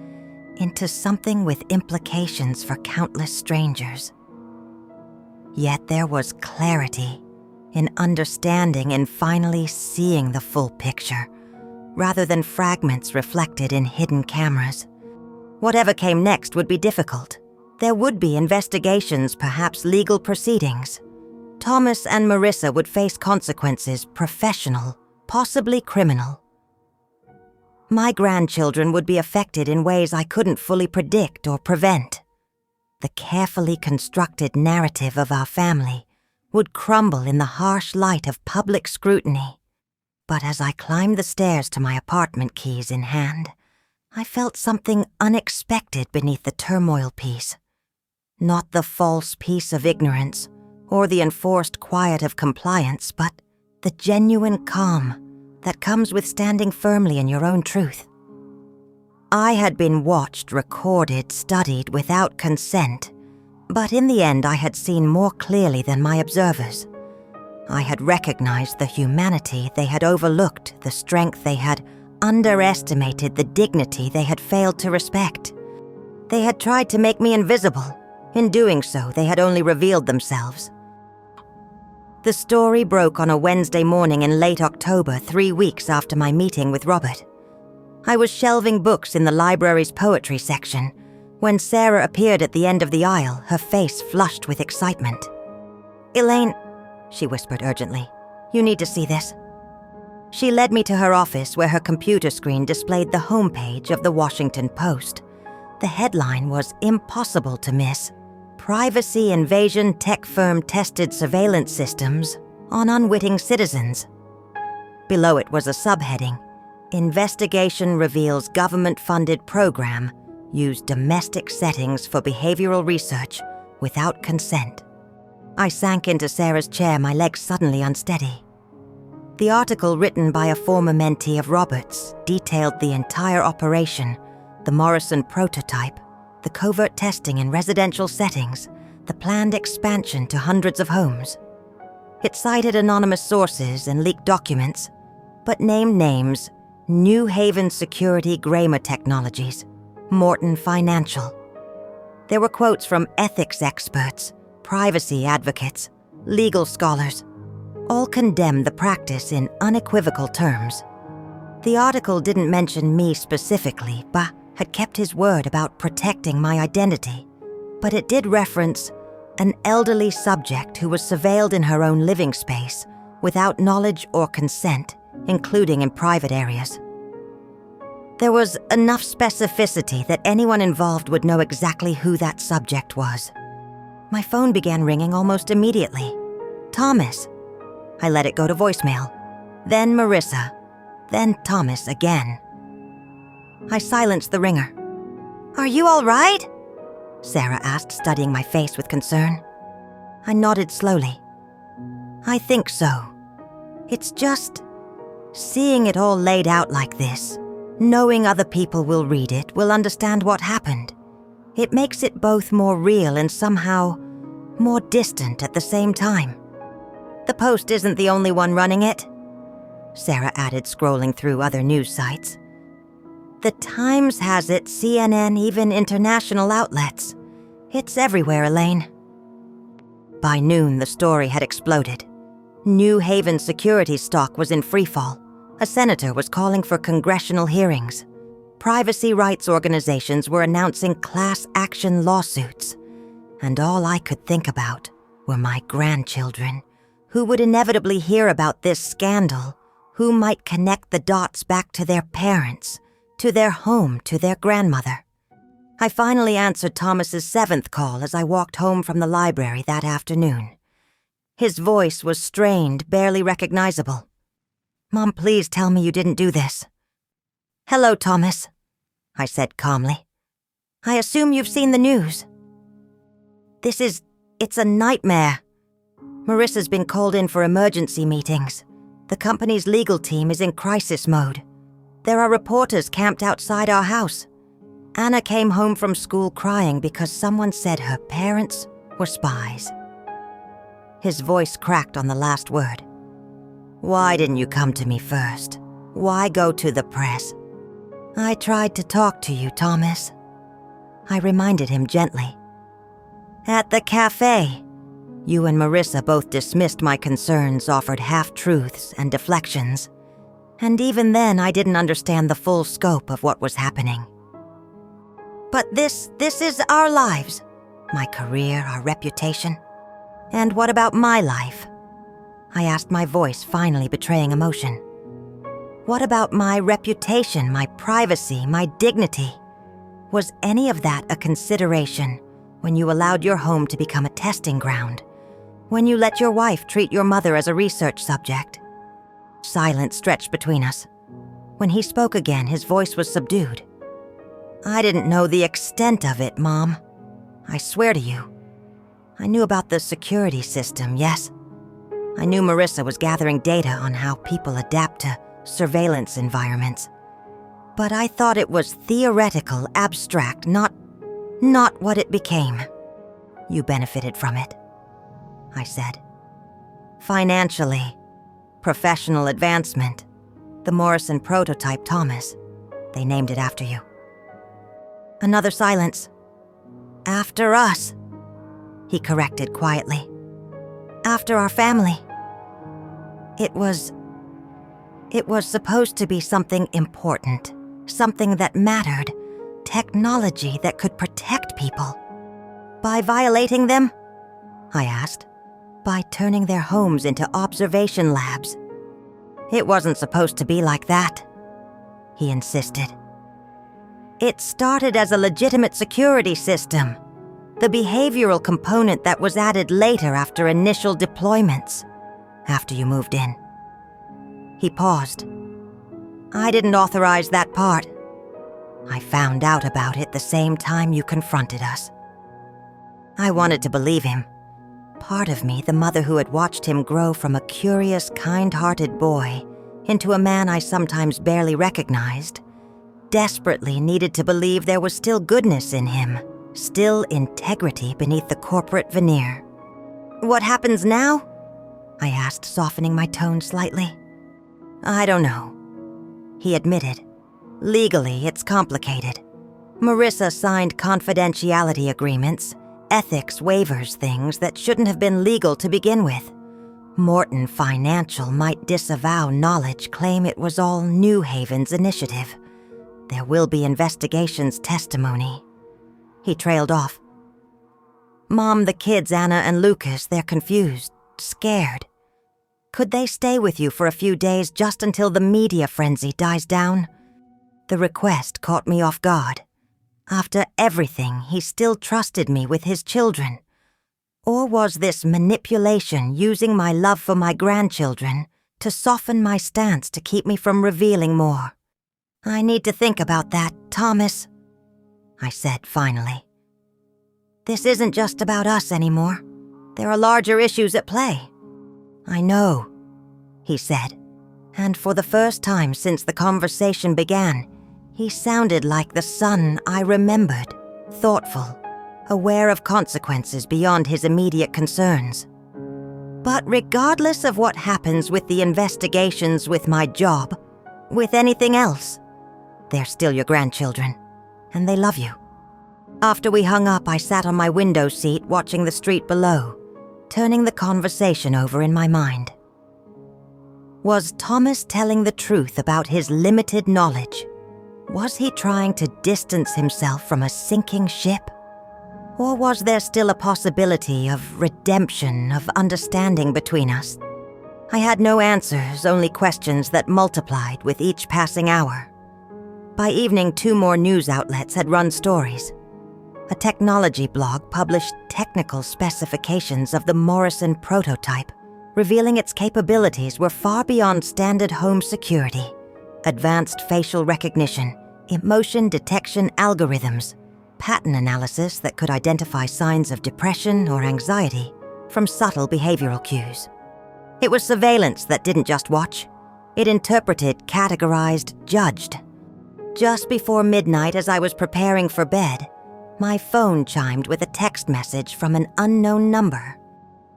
A: into something with implications for countless strangers. Yet there was clarity in understanding and finally seeing the full picture, rather than fragments reflected in hidden cameras. Whatever came next would be difficult. There would be investigations, perhaps legal proceedings. Thomas and Marissa would face consequences, professional, possibly criminal. My grandchildren would be affected in ways I couldn't fully predict or prevent. The carefully constructed narrative of our family would crumble in the harsh light of public scrutiny. But as I climbed the stairs to my apartment, keys in hand, I felt something unexpected beneath the turmoil piece. Not the false peace of ignorance, or the enforced quiet of compliance, but the genuine calm that comes with standing firmly in your own truth. I had been watched, recorded, studied without consent, but in the end I had seen more clearly than my observers. I had recognized the humanity they had overlooked, the strength they had underestimated, the dignity they had failed to respect. They had tried to make me invisible. In doing so, they had only revealed themselves. The story broke on a Wednesday morning in late October, 3 weeks after my meeting with Robert. I was shelving books in the library's poetry section when Sarah appeared at the end of the aisle, her face flushed with excitement. "Elaine," she whispered urgently, "you need to see this." She led me to her office where her computer screen displayed the homepage of the Washington Post. The headline was impossible to miss. privacy invasion tech firm tested surveillance systems on unwitting citizens. Below it was a subheading, Investigation reveals government-funded program used domestic settings for behavioral research without consent. I sank into Sarah's chair, my legs suddenly unsteady. The article written by a former mentee of Robert's detailed the entire operation, the Morrison prototype, the covert testing in residential settings, the planned expansion to hundreds of homes. It cited anonymous sources and leaked documents, but named names: New Haven Security Grammar Technologies, Morton Financial. There were quotes from ethics experts, privacy advocates, legal scholars. All condemned the practice in unequivocal terms. The article didn't mention me specifically, but had kept his word about protecting my identity. But it did reference an elderly subject who was surveilled in her own living space without knowledge or consent, including in private areas. There was enough specificity that anyone involved would know exactly who that subject was. My phone began ringing almost immediately. Thomas. I let it go to voicemail. Then Marissa. Then Thomas again. I silenced the ringer. "Are you all right?" Sarah asked, studying my face with concern. I nodded slowly. "I think so. It's just seeing it all laid out like this, knowing other people will read it, will understand what happened. It makes it both more real and somehow more distant at the same time. The Post isn't the only one running it," Sarah added, scrolling through other news sites. "The Times has it, CNN, even international outlets. It's everywhere, Elaine." By noon, the story had exploded. New Haven security stock was in freefall. A senator was calling for congressional hearings. Privacy rights organizations were announcing class action lawsuits. And all I could think about were my grandchildren, who would inevitably hear about this scandal, who might connect the dots back to their parents, to their home, to their grandmother. I finally answered Thomas's 7th call as I walked home from the library that afternoon. His voice was strained, barely recognizable. "Mom, please tell me you didn't do this." "Hello, Thomas," I said calmly. "I assume you've seen the news." It's a nightmare. Marissa's been called in for emergency meetings. The company's legal team is in crisis mode. There are reporters camped outside our house. Anna came home from school crying because someone said her parents were spies. His voice cracked on the last word. "Why didn't you come to me first? Why go to the press?" "I tried to talk to you, Thomas," I reminded him gently. "At the cafe, you and Marissa both dismissed my concerns, offered half-truths and deflections. And even then, I didn't understand the full scope of what was happening. But this is our lives. My career, our reputation. And what about my life?" I asked, my voice finally betraying emotion. "What about my reputation, my privacy, my dignity? Was any of that a consideration when you allowed your home to become a testing ground? When you let your wife treat your mother as a research subject?" Silence stretched between us. When he spoke again, his voice was subdued. "I didn't know the extent of it, Mom. I swear to you. I knew about the security system, yes. I knew Marissa was gathering data on how people adapt to surveillance environments. But I thought it was theoretical, abstract, not what it became. You benefited from it," I said. "Financially, professional advancement, the Morrison prototype, Thomas. They named it after you." Another silence. "After us," he corrected quietly. "After our family. It was supposed to be something important, something that mattered, technology that could protect people. By violating them?" I asked. "By turning their homes into observation labs." "It wasn't supposed to be like that," he insisted. "It started as a legitimate security system," The behavioral component that was added later after initial deployments, after you moved in. He paused. I didn't authorize that part. I found out about it the same time you confronted us. I wanted to believe him. Part of me, the mother who had watched him grow from a curious, kind-hearted boy into a man I sometimes barely recognized, desperately needed to believe there was still goodness in him, still integrity beneath the corporate veneer. What happens now? I asked, softening my tone slightly. I don't know. He admitted. Legally, it's complicated. Marissa signed confidentiality agreements, ethics waivers, things that shouldn't have been legal to begin with. Morton Financial might disavow knowledge, claim it was all New Haven's initiative. There will be investigations testimony. He trailed off. Mom, the kids, Anna and Lucas, they're confused, scared. Could they stay with you for a few days just until the media frenzy dies down? The request caught me off guard. After everything, he still trusted me with his children. Or was this manipulation using my love for my grandchildren to soften my stance to keep me from revealing more? I need to think about that, Thomas, I said finally. This isn't just about us anymore. There are larger issues at play. I know, he said, and for the first time since the conversation began, he sounded like the son I remembered, thoughtful, aware of consequences beyond his immediate concerns. But regardless of what happens with the investigations, with my job, with anything else, they're still your grandchildren, and they love you. After we hung up, I sat on my window seat watching the street below, turning the conversation over in my mind. Was Thomas telling the truth about his limited knowledge? Was he trying to distance himself from a sinking ship? Or was there still a possibility of redemption, of understanding between us? I had no answers, only questions that multiplied with each passing hour. By evening, 2 more news outlets had run stories. A technology blog published technical specifications of the Morrison prototype, revealing its capabilities were far beyond standard home security. Advanced facial recognition, emotion detection algorithms, pattern analysis that could identify signs of depression or anxiety from subtle behavioral cues. It was surveillance that didn't just watch. It interpreted, categorized, judged. Just before midnight, as I was preparing for bed, my phone chimed with a text message from an unknown number.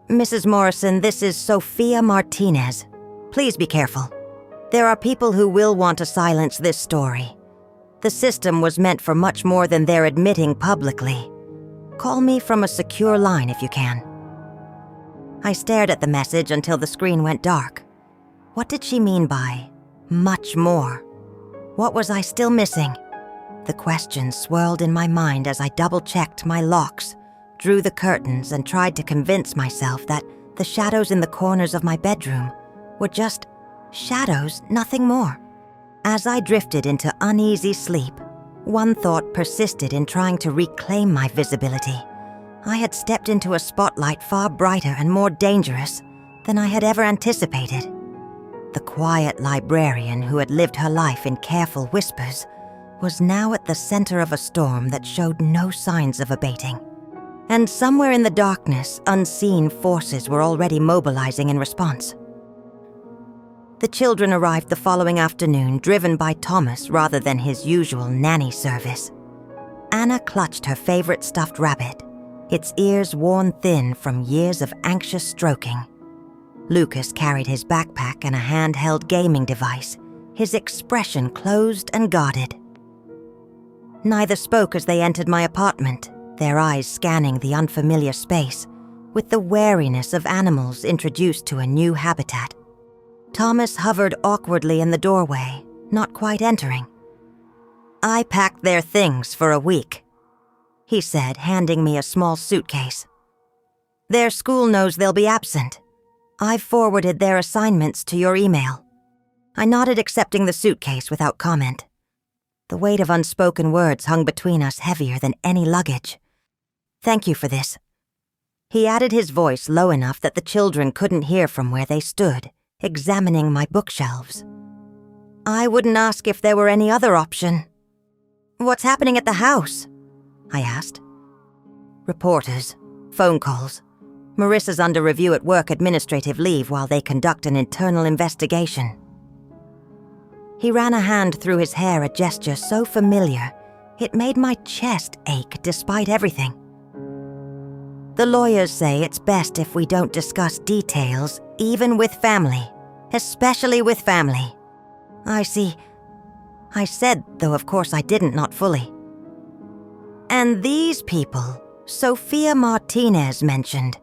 A: Mrs. Morrison, this is Sophia Martinez. Please be careful. There are people who will want to silence this story. The system was meant for much more than they're admitting publicly. Call me from a secure line if you can. I stared at the message until the screen went dark. What did she mean by much more? What was I still missing? The questions swirled in my mind as I double-checked my locks, drew the curtains, and tried to convince myself that the shadows in the corners of my bedroom were just shadows, nothing more. As I drifted into uneasy sleep, one thought persisted in trying to reclaim my visibility. I had stepped into a spotlight far brighter and more dangerous than I had ever anticipated. The quiet librarian who had lived her life in careful whispers was now at the center of a storm that showed no signs of abating. And somewhere in the darkness, unseen forces were already mobilizing in response. The children arrived the following afternoon, driven by Thomas rather than his usual nanny service. Anna clutched her favorite stuffed rabbit, its ears worn thin from years of anxious stroking. Lucas carried his backpack and a handheld gaming device, his expression closed and guarded. Neither spoke as they entered my apartment, their eyes scanning the unfamiliar space, with the wariness of animals introduced to a new habitat. Thomas hovered awkwardly in the doorway, not quite entering. I packed their things for a week, he said, handing me a small suitcase. Their school knows they'll be absent. I've forwarded their assignments to your email. I nodded, accepting the suitcase without comment. The weight of unspoken words hung between us heavier than any luggage. Thank you for this." He added his voice low enough that the children couldn't hear from where they stood, examining my bookshelves. "I wouldn't ask if there were any other option." "What's happening at the house?" I asked. "Reporters, phone calls. Marissa's under review at work administrative leave while they conduct an internal investigation." He ran a hand through his hair, a gesture so familiar, it made my chest ache despite everything. "The lawyers say it's best if we don't discuss details, even with family, especially with family." "I see," I said, though of course I didn't, not fully. "And these people, Sophia Martinez mentioned,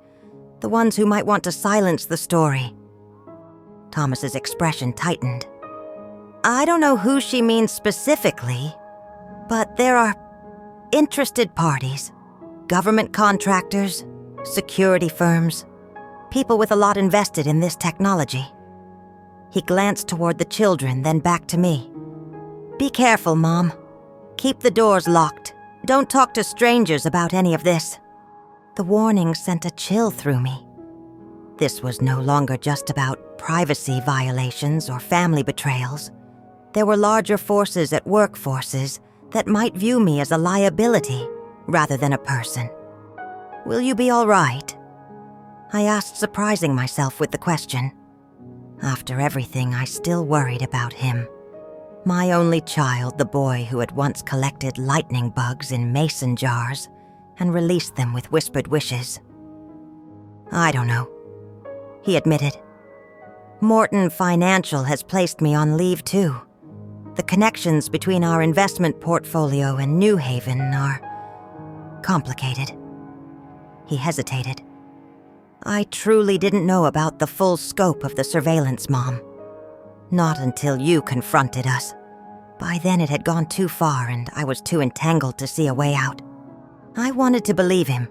A: the ones who might want to silence the story." Thomas's expression tightened. "I don't know who she means specifically, but there are interested parties, government contractors, security firms, people with a lot invested in this technology." He glanced toward the children, then back to me. "Be careful, Mom. Keep the doors locked. Don't talk to strangers about any of this." The warning sent a chill through me. This was no longer just about privacy violations or family betrayals. There were larger forces at work forces that might view me as a liability rather than a person. "Will you be all right?" I asked, surprising myself with the question. After everything, I still worried about him. My only child, the boy who had once collected lightning bugs in mason jars and released them with whispered wishes. "I don't know," he admitted. "Morton Financial has placed me on leave too. The connections between our investment portfolio and New Haven are complicated." He hesitated. "I truly didn't know about the full scope of the surveillance, Mom. Not until you confronted us. By then it had gone too far and I was too entangled to see a way out." I wanted to believe him.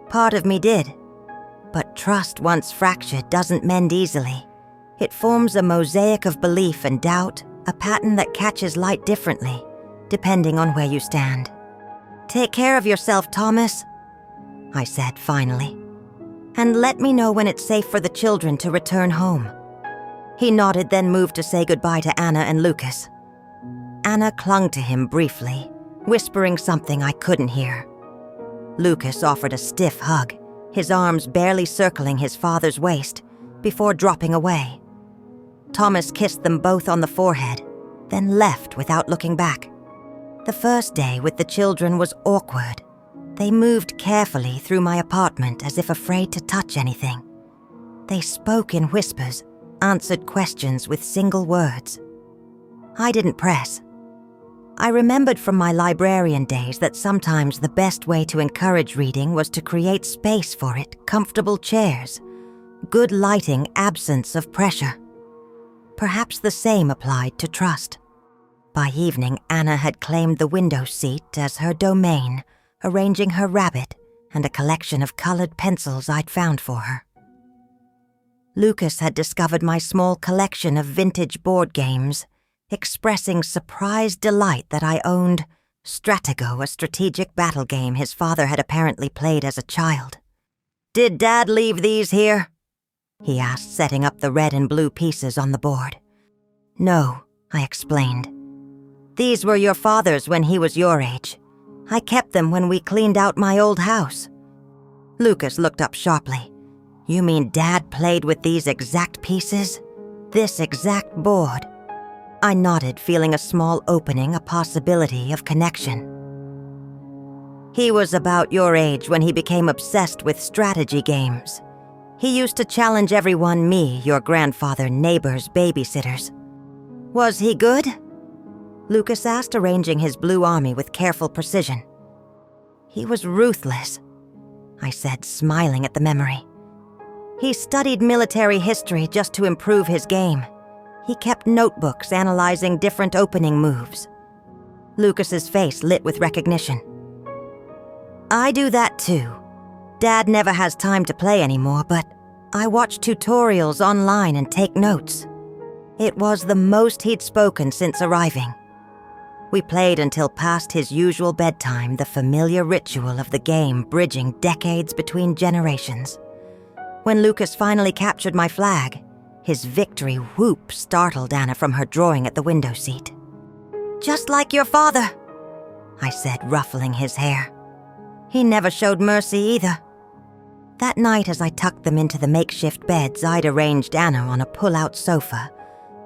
A: Part of me did. But trust once fractured doesn't mend easily. It forms a mosaic of belief and doubt, a pattern that catches light differently, depending on where you stand. "Take care of yourself, Thomas," I said finally. "And let me know when it's safe for the children to return home." He nodded, then moved to say goodbye to Anna and Lucas. Anna clung to him briefly, whispering something I couldn't hear. Lucas offered a stiff hug, his arms barely circling his father's waist, before dropping away. Thomas kissed them both on the forehead, then left without looking back. The first day with the children was awkward. They moved carefully through my apartment as if afraid to touch anything. They spoke in whispers, answered questions with single words. I didn't press. I remembered from my librarian days that sometimes the best way to encourage reading was to create space for it, comfortable chairs, good lighting, absence of pressure. Perhaps the same applied to trust. By evening, Anna had claimed the window seat as her domain, arranging her rabbit and a collection of colored pencils I'd found for her. Lucas had discovered my small collection of vintage board games, expressing surprised delight that I owned Stratego, a strategic battle game his father had apparently played as a child. "Did Dad leave these here?" he asked, setting up the red and blue pieces on the board. "No," I explained. "These were your father's when he was your age. I kept them when we cleaned out my old house." Lucas looked up sharply. "You mean Dad played with these exact pieces? This exact board?" I nodded, feeling a small opening, a possibility of connection. "He was about your age when he became obsessed with strategy games. He used to challenge everyone, me, your grandfather, neighbors, babysitters." "Was he good?" Lucas asked, arranging his blue army with careful precision. "He was ruthless," I said, smiling at the memory. "He studied military history just to improve his game. He kept notebooks analyzing different opening moves." Lucas's face lit with recognition. "I do that too. Dad never has time to play anymore, but I watch tutorials online and take notes." It was the most he'd spoken since arriving. We played until past his usual bedtime, the familiar ritual of the game bridging decades between generations. When Lucas finally captured my flag, his victory whoop startled Anna from her drawing at the window seat. "Just like your father," I said, ruffling his hair. "He never showed mercy either." That night, as I tucked them into the makeshift beds I'd arranged Anna on a pull-out sofa,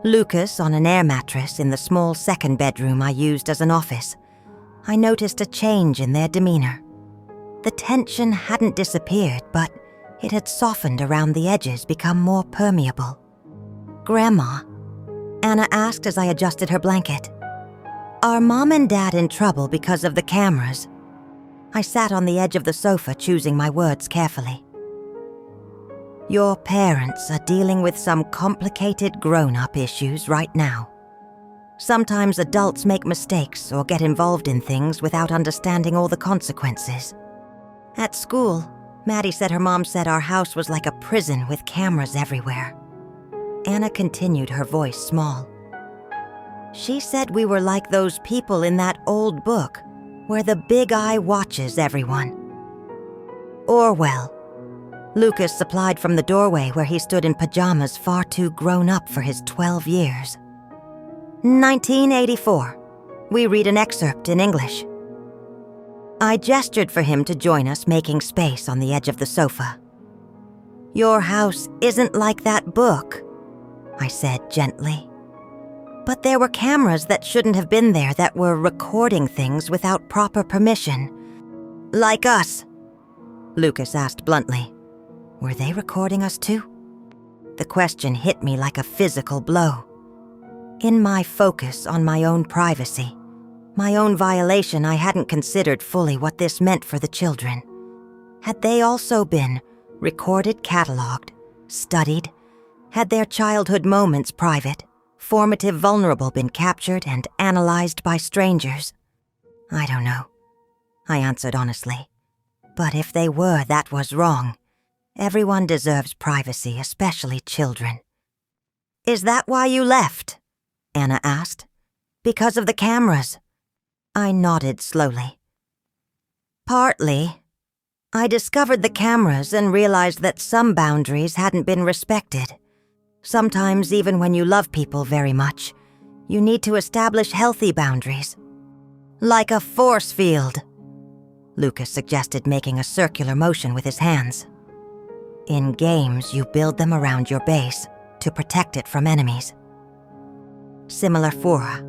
A: Lucas on an air mattress in the small second bedroom I used as an office, I noticed a change in their demeanor. The tension hadn't disappeared, but it had softened around the edges, become more permeable. "Grandma," Anna asked as I adjusted her blanket, "are Mom and Dad in trouble because of the cameras?" I sat on the edge of the sofa, choosing my words carefully. "Your parents are dealing with some complicated grown-up issues right now. Sometimes adults make mistakes or get involved in things without understanding all the consequences. At school, Maddie said her mom said our house was like a prison with cameras everywhere." Anna continued, her voice small. "She said we were like those people in that old book where the big eye watches everyone." "Orwell." Lucas supplied from the doorway where he stood in pajamas, far too grown up for his 12 years. 1984. We read an excerpt in English. I gestured for him to join us, making space on the edge of the sofa. "Your house isn't like that book," I said gently. "But there were cameras that shouldn't have been there that were recording things without proper permission. Like us." Lucas asked bluntly. Were they recording us too? The question hit me like a physical blow. In my focus on my own privacy, my own violation, I hadn't considered fully what this meant for the children. Had they also been recorded, catalogued, studied? Had their childhood moments private, formative, vulnerable been captured and analyzed by strangers? I don't know, I answered honestly. But if they were, that was wrong. Everyone deserves privacy, especially children. "Is that why you left?" Anna asked. "Because of the cameras?" I nodded slowly. "Partly. I discovered the cameras and realized that some boundaries hadn't been respected. Sometimes, even when you love people very much, you need to establish healthy boundaries. Like a force field," Lucas suggested, making a circular motion with his hands. "In games, you build them around your base to protect it from enemies." Similar fora.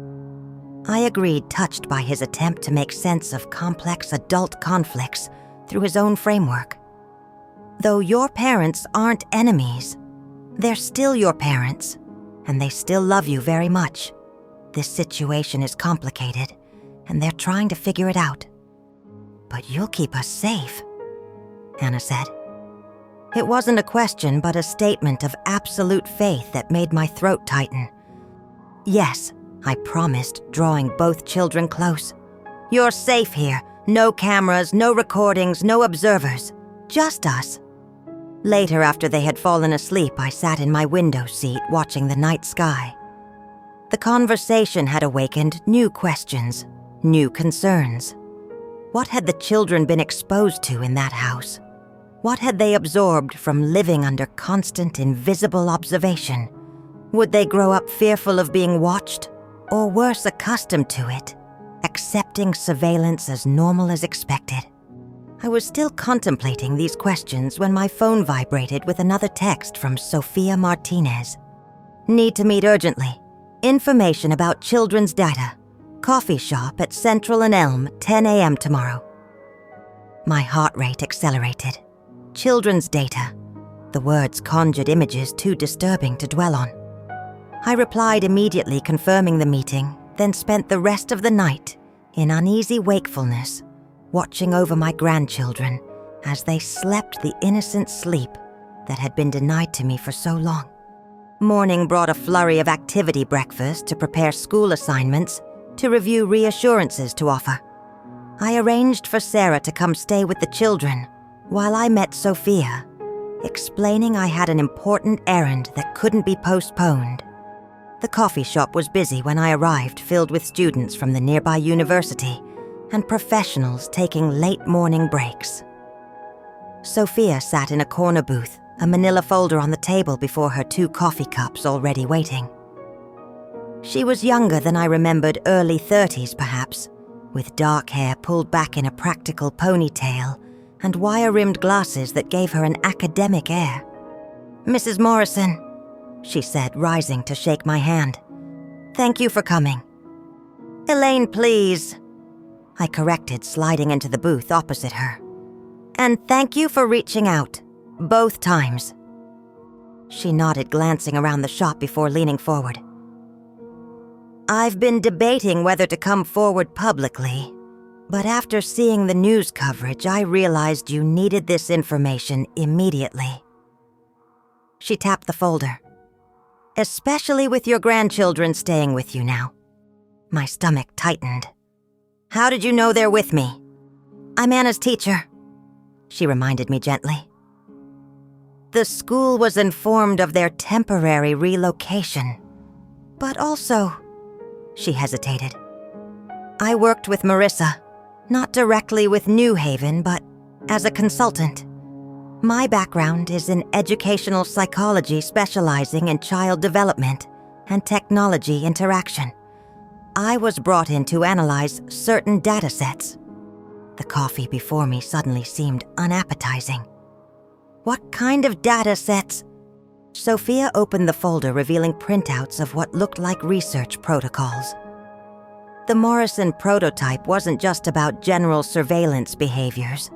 A: I agreed, touched by his attempt to make sense of complex adult conflicts through his own framework. Though your parents aren't enemies, they're still your parents, and they still love you very much. This situation is complicated, and they're trying to figure it out. "But you'll keep us safe," Anna said. It wasn't a question, but a statement of absolute faith that made my throat tighten. "Yes," I promised, drawing both children close. "You're safe here. No cameras, no recordings, no observers. Just us." Later, after they had fallen asleep, I sat in my window seat watching the night sky. The conversation had awakened new questions, new concerns. What had the children been exposed to in that house? What had they absorbed from living under constant, invisible observation? Would they grow up fearful of being watched, or worse, accustomed to it, accepting surveillance as normal as expected? I was still contemplating these questions when my phone vibrated with another text from Sophia Martinez. "Need to meet urgently. Information about children's data. Coffee shop at Central and Elm, 10 a.m. tomorrow." My heart rate accelerated. Children's data. The words conjured images too disturbing to dwell on. I replied immediately, confirming the meeting, then spent the rest of the night in uneasy wakefulness, watching over my grandchildren as they slept the innocent sleep that had been denied to me for so long. Morning brought a flurry of activity: breakfast to prepare school assignments, to review reassurances to offer. I arranged for Sarah to come stay with the children while I met Sophia, explaining I had an important errand that couldn't be postponed. The coffee shop was busy when I arrived, filled with students from the nearby university and professionals taking late morning breaks. Sophia sat in a corner booth, a manila folder on the table before her 2 coffee cups already waiting. She was younger than I remembered, early 30s perhaps, with dark hair pulled back in a practical ponytail and wire-rimmed glasses that gave her an academic air. "Mrs. Morrison," she said, rising to shake my hand. "Thank you for coming." "Elaine, please," I corrected, sliding into the booth opposite her. "And thank you for reaching out, both times." She nodded, glancing around the shop before leaning forward. "I've been debating whether to come forward publicly, but after seeing the news coverage, I realized you needed this information immediately." She tapped the folder. "Especially with your grandchildren staying with you now." My stomach tightened. "How did you know they're with me?" "I'm Anna's teacher," she reminded me gently. "The school was informed of their temporary relocation. But also," she hesitated, "I worked with Marissa, not directly with New Haven, but as a consultant. My background is in educational psychology, specializing in child development and technology interaction. I was brought in to analyze certain data sets." The coffee before me suddenly seemed unappetizing. "What kind of data sets?" Sophia opened the folder, revealing printouts of what looked like research protocols. The Morrison prototype wasn't just about general surveillance behaviors.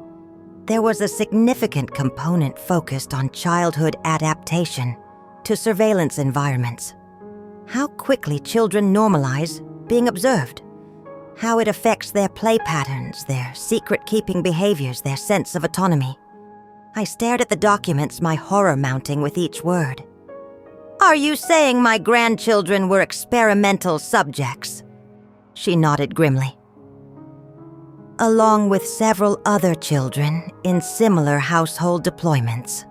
A: There was a significant component focused on childhood adaptation to surveillance environments. How quickly children normalize being observed. How it affects their play patterns, their secret-keeping behaviors, their sense of autonomy. I stared at the documents, my horror mounting with each word. "Are you saying my grandchildren were experimental subjects?" She nodded grimly. "Along with several other children in similar household deployments.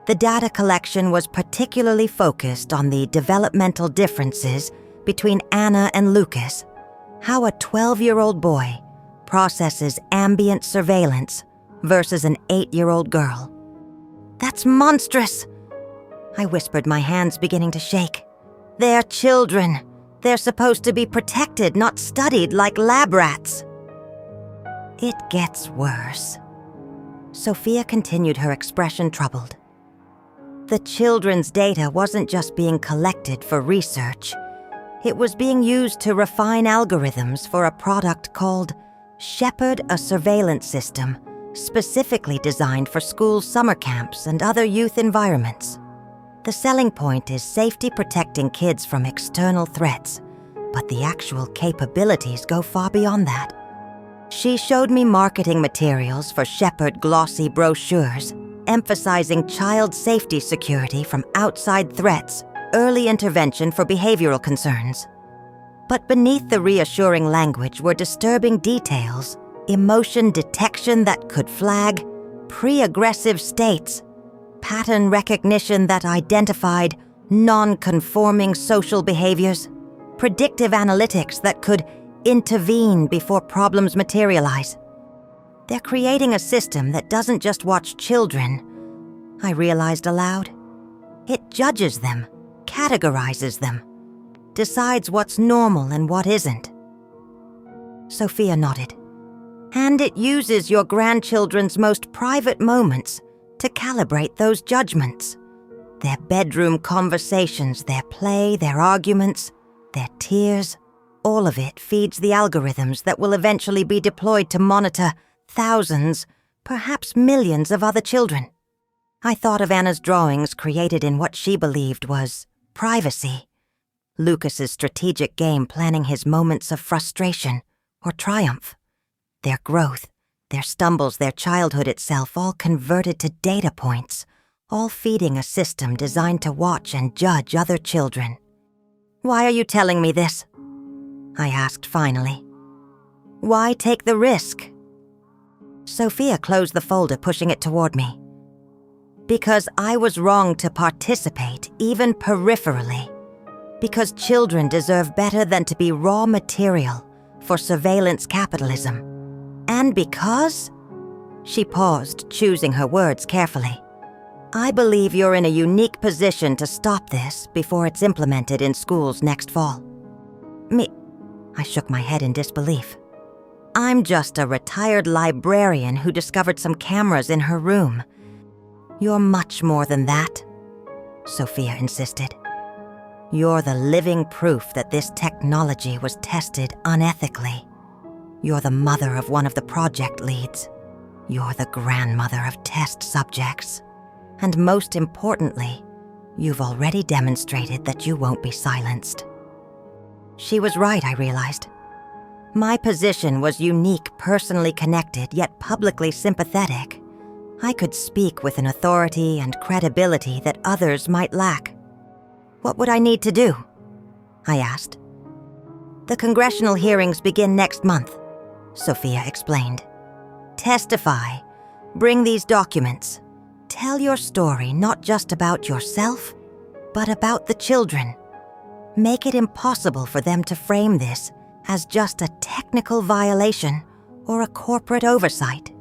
A: The data collection was particularly focused on the developmental differences between Anna and Lucas, how a 12-year-old boy processes ambient surveillance versus an 8-year-old girl." "That's monstrous," I whispered, my hands beginning to shake. "They're children. They're supposed to be protected, not studied like lab rats." "It gets worse." Sophia continued, her expression troubled. "The children's data wasn't just being collected for research. It was being used to refine algorithms for a product called Shepherd, a surveillance system specifically designed for school summer camps and other youth environments. The selling point is safety, protecting kids from external threats, but the actual capabilities go far beyond that. She showed me marketing materials for Shepherd glossy brochures, emphasizing child safety, security from outside threats, early intervention for behavioral concerns. But beneath the reassuring language were disturbing details, emotion detection that could flag pre-aggressive states, pattern recognition that identified non-conforming social behaviors, predictive analytics that could intervene before problems materialize. They're creating a system that doesn't just watch children, I realized aloud. It judges them, categorizes them, decides what's normal and what isn't. Sophia nodded. "And it uses your grandchildren's most private moments to calibrate those judgments. Their bedroom conversations, their play, their arguments, their tears, all of it feeds the algorithms that will eventually be deployed to monitor thousands, perhaps millions of other children." I thought of Anna's drawings created in what she believed was privacy. Lucas's strategic game planning his moments of frustration or triumph. Their growth, their stumbles, their childhood itself, all converted to data points, all feeding a system designed to watch and judge other children. "Why are you telling me this?" I asked finally. "Why take the risk?" Sophia closed the folder, pushing it toward me. "Because I was wrong to participate, even peripherally. Because children deserve better than to be raw material for surveillance capitalism. And because... She paused, choosing her words carefully. I believe you're in a unique position to stop this before it's implemented in schools next fall. Me? I shook my head in disbelief. I'm just a retired librarian who discovered some cameras in her room. You're much more than that, Sophia insisted. You're the living proof that this technology was tested unethically. You're the mother of one of the project leads. You're the grandmother of test subjects. And most importantly, you've already demonstrated that you won't be silenced. She was right, I realized. My position was unique, personally connected, yet publicly sympathetic. I could speak with an authority and credibility that others might lack. What would I need to do? I asked. The congressional hearings begin next month, Sophia explained. Testify. Bring these documents. Tell your story not just about yourself, but about the children. Make it impossible for them to frame this as just a technical violation or a corporate oversight.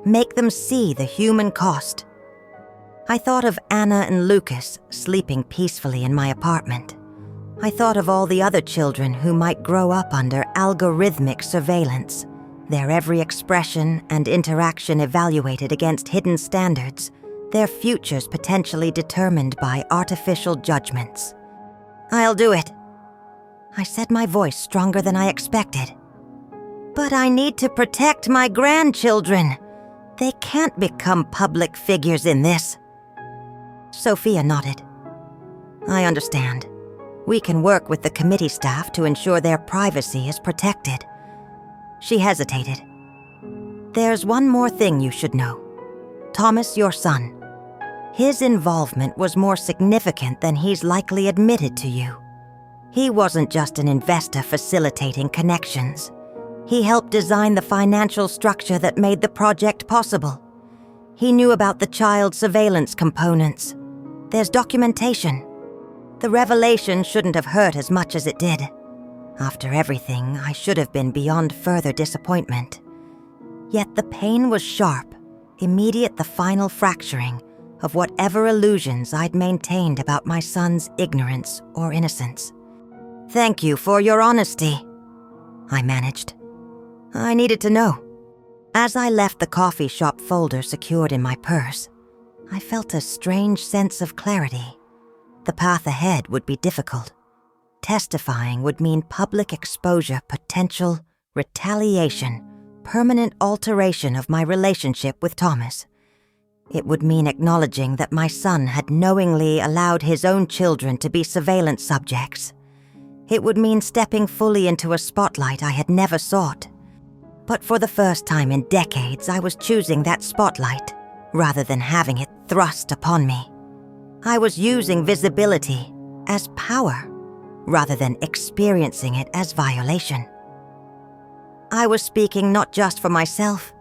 A: Make them see the human cost. I thought of Anna and Lucas sleeping peacefully in my apartment. I thought of all the other children who might grow up under algorithmic surveillance, their every expression and interaction evaluated against hidden standards, their futures potentially determined by artificial judgments. I'll do it. I said, my voice stronger than I expected. But I need to protect my grandchildren. They can't become public figures in this. Sophia nodded. I understand. We can work with the committee staff to ensure their privacy is protected. She hesitated. There's one more thing you should know. Thomas, your son. His involvement was more significant than he's likely admitted to you. He wasn't just an investor facilitating connections. He helped design the financial structure that made the project possible. He knew about the child surveillance components. There's documentation. The revelation shouldn't have hurt as much as it did. After everything, I should have been beyond further disappointment. Yet the pain was sharp, immediate, the final fracturing of whatever illusions I'd maintained about my son's ignorance or innocence. Thank you for your honesty, I managed. I needed to know. As I left the coffee shop folder secured in my purse, I felt a strange sense of clarity. The path ahead would be difficult. Testifying would mean public exposure, potential retaliation, permanent alteration of my relationship with Thomas. It would mean acknowledging that my son had knowingly allowed his own children to be surveillance subjects. It would mean stepping fully into a spotlight I had never sought. But for the first time in decades, I was choosing that spotlight rather than having it thrust upon me. I was using visibility as power rather than experiencing it as violation. I was speaking not just for myself,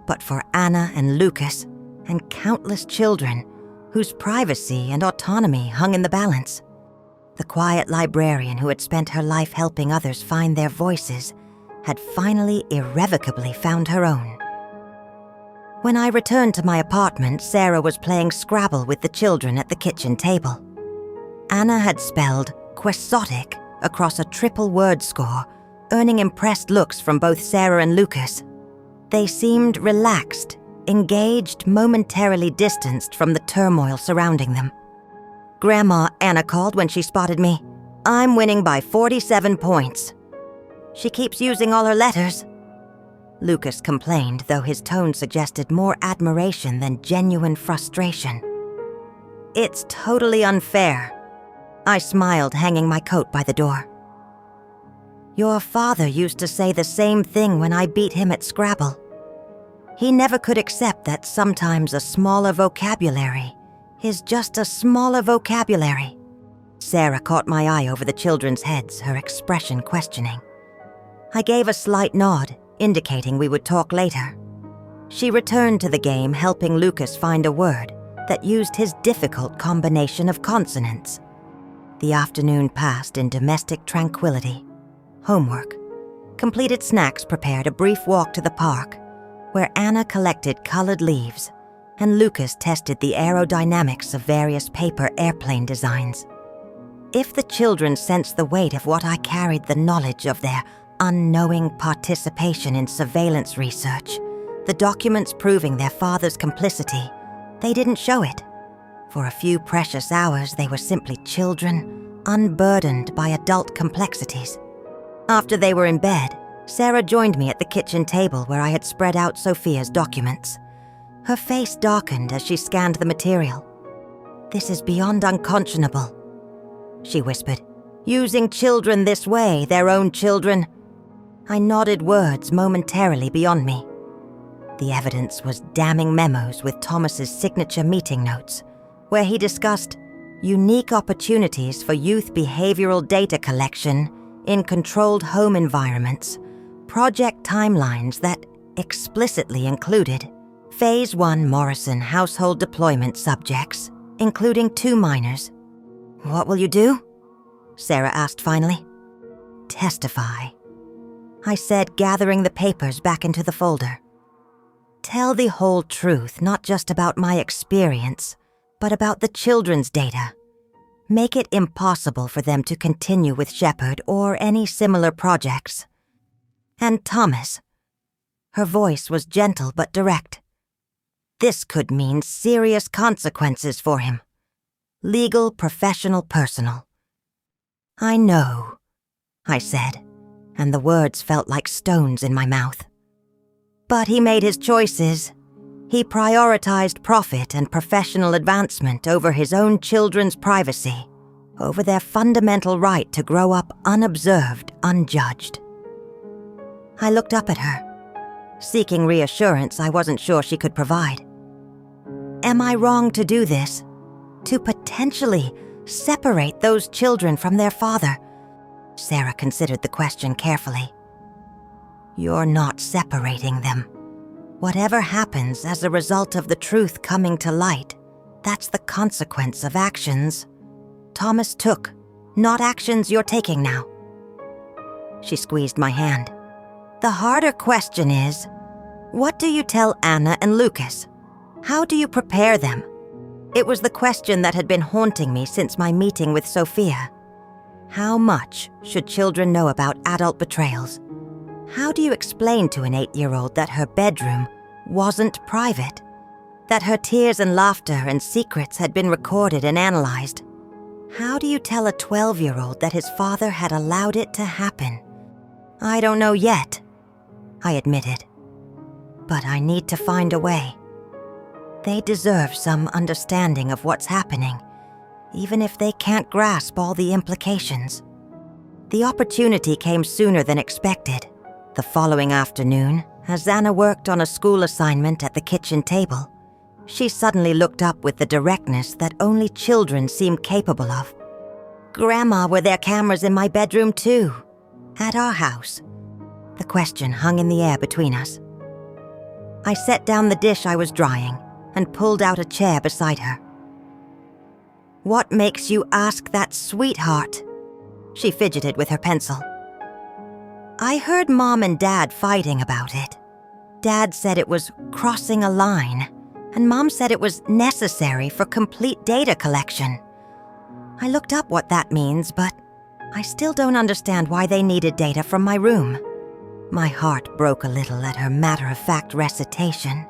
A: but for Anna and Lucas and countless children whose privacy and autonomy hung in the balance. The quiet librarian who had spent her life helping others find their voices had finally irrevocably found her own. When I returned to my apartment, Sarah was playing Scrabble with the children at the kitchen table. Anna had spelled quixotic across a triple word score, earning impressed looks from both Sarah and Lucas. They seemed relaxed, engaged, momentarily distanced from the turmoil surrounding them. Grandma, Anna called when she spotted me. I'm winning by 47 points. She keeps using all her letters. Lucas complained, though his tone suggested more admiration than genuine frustration. It's totally unfair. I smiled, hanging my coat by the door. Your father used to say the same thing when I beat him at Scrabble. He never could accept that sometimes a smaller vocabulary is just a smaller vocabulary. Sarah caught my eye over the children's heads, her expression questioning. I gave a slight nod, indicating we would talk later. She returned to the game, helping Lucas find a word that used his difficult combination of consonants. The afternoon passed in domestic tranquility. Homework. Completed snacks prepared a brief walk to the park, where Anna collected colored leaves and Lucas tested the aerodynamics of various paper airplane designs. If the children sensed the weight of what I carried, the knowledge of their unknowing participation in surveillance research, the documents proving their father's complicity, they didn't show it. For a few precious hours, they were simply children, unburdened by adult complexities. After they were in bed, Sarah joined me at the kitchen table where I had spread out Sophia's documents. Her face darkened as she scanned the material. "This is beyond unconscionable," she whispered. "Using children this way, their own children." I nodded, words momentarily beyond me. The evidence was damning memos with Thomas's signature meeting notes, where he discussed unique opportunities for youth behavioral data collection in controlled home environments, project timelines that explicitly included Phase 1 Morrison household deployment subjects, including 2 minors. "What will you do?" Sarah asked finally. "Testify," I said, gathering the papers back into the folder. "Tell the whole truth, not just about my experience, but about the children's data. Make it impossible for them to continue with Shepard or any similar projects. And Thomas," her voice was gentle but direct, "this could mean serious consequences for him. Legal, professional, personal." "I know," I said, and the words felt like stones in my mouth. "But he made his choices. He prioritized profit and professional advancement over his own children's privacy, over their fundamental right to grow up unobserved, unjudged." I looked up at her, seeking reassurance I wasn't sure she could provide. "Am I wrong to do this? To potentially separate those children from their father?" Sarah considered the question carefully. "You're not separating them. Whatever happens as a result of the truth coming to light, that's the consequence of actions Thomas took, not actions you're taking now." She squeezed my hand. "The harder question is, what do you tell Anna and Lucas? How do you prepare them?" It was the question that had been haunting me since my meeting with Sophia. How much should children know about adult betrayals? How do you explain to an 8-year-old that her bedroom wasn't private? That her tears and laughter and secrets had been recorded and analyzed? How do you tell a 12-year-old that his father had allowed it to happen? "I don't know yet," I admitted. "But I need to find a way. They deserve some understanding of what's happening, even if they can't grasp all the implications." The opportunity came sooner than expected. The following afternoon, as Anna worked on a school assignment at the kitchen table, she suddenly looked up with the directness that only children seem capable of. "Grandma, were there cameras in my bedroom too? At our house?" The question hung in the air between us. I set down the dish I was drying and pulled out a chair beside her. "What makes you ask that, sweetheart?" She fidgeted with her pencil. "I heard Mom and Dad fighting about it. Dad said it was crossing a line, and Mom said it was necessary for complete data collection. I looked up what that means, but I still don't understand why they needed data from my room." My heart broke a little at her matter-of-fact recitation,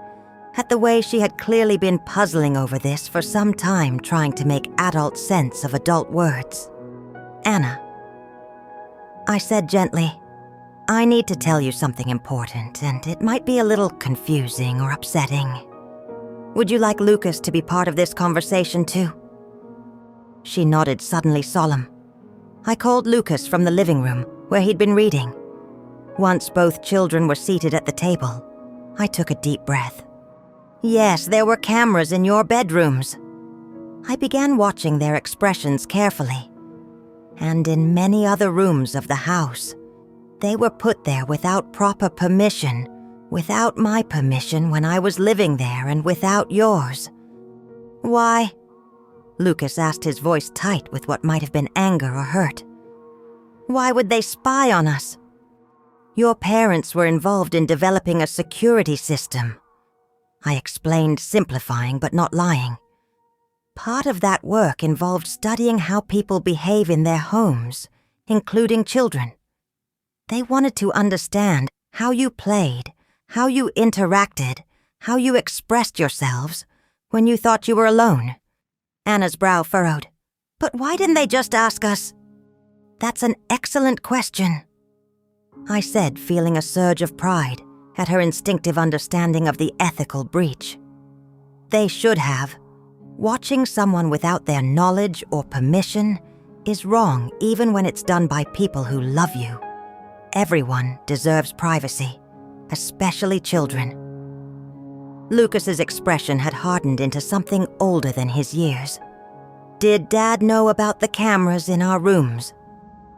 A: at the way she had clearly been puzzling over this for some time, trying to make adult sense of adult words. "Anna," I said gently, "I need to tell you something important, and it might be a little confusing or upsetting. Would you like Lucas to be part of this conversation too?" She nodded, suddenly solemn. I called Lucas from the living room, where he'd been reading. Once both children were seated at the table, I took a deep breath. "Yes, there were cameras in your bedrooms." I began watching their expressions carefully. "And in many other rooms of the house. They were put there without proper permission, without my permission when I was living there, and without yours." "Why?" Lucas asked, his voice tight with what might have been anger or hurt. "Why would they spy on us?" "Your parents were involved in developing a security system," I explained, simplifying but not lying. "Part of that work involved studying how people behave in their homes, including children. They wanted to understand how you played, how you interacted, how you expressed yourselves when you thought you were alone." Anna's brow furrowed. "But why didn't they just ask us?" "That's an excellent question," I said, feeling a surge of pride at her instinctive understanding of the ethical breach. "They should have. Watching someone without their knowledge or permission is wrong, even when it's done by people who love you. Everyone deserves privacy, especially children." Lucas's expression had hardened into something older than his years. "Did Dad know about the cameras in our rooms?"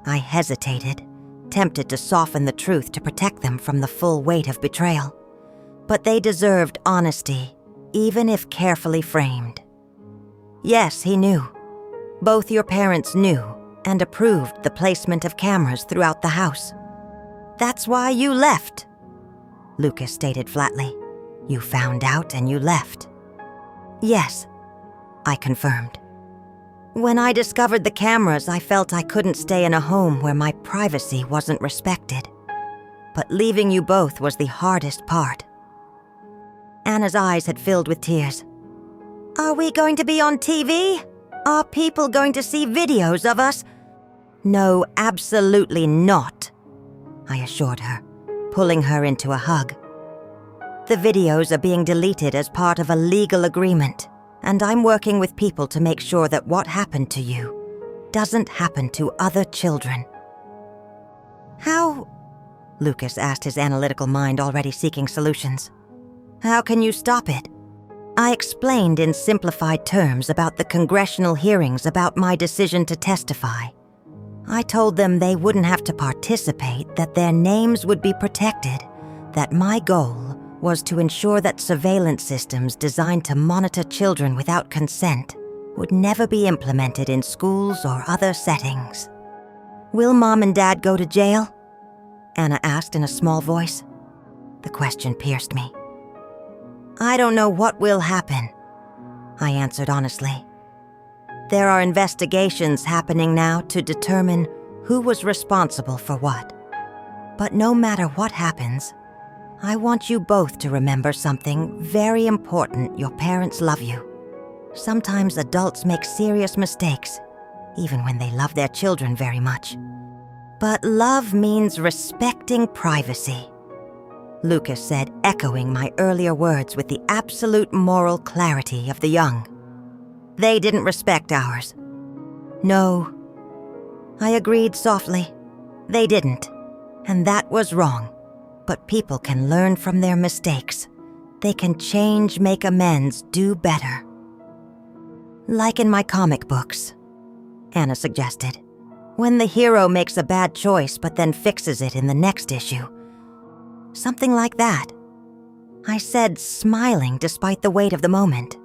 A: I hesitated, tempted to soften the truth to protect them from the full weight of betrayal. But they deserved honesty, even if carefully framed. "Yes, he knew. Both your parents knew and approved the placement of cameras throughout the house. That's why you left," Lucas stated flatly. "You found out and you left." "Yes," I confirmed. "When I discovered the cameras, I felt I couldn't stay in a home where my privacy wasn't respected. But leaving you both was the hardest part." Anna's eyes had filled with tears. "Are we going to be on TV? Are people going to see videos of us?" "No, absolutely not," I assured her, pulling her into a hug. "The videos are being deleted as part of a legal agreement, and I'm working with people to make sure that what happened to you doesn't happen to other children." "How?" Lucas asked, his analytical mind already seeking solutions. "How can you stop it?" I explained in simplified terms about the congressional hearings about my decision to testify. I told them they wouldn't have to participate, that their names would be protected, that my goal was to ensure that surveillance systems designed to monitor children without consent would never be implemented in schools or other settings. "Will Mom and Dad go to jail?" Anna asked in a small voice. The question pierced me. "I don't know what will happen," I answered honestly. "There are investigations happening now to determine who was responsible for what. But no matter what happens, I want you both to remember something very important. Your parents love you. Sometimes adults make serious mistakes, even when they love their children very much. But love means respecting privacy," Lucas said, echoing my earlier words with the absolute moral clarity of the young. "They didn't respect ours." "No," I agreed softly. "They didn't, and that was wrong. But people can learn from their mistakes. They can change, make amends, do better." "Like in my comic books," Anna suggested. "When the hero makes a bad choice but then fixes it in the next issue. Something like that," I said, smiling despite the weight of the moment.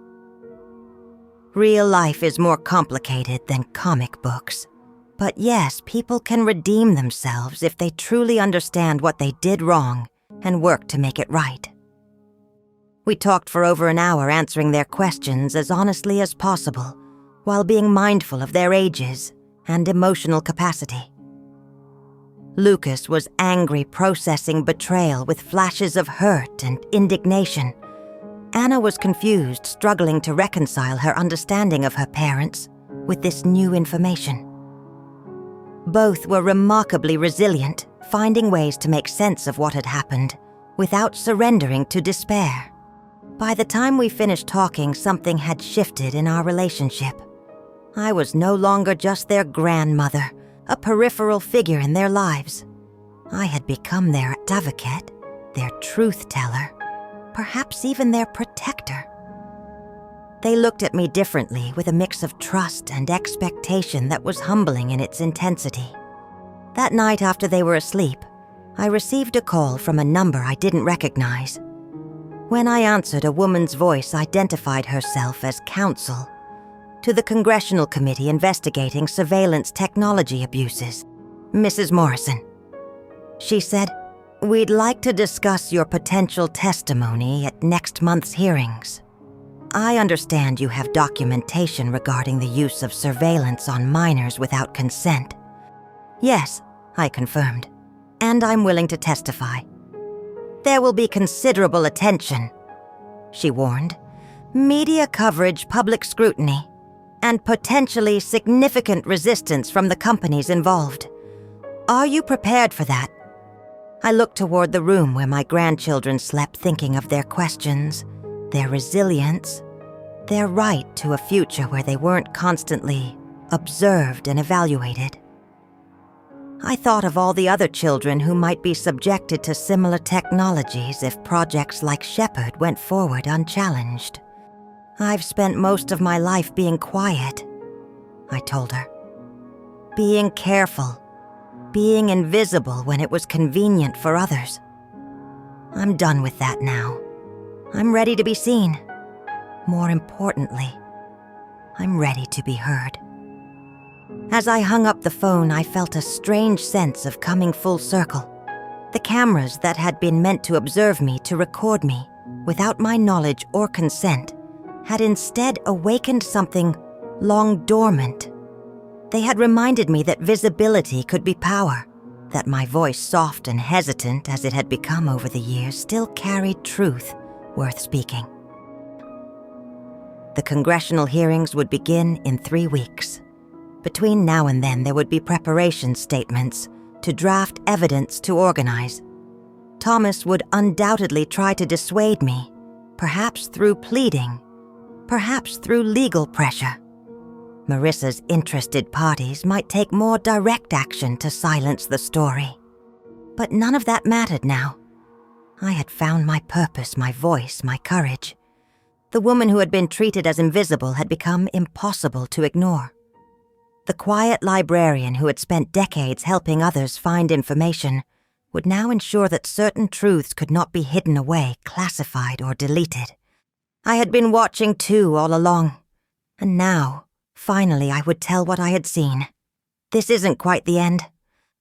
A: "Real life is more complicated than comic books. But yes, people can redeem themselves if they truly understand what they did wrong and work to make it right." We talked for over an hour, answering their questions as honestly as possible, while being mindful of their ages and emotional capacity. Lucas was angry, processing betrayal with flashes of hurt and indignation. Anna was confused, struggling to reconcile her understanding of her parents with this new information. Both were remarkably resilient, finding ways to make sense of what had happened without surrendering to despair. By the time we finished talking, something had shifted in our relationship. I was no longer just their grandmother, a peripheral figure in their lives. I had become their advocate, their truth teller, perhaps even their protector. They looked at me differently, with a mix of trust and expectation that was humbling in its intensity. That night after they were asleep, I received a call from a number I didn't recognize. When I answered, a woman's voice identified herself as Counsel. To the Congressional Committee investigating surveillance technology abuses, Mrs. Morrison. She said, "We'd like to discuss your potential testimony at next month's hearings. I understand you have documentation regarding the use of surveillance on minors without consent." "Yes," I confirmed, "and I'm willing to testify." "There will be considerable attention," she warned. "Media coverage, public scrutiny, and potentially significant resistance from the companies involved. Are you prepared for that?" I looked toward the room where my grandchildren slept, thinking of their questions, their resilience, their right to a future where they weren't constantly observed and evaluated. I thought of all the other children who might be subjected to similar technologies if projects like Shepherd went forward unchallenged. "I've spent most of my life being quiet," I told her. "Being careful, being invisible when it was convenient for others. I'm done with that now. I'm ready to be seen. More importantly, I'm ready to be heard." As I hung up the phone, I felt a strange sense of coming full circle. The cameras that had been meant to observe me, to record me, without my knowledge or consent, had instead awakened something long dormant. They had reminded me that visibility could be power, that my voice, soft and hesitant as it had become over the years, still carried truth worth speaking. The congressional hearings would begin in 3 weeks. Between now and then, there would be preparation statements, to draft evidence to organize. Thomas would undoubtedly try to dissuade me, perhaps through pleading, perhaps through legal pressure. Marissa's interested parties might take more direct action to silence the story. But none of that mattered now. I had found my purpose, my voice, my courage. The woman who had been treated as invisible had become impossible to ignore. The quiet librarian who had spent decades helping others find information would now ensure that certain truths could not be hidden away, classified, or deleted. I had been watching too all along, and now, finally, I would tell what I had seen. This isn't quite the end.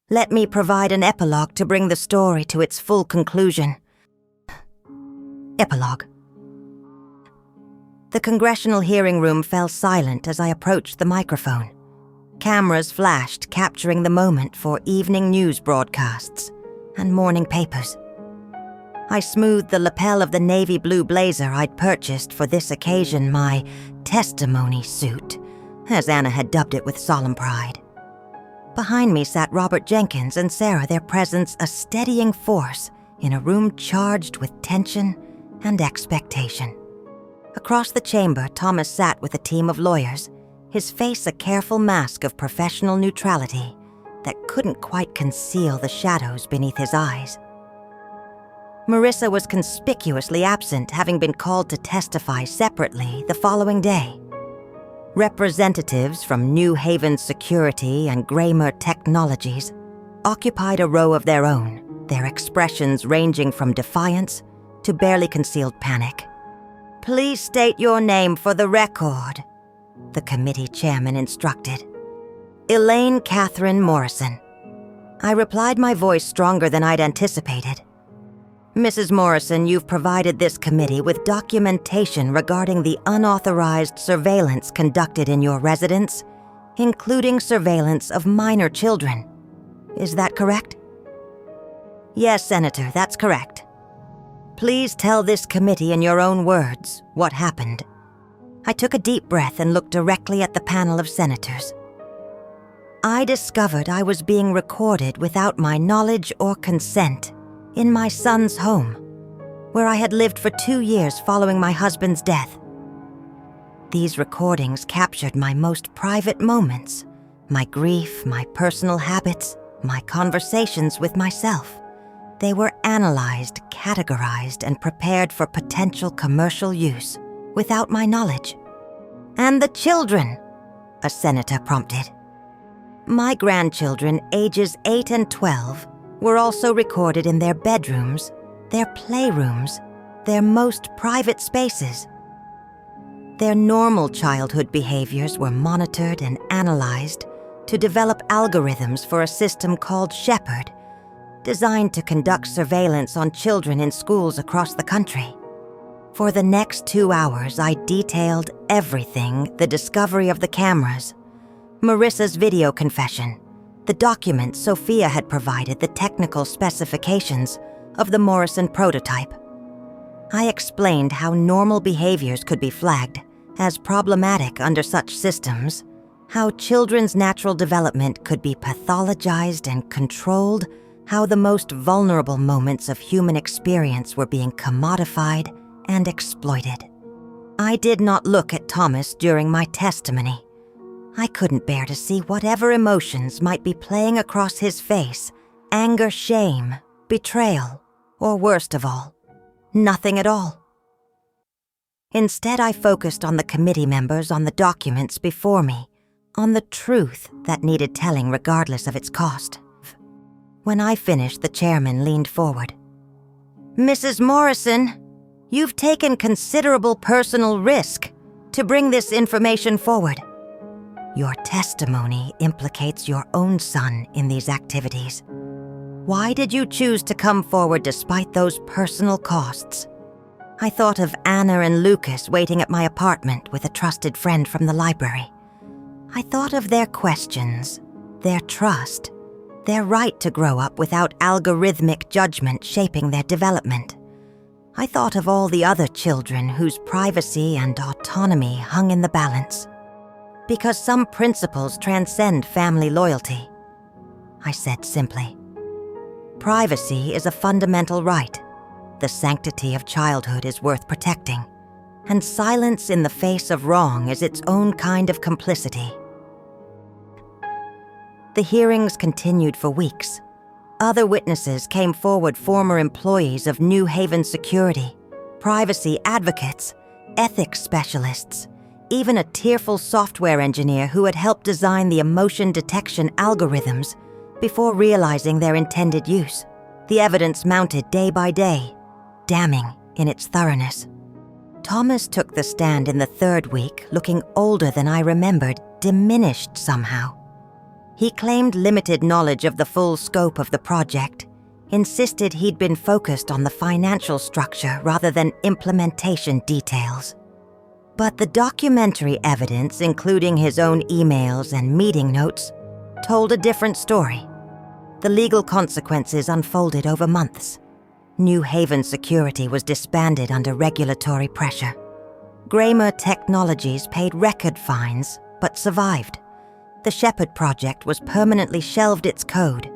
A: Let me provide an epilogue to bring the story to its full conclusion. Epilogue. The congressional hearing room fell silent as I approached the microphone. Cameras flashed, capturing the moment for evening news broadcasts and morning papers. I smoothed the lapel of the navy blue blazer I'd purchased for this occasion, my testimony suit, as Anna had dubbed it with solemn pride. Behind me sat Robert Jenkins and Sarah, their presence a steadying force in a room charged with tension and expectation. Across the chamber, Thomas sat with a team of lawyers, his face a careful mask of professional neutrality that couldn't quite conceal the shadows beneath his eyes. Marissa was conspicuously absent, having been called to testify separately the following day. Representatives from New Haven Security and Gramer Technologies occupied a row of their own, their expressions ranging from defiance to barely concealed panic. "Please state your name for the record," the committee chairman instructed. "Elaine Catherine Morrison." I replied, my voice stronger than I'd anticipated. "Mrs. Morrison, you've provided this committee with documentation regarding the unauthorized surveillance conducted in your residence, including surveillance of minor children. Is that correct?" "Yes, Senator, that's correct." "Please tell this committee in your own words what happened." I took a deep breath and looked directly at the panel of senators. I discovered I was being recorded without my knowledge or consent in my son's home, where I had lived for 2 years following my husband's death. These recordings captured my most private moments, my grief, my personal habits, my conversations with myself. They were analyzed, categorized, and prepared for potential commercial use without my knowledge. "And the children," a senator prompted. My grandchildren, ages 8 and 12, were also recorded in their bedrooms, their playrooms, their most private spaces. Their normal childhood behaviors were monitored and analyzed to develop algorithms for a system called Shepherd, designed to conduct surveillance on children in schools across the country. For the next 2 hours, I detailed everything: the discovery of the cameras, Marissa's video confession, the documents Sophia had provided, the technical specifications of the Morrison prototype. I explained how normal behaviors could be flagged as problematic under such systems, how children's natural development could be pathologized and controlled, how the most vulnerable moments of human experience were being commodified and exploited. I did not look at Thomas during my testimony. I couldn't bear to see whatever emotions might be playing across his face: anger, shame, betrayal, or worst of all, nothing at all. Instead, I focused on the committee members, on the documents before me, on the truth that needed telling regardless of its cost. When I finished, the chairman leaned forward. "Mrs. Morrison, you've taken considerable personal risk to bring this information forward. Your testimony implicates your own son in these activities. Why did you choose to come forward despite those personal costs?" I thought of Anna and Lucas waiting at my apartment with a trusted friend from the library. I thought of their questions, their trust, their right to grow up without algorithmic judgment shaping their development. I thought of all the other children whose privacy and autonomy hung in the balance. Because some principles transcend family loyalty. I said simply, "Privacy is a fundamental right. The sanctity of childhood is worth protecting, and silence in the face of wrong is its own kind of complicity." The hearings continued for weeks. Other witnesses came forward: former employees of New Haven Security, privacy advocates, ethics specialists, even a tearful software engineer who had helped design the emotion detection algorithms before realizing their intended use. The evidence mounted day by day, damning in its thoroughness. Thomas took the stand in the third week, looking older than I remembered, diminished somehow. He claimed limited knowledge of the full scope of the project, insisted he'd been focused on the financial structure rather than implementation details. But the documentary evidence, including his own emails and meeting notes, told a different story. The legal consequences unfolded over months. New Haven Security was disbanded under regulatory pressure. Gramer Technologies paid record fines, but survived. The Shepherd project was permanently shelved its code,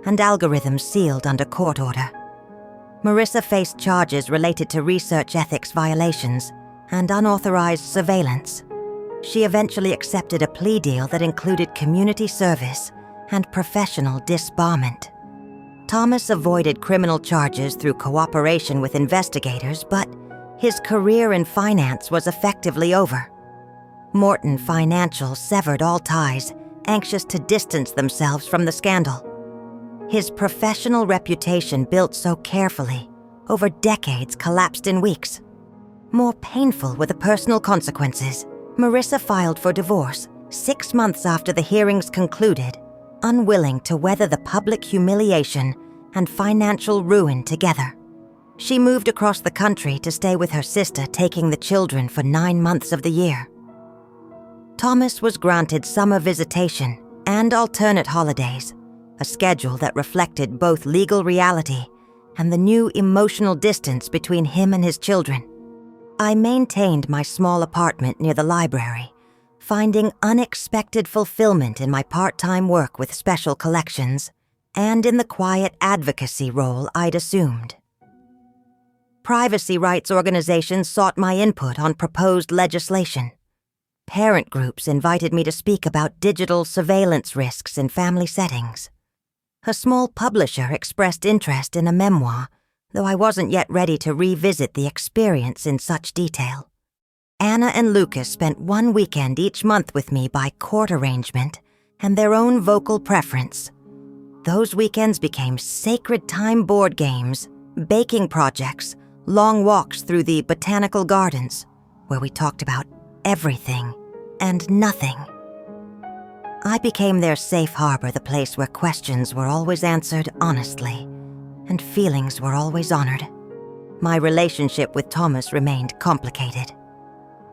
A: and algorithms sealed under court order. Marissa faced charges related to research ethics violations and unauthorized surveillance. She eventually accepted a plea deal that included community service and professional disbarment. Thomas avoided criminal charges through cooperation with investigators, but his career in finance was effectively over. Morton Financial severed all ties, anxious to distance themselves from the scandal. His professional reputation, built so carefully over decades, collapsed in weeks. More painful were the personal consequences. Marissa filed for divorce 6 months after the hearings concluded, unwilling to weather the public humiliation and financial ruin together. She moved across the country to stay with her sister, taking the children for 9 months of the year. Thomas was granted summer visitation and alternate holidays, a schedule that reflected both legal reality and the new emotional distance between him and his children. I maintained my small apartment near the library, finding unexpected fulfillment in my part-time work with special collections and in the quiet advocacy role I'd assumed. Privacy rights organizations sought my input on proposed legislation. Parent groups invited me to speak about digital surveillance risks in family settings. A small publisher expressed interest in a memoir, though I wasn't yet ready to revisit the experience in such detail. Anna and Lucas spent one weekend each month with me by court arrangement and their own vocal preference. Those weekends became sacred time board games, baking projects, long walks through the botanical gardens, where we talked about everything and nothing. I became their safe harbor, the place where questions were always answered honestly and feelings were always honored. My relationship with Thomas remained complicated.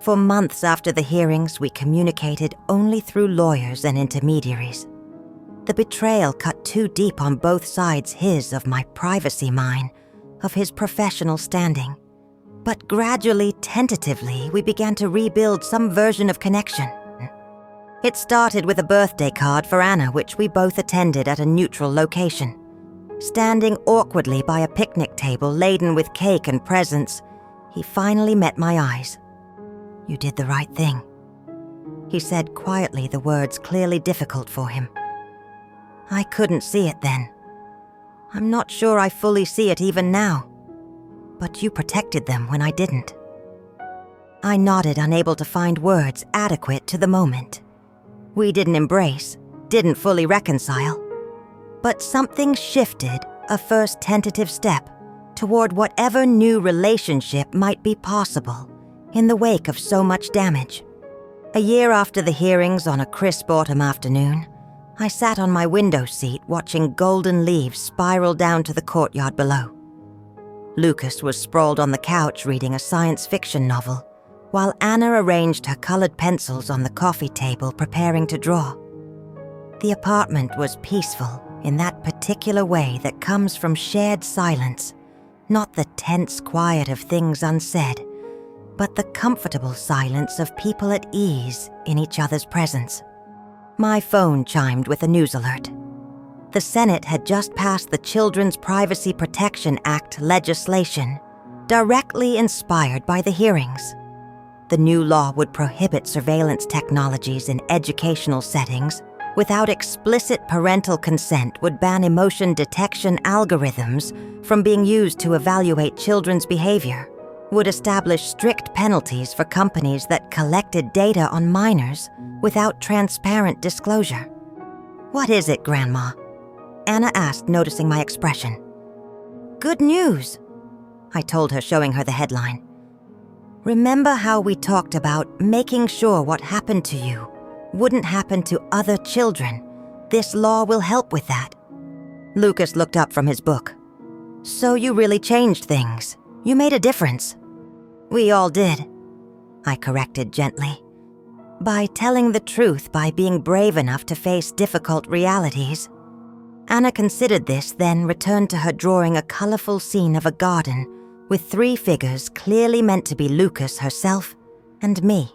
A: For months after the hearings, we communicated only through lawyers and intermediaries. The betrayal cut too deep on both sides, his of my privacy, mine of his professional standing. But gradually, tentatively, we began to rebuild some version of connection. It started with a birthday card for Anna, which we both attended at a neutral location. Standing awkwardly by a picnic table laden with cake and presents, he finally met my eyes. "You did the right thing," he said quietly, the words clearly difficult for him. I couldn't see it then. I'm not sure I fully see it even now. But you protected them when I didn't. I nodded, unable to find words adequate to the moment. We didn't embrace, didn't fully reconcile. But something shifted, a first tentative step, toward whatever new relationship might be possible in the wake of so much damage. A year after the hearings, on a crisp autumn afternoon, I sat on my window seat watching golden leaves spiral down to the courtyard below. Lucas was sprawled on the couch reading a science fiction novel, while Anna arranged her colored pencils on the coffee table preparing to draw. The apartment was peaceful in that particular way that comes from shared silence, not the tense quiet of things unsaid, but the comfortable silence of people at ease in each other's presence. My phone chimed with a news alert. The Senate had just passed the Children's Privacy Protection Act legislation, directly inspired by the hearings. The new law would prohibit surveillance technologies in educational settings, without explicit parental consent, would ban emotion detection algorithms from being used to evaluate children's behavior, would establish strict penalties for companies that collected data on minors without transparent disclosure. "What is it, Grandma?" Anna asked, noticing my expression. "Good news," I told her, showing her the headline. "Remember how we talked about making sure what happened to you wouldn't happen to other children? This law will help with that." Lucas looked up from his book. "So you really changed things. You made a difference." "We all did," I corrected gently. "By telling the truth, by being brave enough to face difficult realities." Anna considered this, then returned to her drawing a colorful scene of a garden with 3 figures clearly meant to be Lucas, herself, and me.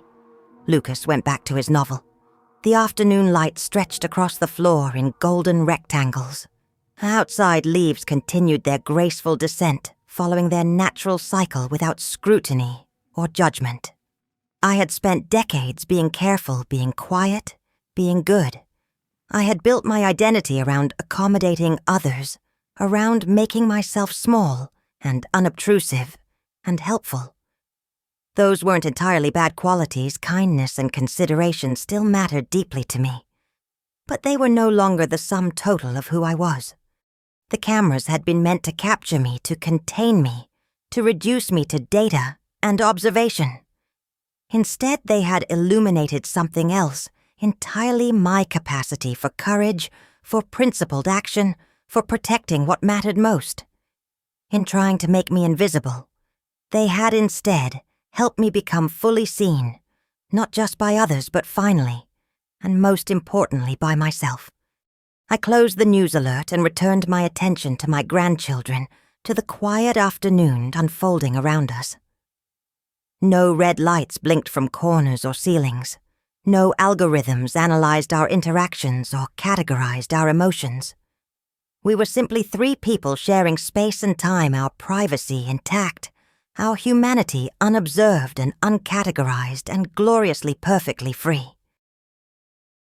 A: Lucas went back to his novel. The afternoon light stretched across the floor in golden rectangles. Outside, leaves continued their graceful descent, following their natural cycle without scrutiny or judgment. I had spent decades being careful, being quiet, being good. I had built my identity around accommodating others, around making myself small and unobtrusive and helpful. Those weren't entirely bad qualities. Kindness and consideration still mattered deeply to me. But they were no longer the sum total of who I was. The cameras had been meant to capture me, to contain me, to reduce me to data and observation. Instead, they had illuminated something else, entirely my capacity for courage, for principled action, for protecting what mattered most. In trying to make me invisible, they had instead helped me become fully seen, not just by others, but finally, and most importantly, by myself. I closed the news alert and returned my attention to my grandchildren, to the quiet afternoon unfolding around us. No red lights blinked from corners or ceilings. No algorithms analyzed our interactions or categorized our emotions. We were simply 3 people sharing space and time, our privacy intact, our humanity unobserved and uncategorized and gloriously perfectly free.